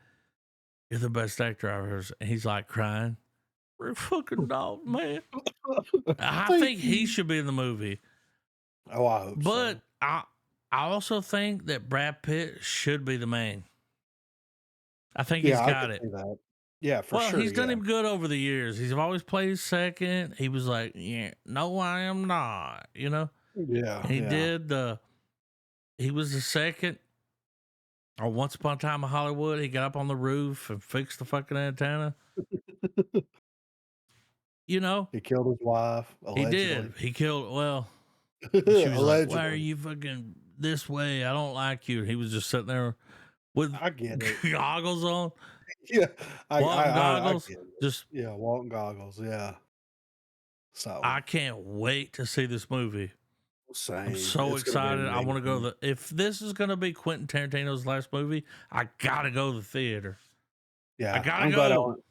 "You're the best actor I've ever seen." And he's like crying. Rick fucking Dalton, man. I Thank think he you. should be in the movie, Oh, I hope but so. I also think that Brad Pitt should be the main. I think he's Yeah, I got could it. see that. Yeah, for Well, sure. he's done Yeah. him good over the years. He's always played second. He was like, "Yeah, no, I am not," you know. Yeah. And he Yeah. did the. He was the second. Or Once Upon a Time in Hollywood, he got up on the roof and fixed the fucking antenna. You know, He killed his wife, he allegedly. did. He killed. Well, she was like, "Why are Allegedly. you fucking this way? I don't like you." He was just sitting there with I get it. goggles on, Yeah. Walton I goggles. get it. Just, Yeah, Walton goggles. Yeah. So I can't wait to see this movie. I'm same. so It's gonna be excited. I want to go amazing. if this is going to be Quentin Tarantino's last movie, I got to go to the theater. I Yeah. got to go.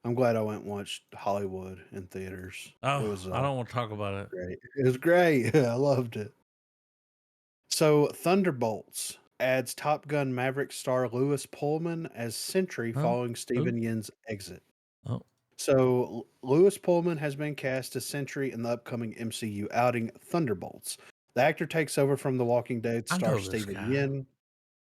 I'm glad I went and watched Hollywood in theaters. It Oh, was I don't want to talk about it. great. It was great. I loved it. So, Thunderbolts adds Top Gun Maverick star Lewis Pullman as Sentry Huh? following Who? Stephen Yin's exit. Oh, So, Lewis Pullman has been cast as Sentry in the upcoming MCU outing Thunderbolts. The actor takes over from The Walking Dead I star know this Stephen guy. Yin,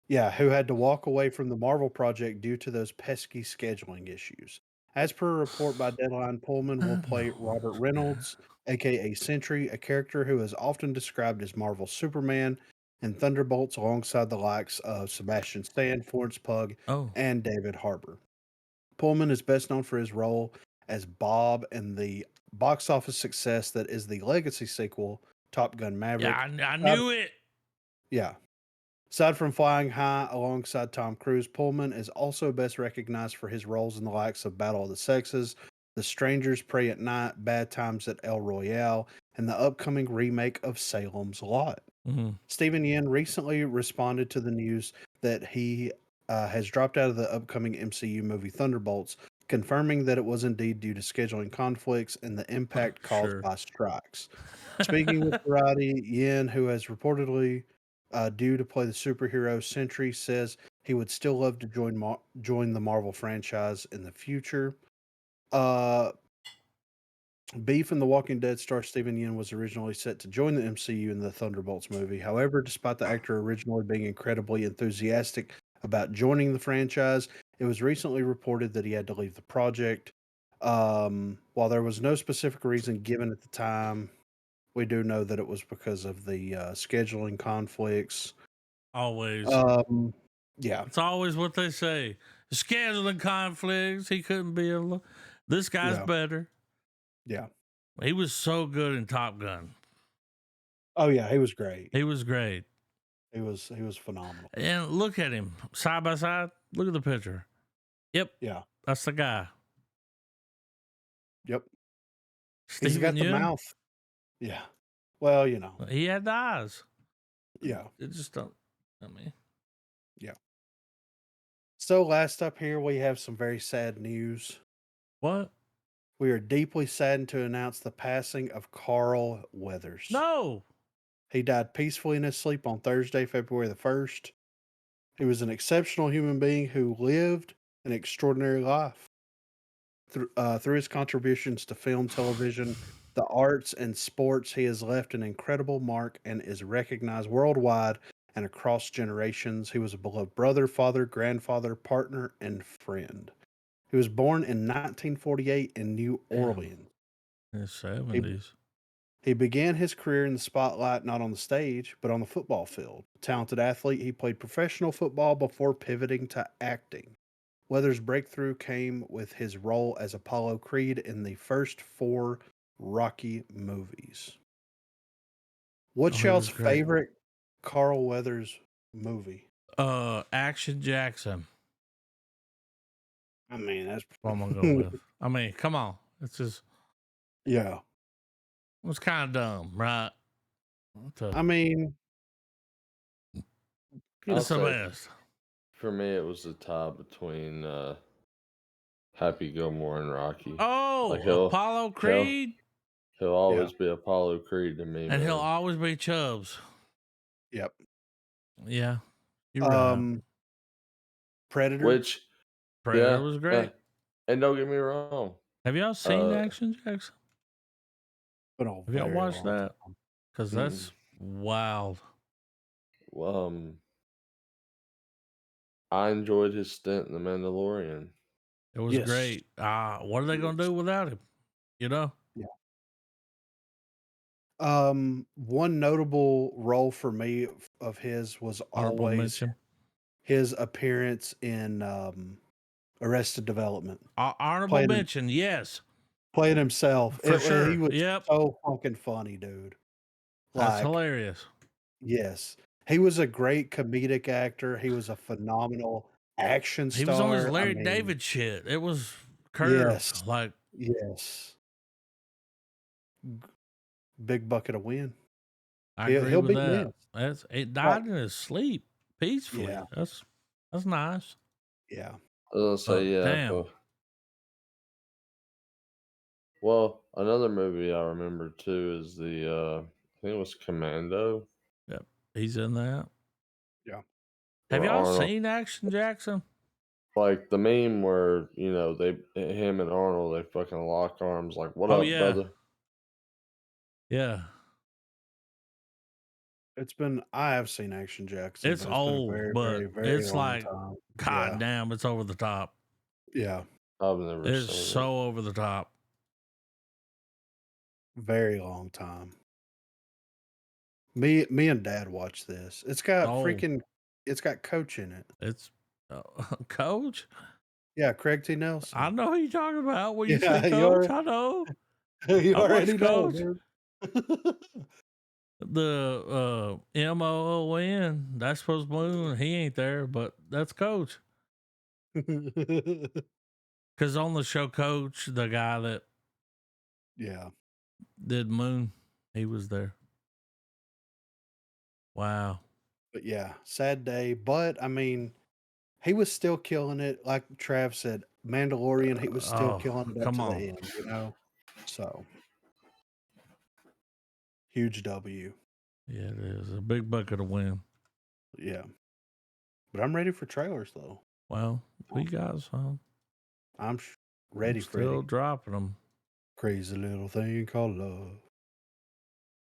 yeah, who had to walk away from the Marvel project due to those pesky scheduling issues. As per a report by Deadline, Pullman will I play know Robert this guy. Reynolds, aka Sentry, a character who is often described as Marvel's Superman and Thunderbolts alongside the likes of Sebastian Stan, Florence Pugh, Oh, and David Harbour. Pullman is best known for his role as Bob in the box office success that is the legacy sequel, Top Gun yeah, Maverick. I Uh, knew it. yeah, aside from flying high alongside Tom Cruise, Pullman is also best recognized for his roles in the likes of Battle of the Sexes, The Strangers Pray at Night, Bad Times at El Royale, and the upcoming remake of Salem's Lot. Mhm. Stephen Yen recently responded to the news that he has dropped out of the upcoming MCU movie Thunderbolts, confirming that it was indeed due to scheduling conflicts and the impact caused Sure. by strikes. Speaking with Variety, Yen, who has reportedly due to play the superhero Sentry, says he would still love to join the Marvel franchise in the future. Uh, Beef and The Walking Dead star Stephen Yeun was originally set to join the MCU in the Thunderbolts movie. However, despite the actor originally being incredibly enthusiastic about joining the franchise, it was recently reported that he had to leave the project. While there was no specific reason given at the time, we do know that it was because of the scheduling conflicts. Always. Um, yeah, It's always what they say. Scheduling conflicts. He couldn't be a. This guy's yeah, better. yeah. He was so good in Top Gun. Oh yeah, he was great. He was great. He was phenomenal. And look at him side by side. Look at the picture. Yep, Yeah, that's the guy. yep. He's Stephen got the Yun. mouth. Yeah. Well, He had the eyes. yeah, It just don't. I mean, yeah. So last up here, we have some very sad news. what? We are deeply saddened to announce the passing of Carl Weathers. No. He died peacefully in his sleep on Thursday, February the 1st. He was an exceptional human being who lived an extraordinary life. Through his contributions to film, television, the arts, and sports, he has left an incredible mark and is recognized worldwide and across generations. He was a beloved brother, father, grandfather, partner, and friend. He was born in 1948 in New Damn. Orleans. In the He, 70s. he began his career in the spotlight not on the stage, but on the football field. Talented athlete, he played professional football before pivoting to acting. Weathers' breakthrough came with his role as Apollo Creed in the first 4 Rocky movies. What's Oh, he y'all's was great. favorite Carl Weathers movie? Action Jackson. I mean, that's What I'm gonna go with. I mean, come on. It's just yeah. it was kind of dumb, right? I mean, I'll It's the say best. for me, it was a tie between Happy Gilmore and Rocky. Oh, Like Apollo Creed, he'll always be Apollo Creed to me, and he'll man. always be Chubbs. yep. Yeah, you're right. Predator. Which, Predator yeah, was great. and don't get me wrong, Have y'all seen Action Jackson? Been a Have y'all very watched long that? time. Because that's wild. I enjoyed his stint in The Mandalorian. It was Yes. great. What are they gonna do without him? You know? Yeah. One notable role for me of his was Honorable always mention. his appearance in Arrested Development. Honorable Playing mention. Yes, playing himself. for He sure. was Yep, so fucking funny, dude. that's Like, hilarious. yes. He was a great comedic actor. He was a phenomenal action He was on his star. I Larry mean, David shit. It was curved. yes. Like, Yes. Big bucket of win. I agree He'll with be that. missed. It Like, died in his sleep peacefully. yeah. That's nice. Yeah. I was gonna say, yeah, Damn. well, another movie I remember too is I think it was Commando. Yep, he's in that. Yeah. Have Where y'all Arnold, seen Action Jackson? like the meme where him and Arnold, they fucking lock arms, like, "What Oh up, yeah, brother?" yeah. I have seen Action Jackson, It's but it's been a old, very, but very, very it's long like, time. god Yeah. damn, it's over the top. Yeah. I've never It's seen it. so over the top. Very long time. Me and Dad watched this. It's got Coach in it. It's Coach. Yeah, Craig T. Nelson. I know who you're talking about when you say Yeah, you Coach. already, I know. you I already watch know, Coach. dude. The MOON. That's supposed to moon. He ain't there, but that's Coach. Because on the show Coach, the guy that Yeah. did Moon, he was there. Wow. But yeah, sad day. But I mean, he was still killing it. Like Trav said, Mandalorian, he was still killing it up come to the on. end, you know? So huge W. Yeah, it is a big bucket of win. Yeah. But I'm ready for trailers though. Well, we guys, I'm ready for still it. dropping them. Crazy little thing called love.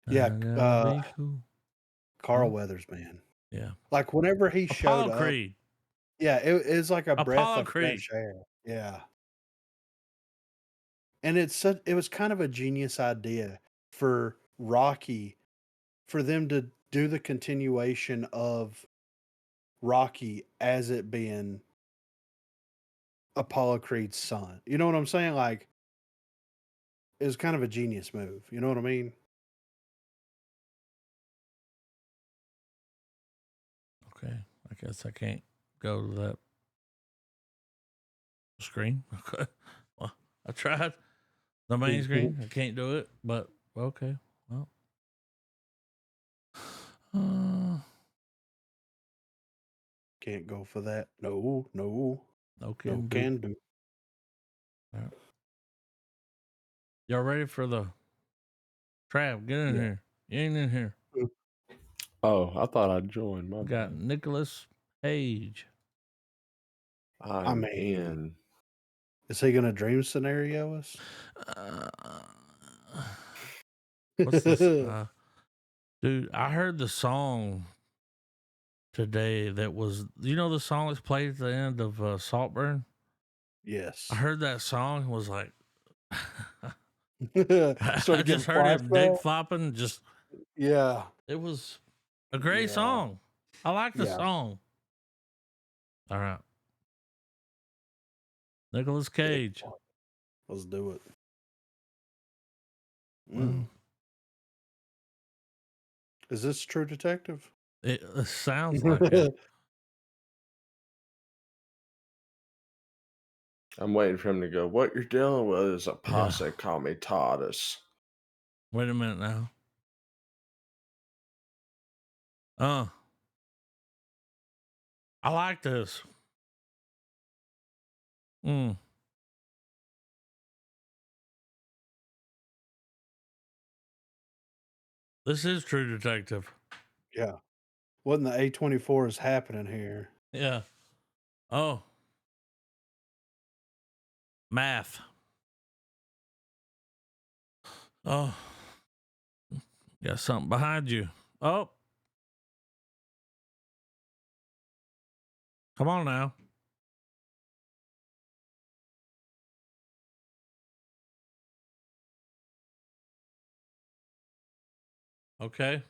I Yeah, gotta be cool. Carl Weathers, man. Yeah. Like whenever he showed Apollo up, Creed. yeah, it's like a breath Apollo of Creed. fresh air. Yeah. And it was kind of a genius idea for Rocky, for them to do the continuation of Rocky as it being Apollo Creed's son. You know what I'm saying? Like, it was kind of a genius move. You know what I mean? Okay. I guess I can't go to that screen. Okay. Well, I tried the main screen. I can't do it, but okay. Well. Can't go for that. No, no, No no can do. can do. All right. Y'all ready for the Trav? Get in Yeah. here. You ain't in here. Oh, I thought I joined. My We got bad. Nicholas Page. I I'm mean, in. is he gonna dream scenario us? What's this? Dude, I heard the song today that was, you know, the song that's played at the end of Saltburn? Yes. I heard that song and was like, I Started getting just heard him dick flashback. flopping. Yeah. It was a great Yeah. song. I like the Yeah. song. All right. Nicolas Dick Cage. flop. Let's do it. Well, Is this True Detective? it sounds like it. I'm waiting for him to go. What you're dealing with is a Yeah. posse comitatus. Wait a minute now. I like this. This is True Detective. Yeah. What in the A24 is happening here? Yeah. Oh. Math. Oh. Got something behind you. Oh. Come on now. Okay.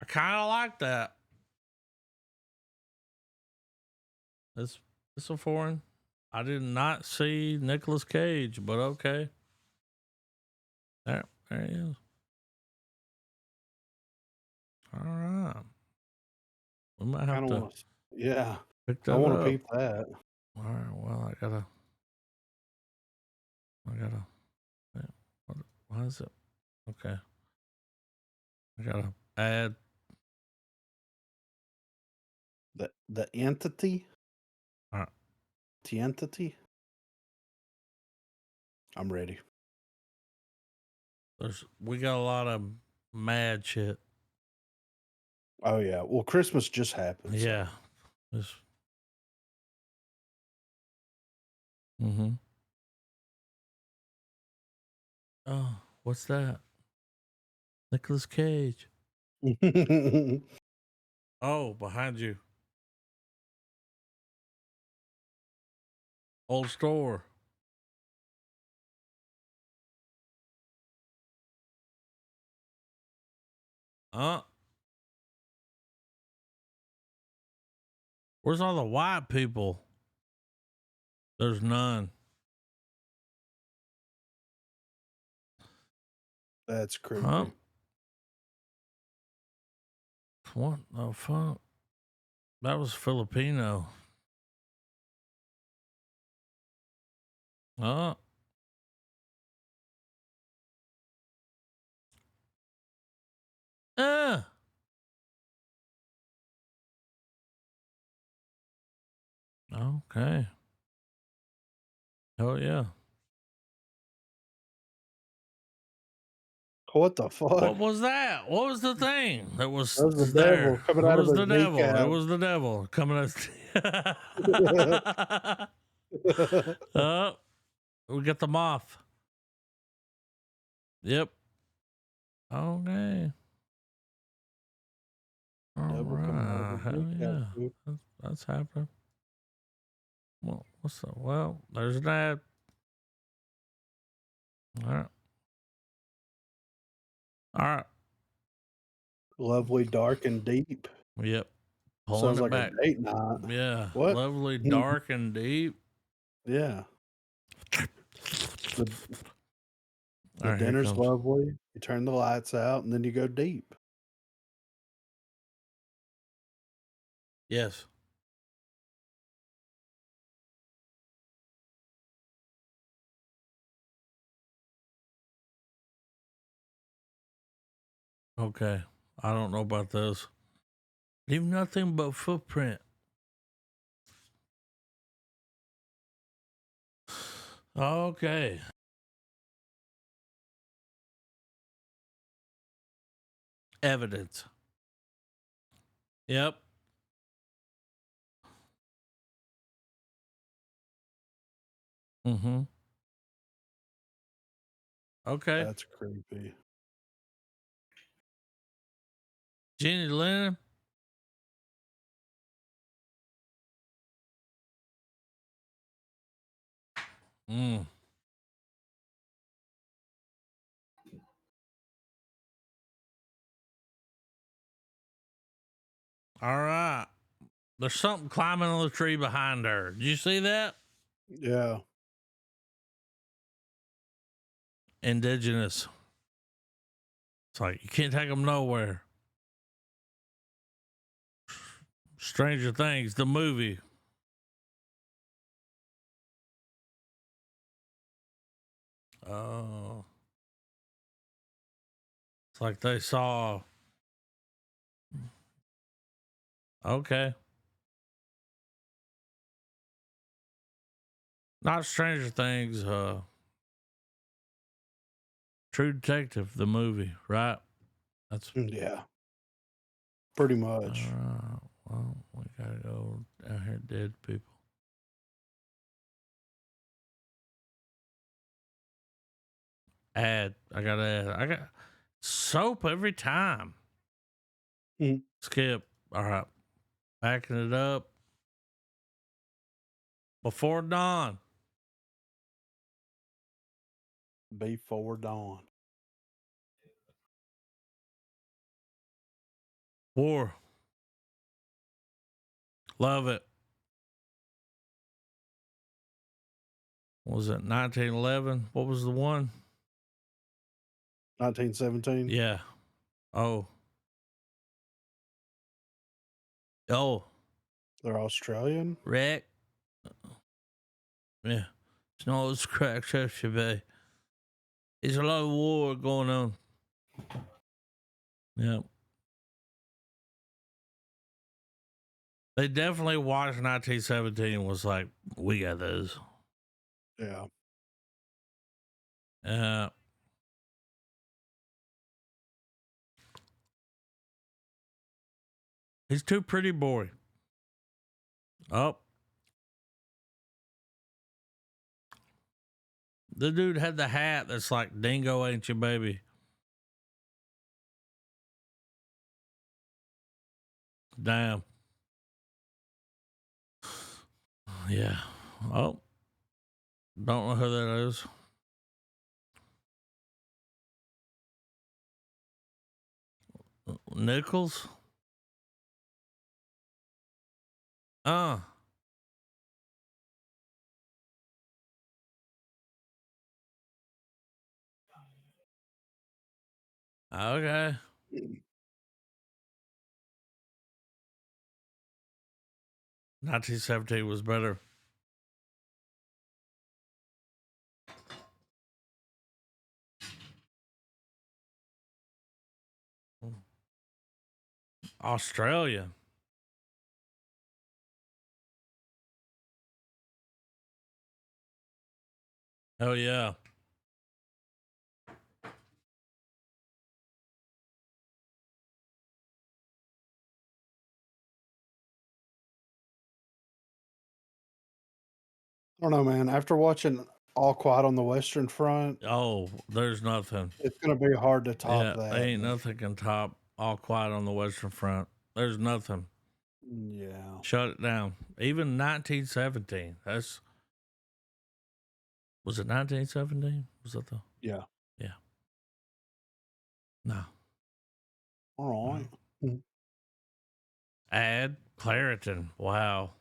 I kind of like that. It's a foreign. I did not see Nicolas Cage, but okay. There he is. All right. We might have Kind of to want to. Yeah. pick I that want to up. peep that. All right. Well, I gotta. Why is it? Okay. I gotta add. The entity. All right. The entity. I'm ready. We got a lot of mad shit. Oh yeah. Well, Christmas just happened. Yeah. So. Mm-hmm. Oh, what's that? Nicolas Cage. Oh, behind you. Old store. Where's all the white people? There's none. That's creepy. Huh? What the fuck? That was Filipino. Uh. Uh. Okay. Oh yeah. What the fuck? What was that? What was the thing that was That was the there? devil coming It out of was his the devil. It kneecap. was the devil coming out. Oh, we got the moth. Yep. Okay. All Devil coming out of right. his Hell kneecap. yeah. Dude. That's happening. Well, what's that? Well, there's an ad. All right. All right. Lovely, dark, and deep. Yep. Pulling Sounds it like back. a date night. Yeah. What? Lovely, dark, and deep. Yeah. The, All the right, here dinner's comes. lovely. You turn the lights out, and then you go deep. Yes. Okay. I don't know about this. Leave nothing but footprint. Okay. Evidence. Yep. Mm-hmm. Okay. That's creepy. Jenny Lennon. Mm. All right. There's something climbing on the tree behind her. Did you see that? Yeah. Indigenous. It's like you can't take them nowhere. Stranger Things, the movie. Oh. It's like they saw. Okay. Not Stranger Things, True Detective, the movie, right? That's Yeah. Pretty all much. right. Well, we gotta go down here, dead people. Add. I gotta add. I got soap every time. Mhm. Skip. All right. Backing it up. Before dawn. Before dawn. War. Love it. What was it 1911? What was the one? 1917. Yeah. Oh. Oh. They're Australian. Wreck. Yeah. Snows cracks be. There's a lot of war going on. Yeah. They definitely watched 1917 was like, we got those. Yeah. He's too pretty boy. Oh. The dude had the hat that's like Dingo ain't your baby. Damn. Yeah. Oh. Don't know who that is. Nichols? Uh. Okay. 1917 was better. Australia. Oh yeah. I don't know, man. After watching All Quiet on the Western Front, Oh, there's nothing. it's gonna be hard to top Yeah, that. ain't nothing can top All Quiet on the Western Front. There's nothing. Yeah. Shut it down. Even 1917. Was it 1917? Was that the Yeah. yeah. No. All right. Mm. Add Claritin. Wow.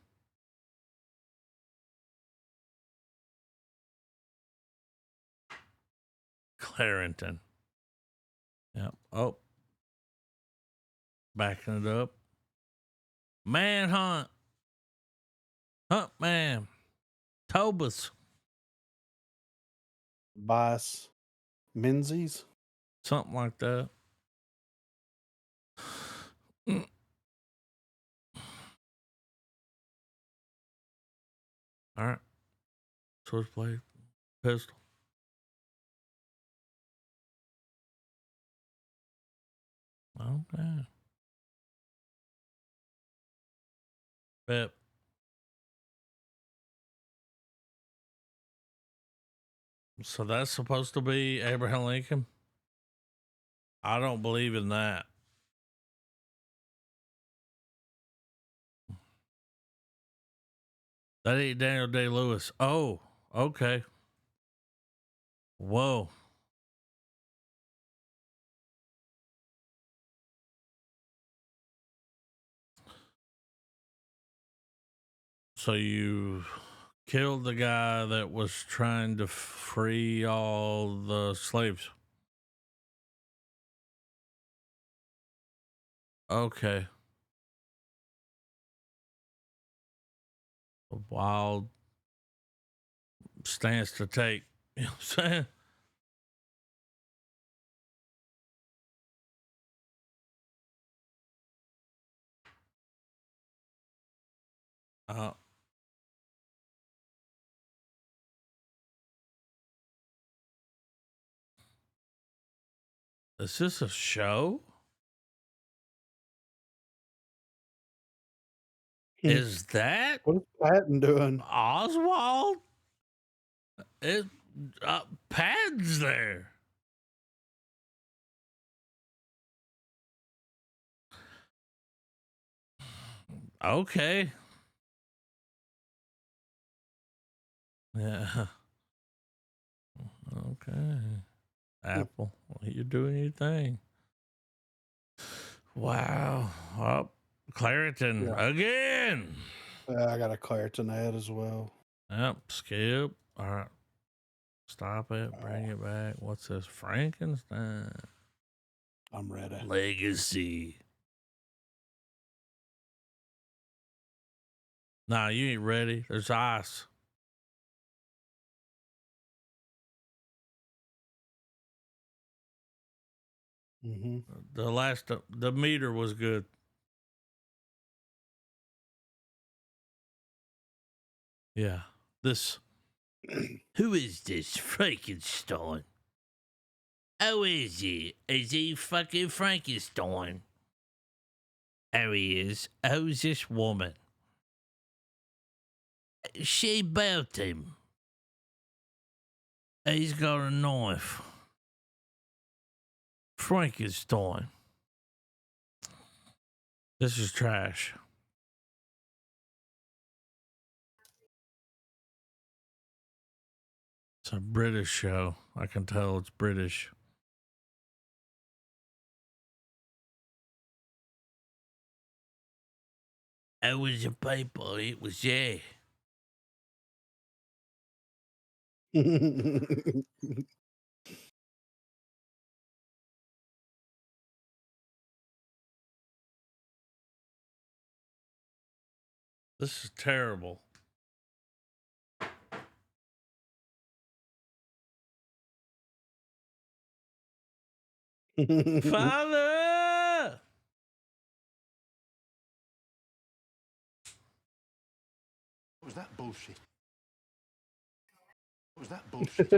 Claritin. Yep. Oh, backing it up. Manhunt. Hunt man. Tobus. Bias Menzies. Something like that. Mm. All right. Switchblade. Pistol. Okay. Bet. So that's supposed to be Abraham Lincoln? I don't believe in that. That ain't Daniel Day Lewis. Oh, okay. Whoa. So you killed the guy that was trying to free all the slaves. Okay. A wild stance to take. You know what I'm saying? Uh, is this a show? Is that What is Patton doing? Oswald? It Patton's there. Okay. Yeah. Okay. Apple, you're doing your thing. Wow. Oh, Claritin Yeah. again. Yeah, I got a Claritin ad as well. Yep. Skip. All right. Stop it. Bring it back. What's this? Frankenstein. I'm ready. Legacy. Nah, you ain't ready. There's ice. Mm-hmm. The meter was good. Yeah. This. Who is this Frankenstein? Who is he? Is he fucking Frankenstein? There he is. Who's this woman? She built him. He's got a knife. Frankenstein. This is trash. It's a British show. I can tell it's British. It was a paper. It was yeah. This is terrible. Father! What was that bullshit? What was that bullshit?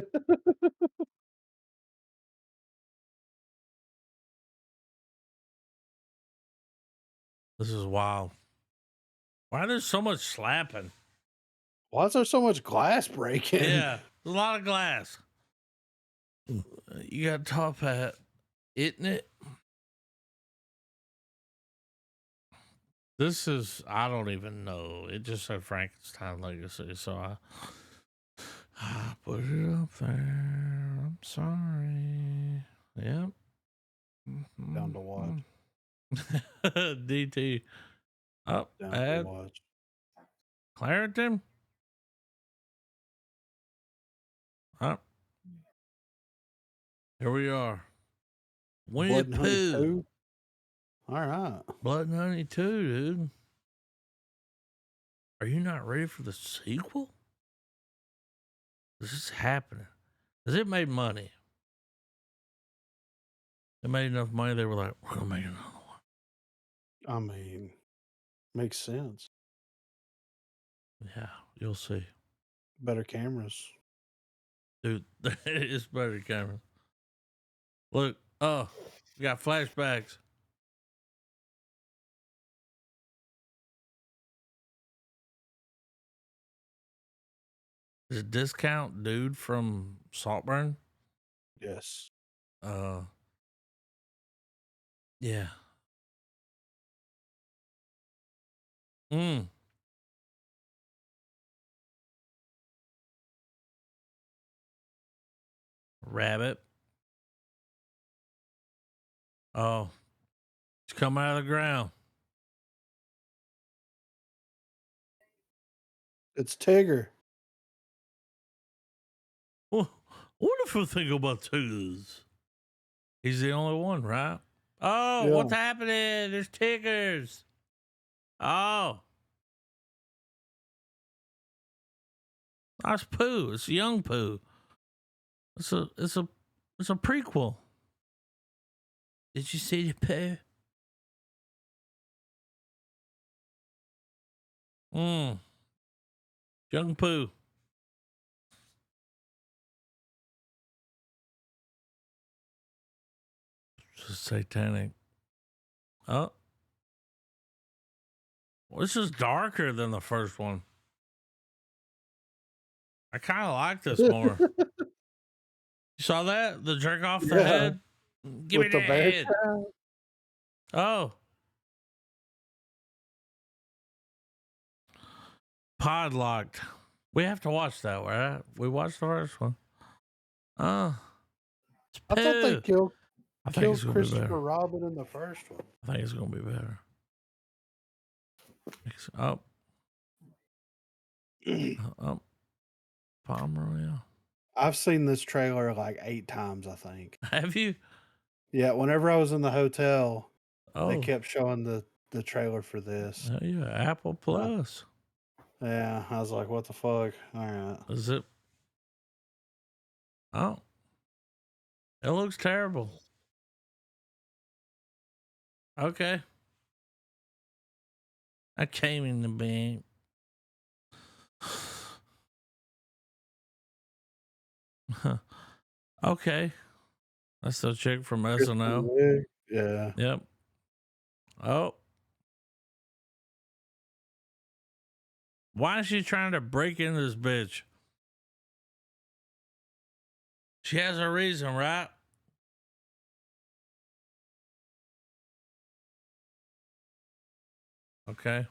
This is wild. Why there's so much slapping? Why is there so much glass breaking? Yeah, there's a lot of glass. You got top hat, isn't it? This is, I don't even know. It just said Frankenstein Legacy, so I put it up there. I'm sorry. Yep. Down to watch. DT. Up. Down to Add. watch. Claritin. Up. Here we are. Winnie Blood the and Honey Pooh. 2. All right. Blood and Honey 2, dude. Are you not ready for the sequel? This is happening. Because it made money. It made enough money, they were like, we're going to make another one. I mean, makes sense. Yeah, you'll see. Better cameras. Dude, it's better camera. Look, oh, we got flashbacks. Is it Discount dude from Saltburn? Yes. Yeah. Mm. Rabbit. Oh, it's coming out of the ground. It's Tigger. Well, wonderful thing about tigers. He's the only one, right? Oh, Yeah. what's happening? There's tigers. Oh. That's Pooh. It's young Pooh. It's a prequel. Did you see the Pooh? Young Pooh. It's satanic. Oh. Well, this is darker than the first one. I kind of like this more. You saw that? The jerk off the Yeah. head? Give me With the that bear head. trap. Oh. Podlocked. We have to watch that, right? We watched the first one. Oh. It's I thought they Pooh. I think it's killed going to be better. Christopher Robin in the first one. I think it's going to be better. Oh. Oh. Pomeranian. I've seen this trailer like 8 times, I think. Have you? Yeah, whenever I was in the hotel, they Oh. kept showing the trailer for this. Hell yeah. Apple Plus. Yeah, I was like, what the fuck? All right. Is it? Oh. It looks terrible. Okay. I came in the bank. Okay. That's the chick from Kristen SNL. Wiig. Yeah. Yep. Oh. Why is she trying to break into this bitch? She has a reason, right? Okay.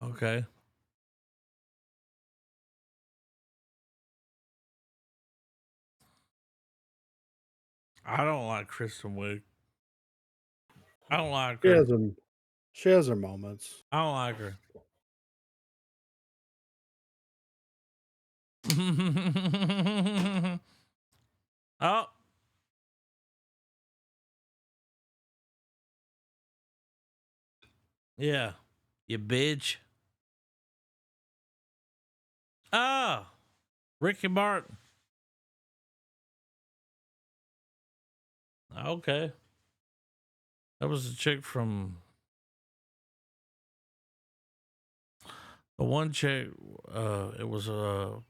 Okay. I don't like Kristen Wiig. I don't like She her. has her moments. I don't like her. Oh. Yeah. You bitch. Oh. Ricky Martin. Okay. That was a chick from the one chick. It was oh,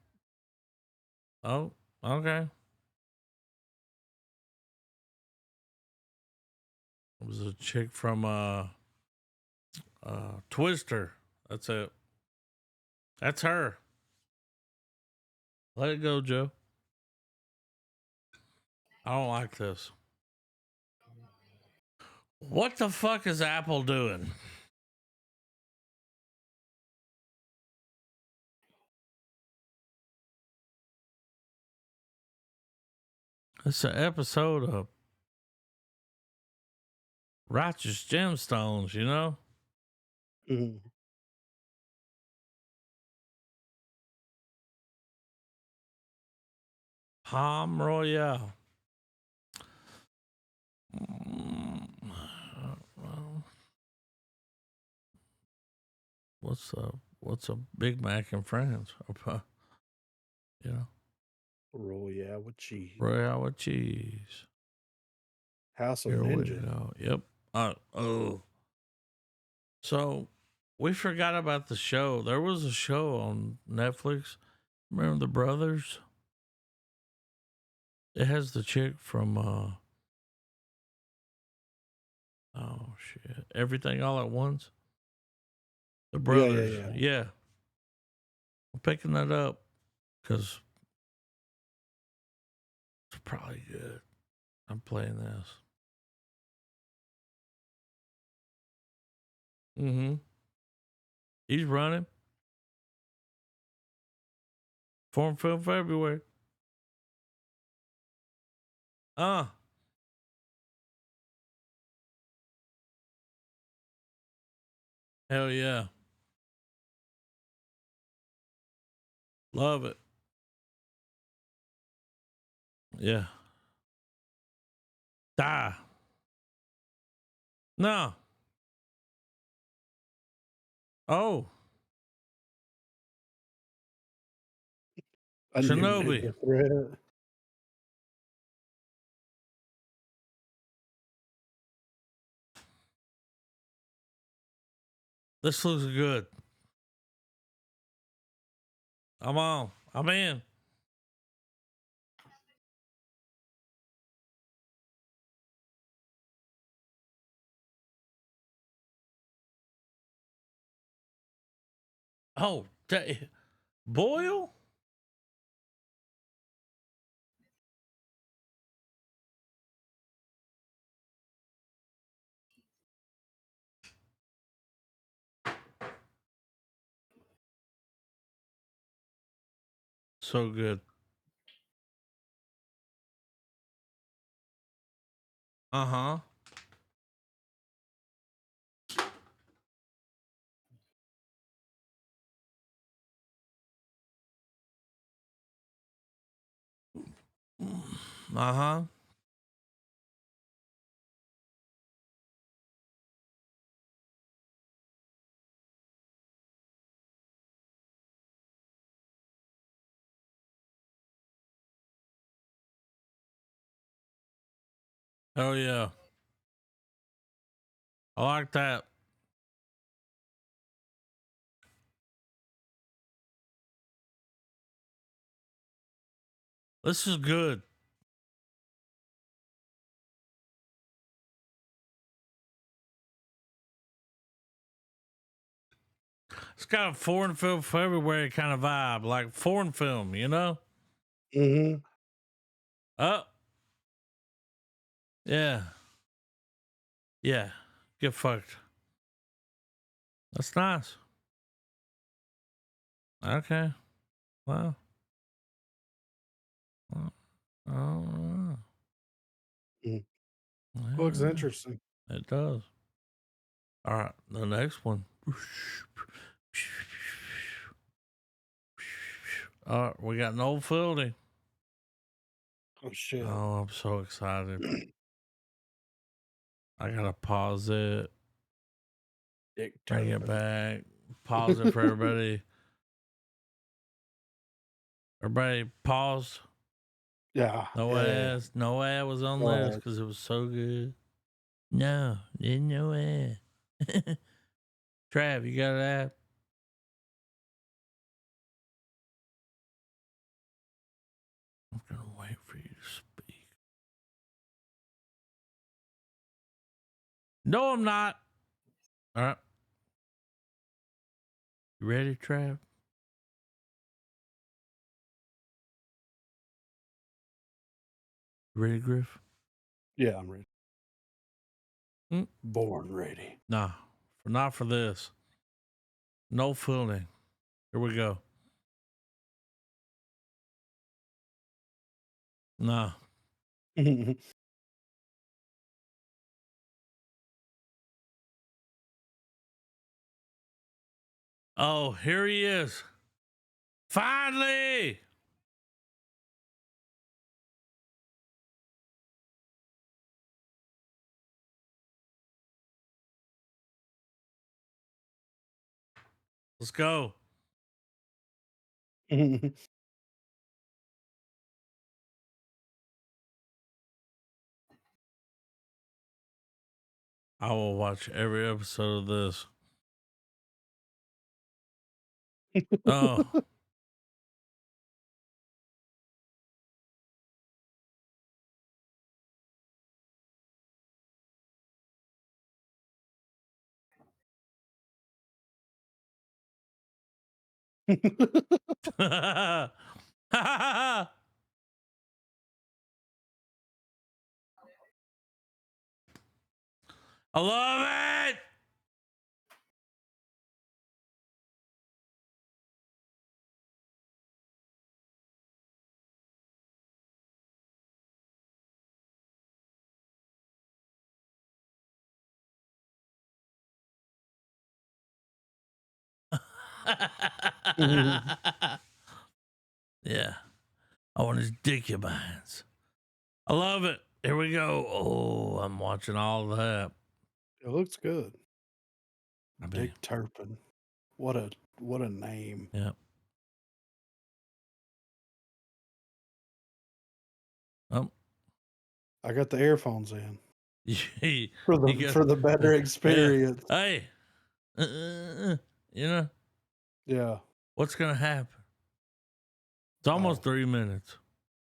okay. It was a chick from Twister. That's it. That's her. Let it go, Joe. I don't like this. What the fuck is Apple doing? It's an episode of Righteous Gemstones, you know? Mhm. Palm Royale. What's a Big Mac in France? You know, Royale with cheese. Royale with cheese. House of Here we Ninja. go. Yep. Oh. So we forgot about the show. There was a show on Netflix. Remember the brothers? It has the chick from oh shit. Everything All at Once. The brothers. Yeah. Yeah. I'm picking that up because probably good. I'm playing this. Mm-hmm. He's running. Foreign film February. Hell yeah. Love it. Yeah. Die. No. Oh. A new Shinobi. mega threat. This looks good. I'm on. I'm in. Oh, Boyle? So good. Uh-huh. Uh-huh. Oh yeah. I like that. This is good. It's got a foreign film February kind of vibe, like foreign film, you know? Mm-hmm. Oh, yeah. Yeah. Get fucked. That's nice. Okay. Well. Well, oh, Looks yeah, interesting. it does. All right. The next one. All right. We got an old Fieldy. Oh shit. Oh, I'm so excited. I gotta pause it, bring it back, pause it for everybody. Everybody, pause. Yeah. No yeah, ads. No ad was on No this ads. because it was so good. No, didn't no ad. Trav, you got an ad? I'm gonna wait for you to speak. No, I'm not. All right. You ready, Trav? You ready, Griff? Yeah, I'm ready. Mm. Born ready. Nah, not for this. No fooling. Here we go. Nah. Oh, here he is. Finally. Let's go. I will watch every episode of this. Oh. I love it. Yeah. I want his dick in my hands. I love it. Here we go. Oh, I'm watching all that. It looks good. I mean, Dick Turpin. What a name. yeah. Oh, I got the earphones in he for the got- for the better yeah. experience. Hey, you know Yeah. what's gonna happen? It's almost 3 minutes.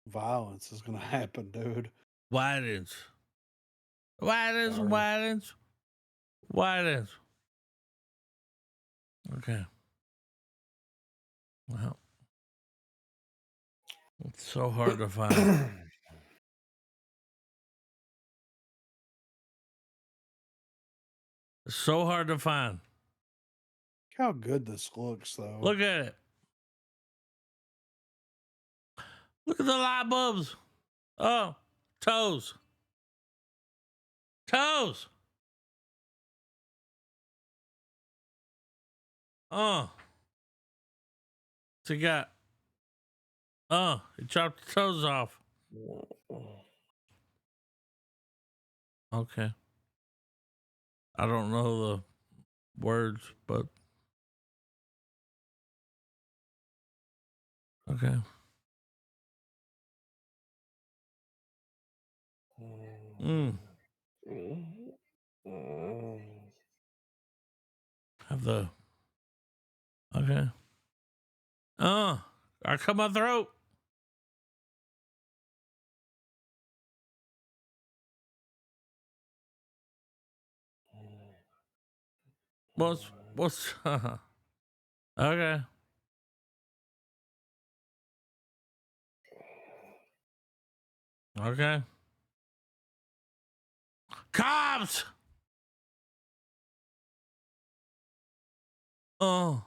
Violence is gonna happen, dude. Widens. Sorry. Okay. Well, it's so hard to find. It's so hard to find. Look how good this looks, though. Look at it. Look at the light bulbs. Oh, toes. Toes. What's he got? He chopped the toes off. Okay. I don't know the words, but okay. Mm. Have the okay. I cut my throat. What's okay. Okay. Cops. Oh.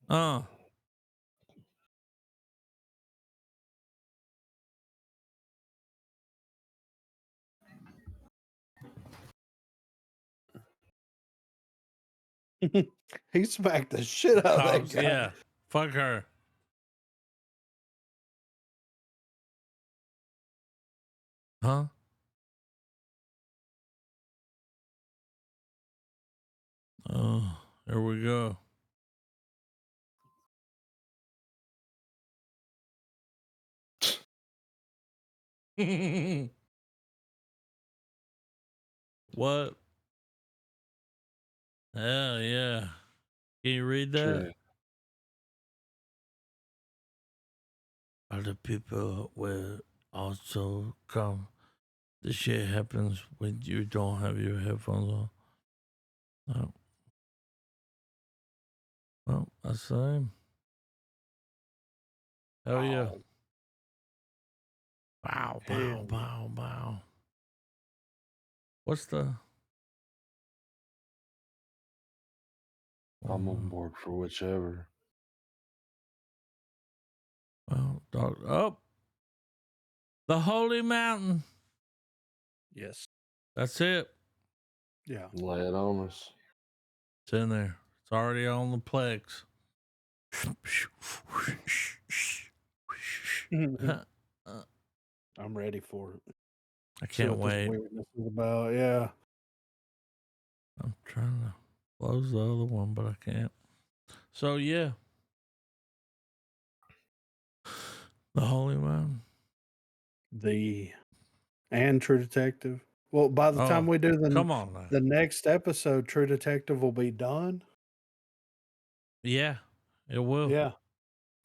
Uh. He smacked the shit out of that Cops. guy. Yeah. Fuck her. Huh? Oh, here we go. What? Hell yeah. Can you read that? Sure. Other people will also come. This shit happens when you don't have your headphones on. Oh. Well, that's the same. Hell yeah. Bow, bow, Hell yeah. bow, bow. What's the. I'm on board for whichever. Well, dog. Oh, the Holy Mountain. Yes. That's it. Yeah. Lay it on us. It's in there. It's already on the Plex. I'm ready for it. I See can't what this wait. weirdness is about. Yeah. I'm trying to close the other one, but I can't. So yeah, the Holy Mountain. And True Detective. Well, by the time Oh, we do come on now. the next episode, True Detective will be done. Yeah, it will. Yeah.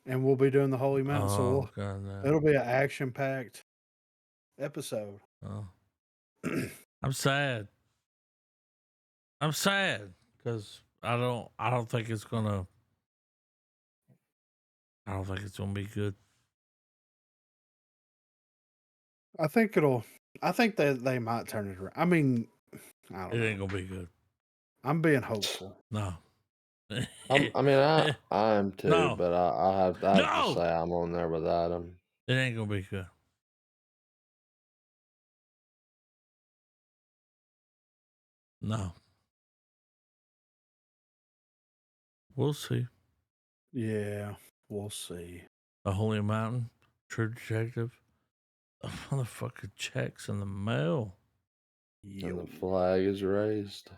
and we'll be doing the Holy Mountain. So Oh god, no. it'll be an action-packed episode. Oh. I'm sad. I'm sad because I don't think it's gonna. I don't think it's gonna be good. I think that they might turn it around. I mean, I don't It know. ain't gonna be good. I'm being hopeful. No. I mean, I am too, No. but I have to No. say I'm on there with Adam. It ain't gonna be good. No. We'll see. Yeah, we'll see. The Holy Mountain, True Detective, the motherfucking checks in the mail. And the flag is raised.